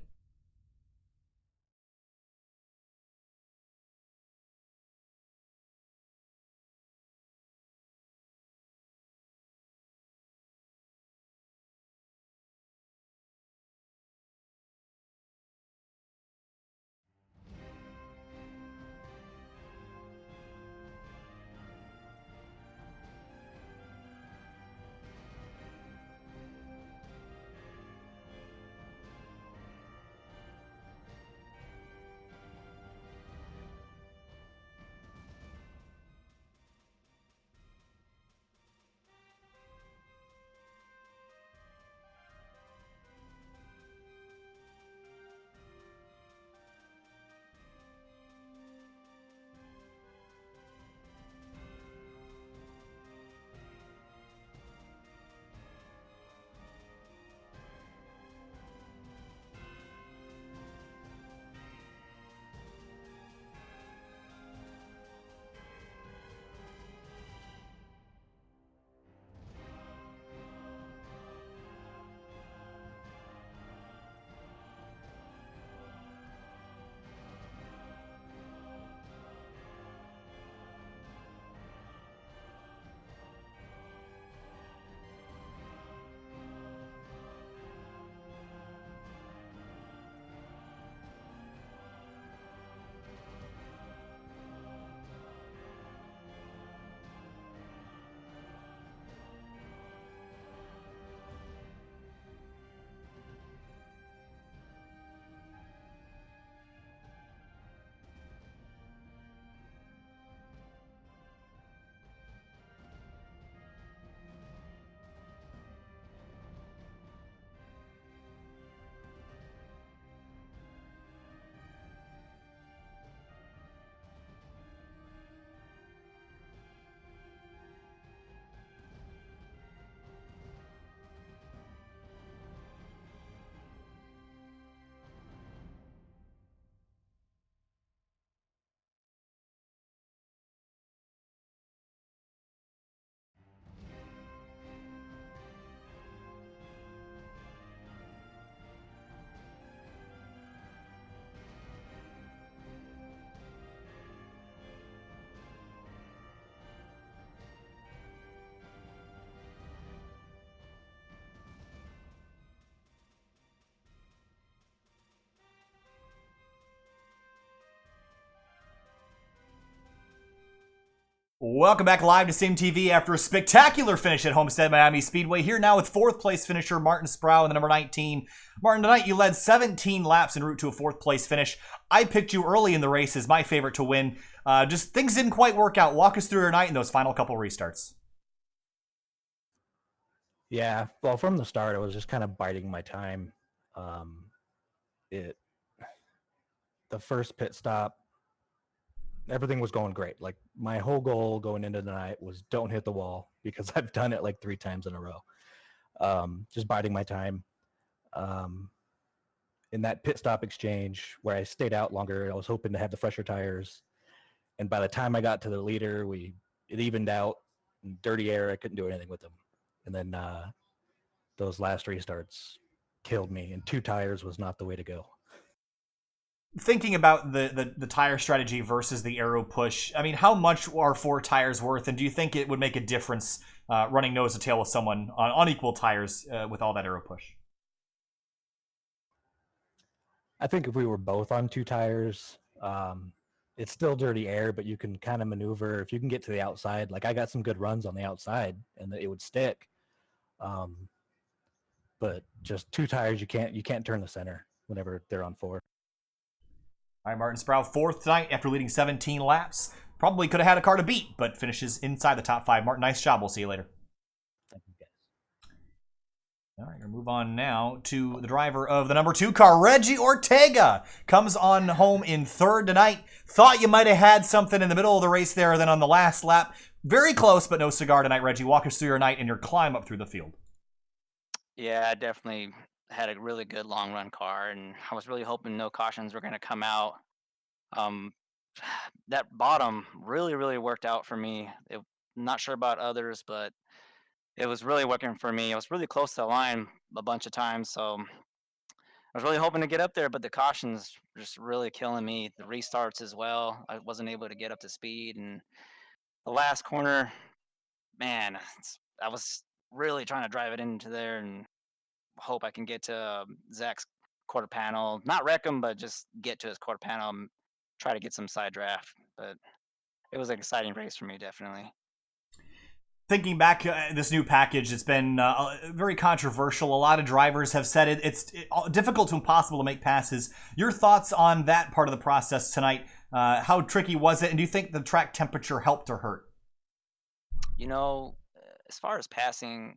Welcome back live to Sim TV after a spectacular finish at Homestead-Miami Speedway. Here now with fourth place finisher Martin Sproul in the number 19. Martin, tonight you led 17 laps en route to a fourth place finish. I picked you early in the race as my favorite to win. Just things didn't quite work out. Walk us through your night and those final couple restarts. Yeah, well, from the start, I was just kind of biding my time. The first pit stop, everything was going great. Like, my whole goal going into the night was don't hit the wall, because I've done it like 3 times in a row. Just biding my time. In that pit stop exchange where I stayed out longer, I was hoping to have the fresher tires. And by the time I got to the leader, it evened out. Dirty air, I couldn't do anything with them. And then those last restarts killed me, and 2 tires was not the way to go. Thinking about the tire strategy versus the aero push, I mean, how much are 4 tires worth, and do you think it would make a difference running nose to tail with someone on unequal tires with all that aero push? I think if we were both on 2 tires, it's still dirty air, but you can kind of maneuver. If you can get to the outside, like I got some good runs on the outside, and it would stick. But just 2 tires, you can't turn the center whenever they're on 4. All right, Martin Sproul, 4th tonight after leading 17 laps. Probably could have had a car to beat, but finishes inside the top 5. Martin, nice job. We'll see you later. Thank you, guys. All right, we'll move on now to the driver of the number 2 car, Reggie Ortega. Comes on home in third tonight. Thought you might have had something in the middle of the race there, then on the last lap. Very close, but no cigar tonight, Reggie. Walk us through your night and your climb up through the field. Yeah, I definitely had a really good long run car, and I was really hoping no cautions were going to come out. Um, that bottom really, really worked out for me. Not sure about others, but it was really working for me. I was really close to the line a bunch of times, so I was really hoping to get up there, but the cautions just really killing me. The restarts as well. I wasn't able to get up to speed, and the last corner, man, I was really trying to drive it into there and hope I can get to Zach's quarter panel. Not wreck him, but just get to his quarter panel and try to get some side draft. But it was an exciting race for me, definitely. Thinking back, this new package, it's been very controversial. A lot of drivers have said it's difficult to impossible to make passes. Your thoughts on that part of the process tonight? How tricky was it? And do you think the track temperature helped or hurt? You know, as far as passing,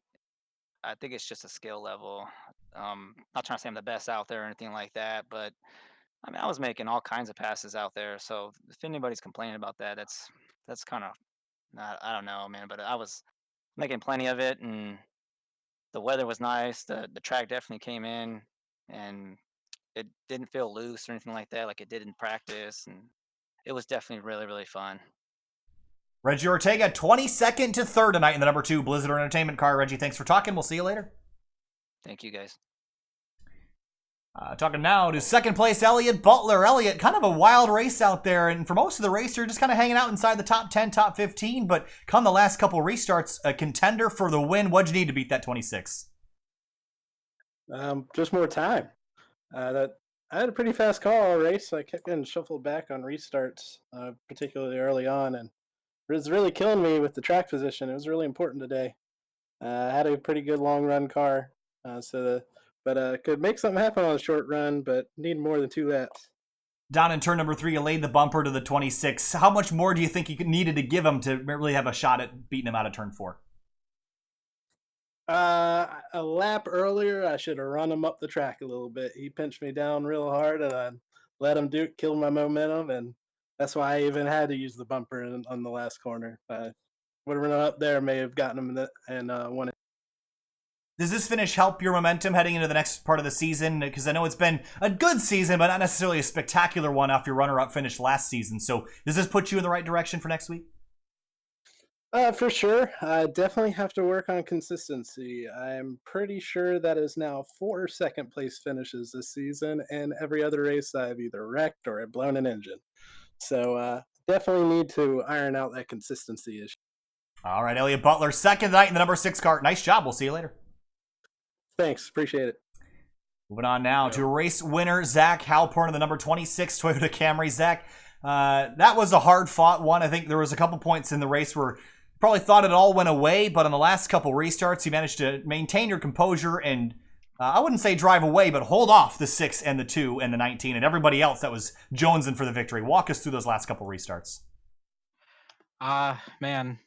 I think it's just a skill level. Not trying to say I'm the best out there or anything like that, but I mean, I was making all kinds of passes out there. So if anybody's complaining about that, that's kind of not, I don't know, man. But I was making plenty of it, and the weather was nice. The track definitely came in, and it didn't feel loose or anything like that, like it did in practice, and it was definitely really, really fun. Reggie Ortega, 22nd to 3rd tonight in the number 2 Blizzard Entertainment car. Reggie, thanks for talking. We'll see you later. Thank you, guys. Talking now to second place, Elliott Butler. Elliott, kind of a wild race out there, and for most of the race, you're just kind of hanging out inside the top 10, top 15, but come the last couple restarts, a contender for the win. What'd you need to beat that 26? Just more time. I had a pretty fast call all race. I kept getting shuffled back on restarts, particularly early on, and it was really killing me with the track position. It was really important today. I had a pretty good long run car, but could make something happen on a short run, but need more than 2 laps. Down in turn number 3, you laid the bumper to the 26. How much more do you think you needed to give him to really have a shot at beating him out of turn 4? A lap earlier, I should have run him up the track a little bit. He pinched me down real hard, and I let him kill my momentum, and that's why I even had to use the bumper on the last corner. Would have run up there, may have gotten him and won it. Does this finish help your momentum heading into the next part of the season? Because I know it's been a good season, but not necessarily a spectacular one after your runner-up finish last season. So does this put you in the right direction for next week? For sure. I definitely have to work on consistency. I'm pretty sure that is now 4 second place finishes this season, and every other race I've either wrecked or blown an engine. So definitely need to iron out that consistency issue. All right, Elliott Butler, second tonight in the number 6 car. Nice job. We'll see you later. Thanks. Appreciate it. Moving on now to race winner Zach Halpern in the number 26 Toyota Camry. Zach, that was a hard-fought one. I think there was a couple points in the race where probably thought it all went away, but on the last couple restarts, you managed to maintain your composure and I wouldn't say drive away, but hold off the 6 and the 2 and the 19 and everybody else that was jonesing for the victory. Walk us through those last couple restarts. Man,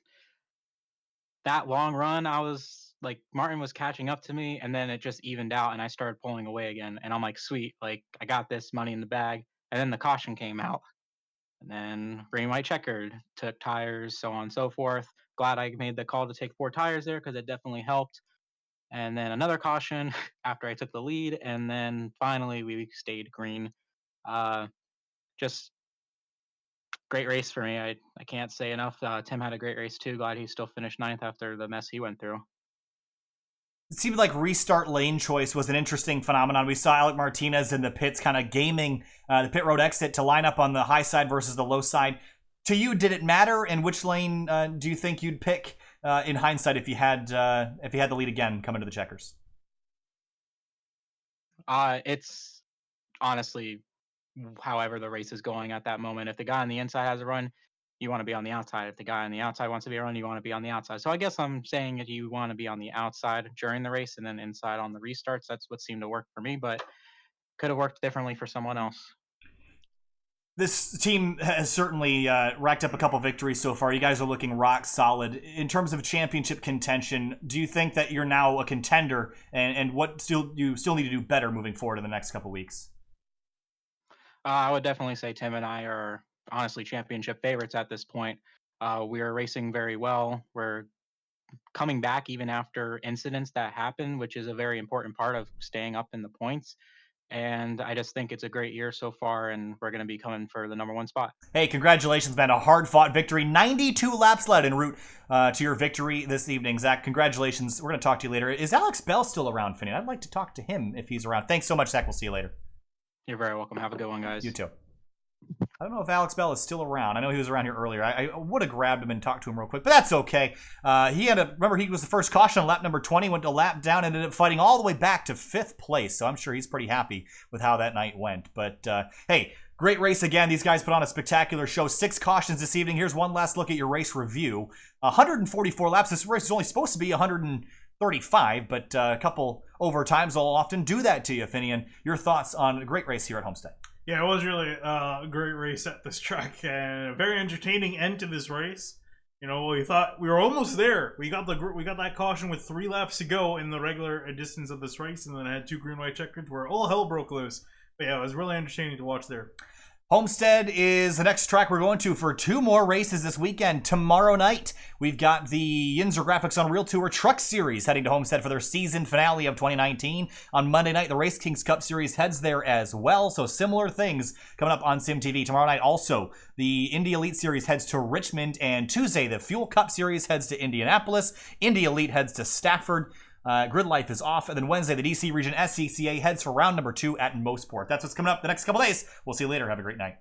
that long run, I was like, Martin was catching up to me, and then it just evened out, and I started pulling away again. And I'm like, sweet, like I got this money in the bag. And then the caution came out, and then green, white, checkered, took tires, so on and so forth. Glad I made the call to take 4 tires there because it definitely helped. And then another caution after I took the lead, and then finally we stayed green. Just great race for me. I can't say enough. Tim had a great race too. Glad he still finished 9th after the mess he went through. It seemed like restart lane choice was an interesting phenomenon. We saw Alec Martinez in the pits kind of gaming the pit road exit to line up on the high side versus the low side. To you, did it matter? And which lane do you think you'd pick in hindsight if you had the lead again coming to the checkers? It's honestly however the race is going at that moment. If the guy on the inside has a run, you want to be on the outside. If the guy on the outside wants to be a run, you want to be on the outside. So I guess I'm saying that you want to be on the outside during the race and then inside on the restarts. That's what seemed to work for me, but could have worked differently for someone else. This team has certainly racked up a couple victories so far. You guys are looking rock solid. In terms of championship contention, do you think that you're now a contender, and what you still need to do better moving forward in the next couple weeks? I would definitely say Tim and I are honestly championship favorites at this point. We are racing very well. We're coming back even after incidents that happen, which is a very important part of staying up in the points. And I just think it's a great year so far, and we're going to be coming for the #1 spot. Hey, congratulations, man. A hard-fought victory. 92 laps led en route to your victory this evening. Zach, congratulations. We're going to talk to you later. Is Alex Bell still around, Finian? I'd like to talk to him if he's around. Thanks so much, Zach. We'll see you later. You're very welcome. Have a good one, guys. You too. I don't know if Alex Bell is still around. I know he was around here earlier. I would have grabbed him and talked to him real quick, but that's okay. Remember, he was the first caution on lap number 20, went a lap down, ended up fighting all the way back to 5th place, so I'm sure he's pretty happy with how that night went. But, hey, great race again. These guys put on a spectacular show. 6 cautions this evening. Here's one last look at your race review. 144 laps. This race is only supposed to be 135, but a couple overtimes will often do that to you, Finian. Your thoughts on a great race here at Homestead? Yeah, it was really a great race at this track and a very entertaining end to this race. You know, we thought we were almost there. We got that caution with 3 laps to go in the regular distance of this race, and then I had 2 green-white checkers where all hell broke loose. But yeah, it was really entertaining to watch there. Homestead is the next track we're going to for 2 more races this weekend. Tomorrow night, we've got the Yinzer Graphics Unreal Tour Truck Series heading to Homestead for their season finale of 2019. On Monday night, the Race Kings Cup Series heads there as well. So similar things coming up on SimTV. Tomorrow night also, the Indy Elite Series heads to Richmond. And Tuesday, the Fuel Cup Series heads to Indianapolis. Indy Elite heads to Stafford. Grid Life is off. And then Wednesday, the DC Region SCCA heads for round number 2 at Mosport. That's what's coming up the next couple days. We'll see you later. Have a great night.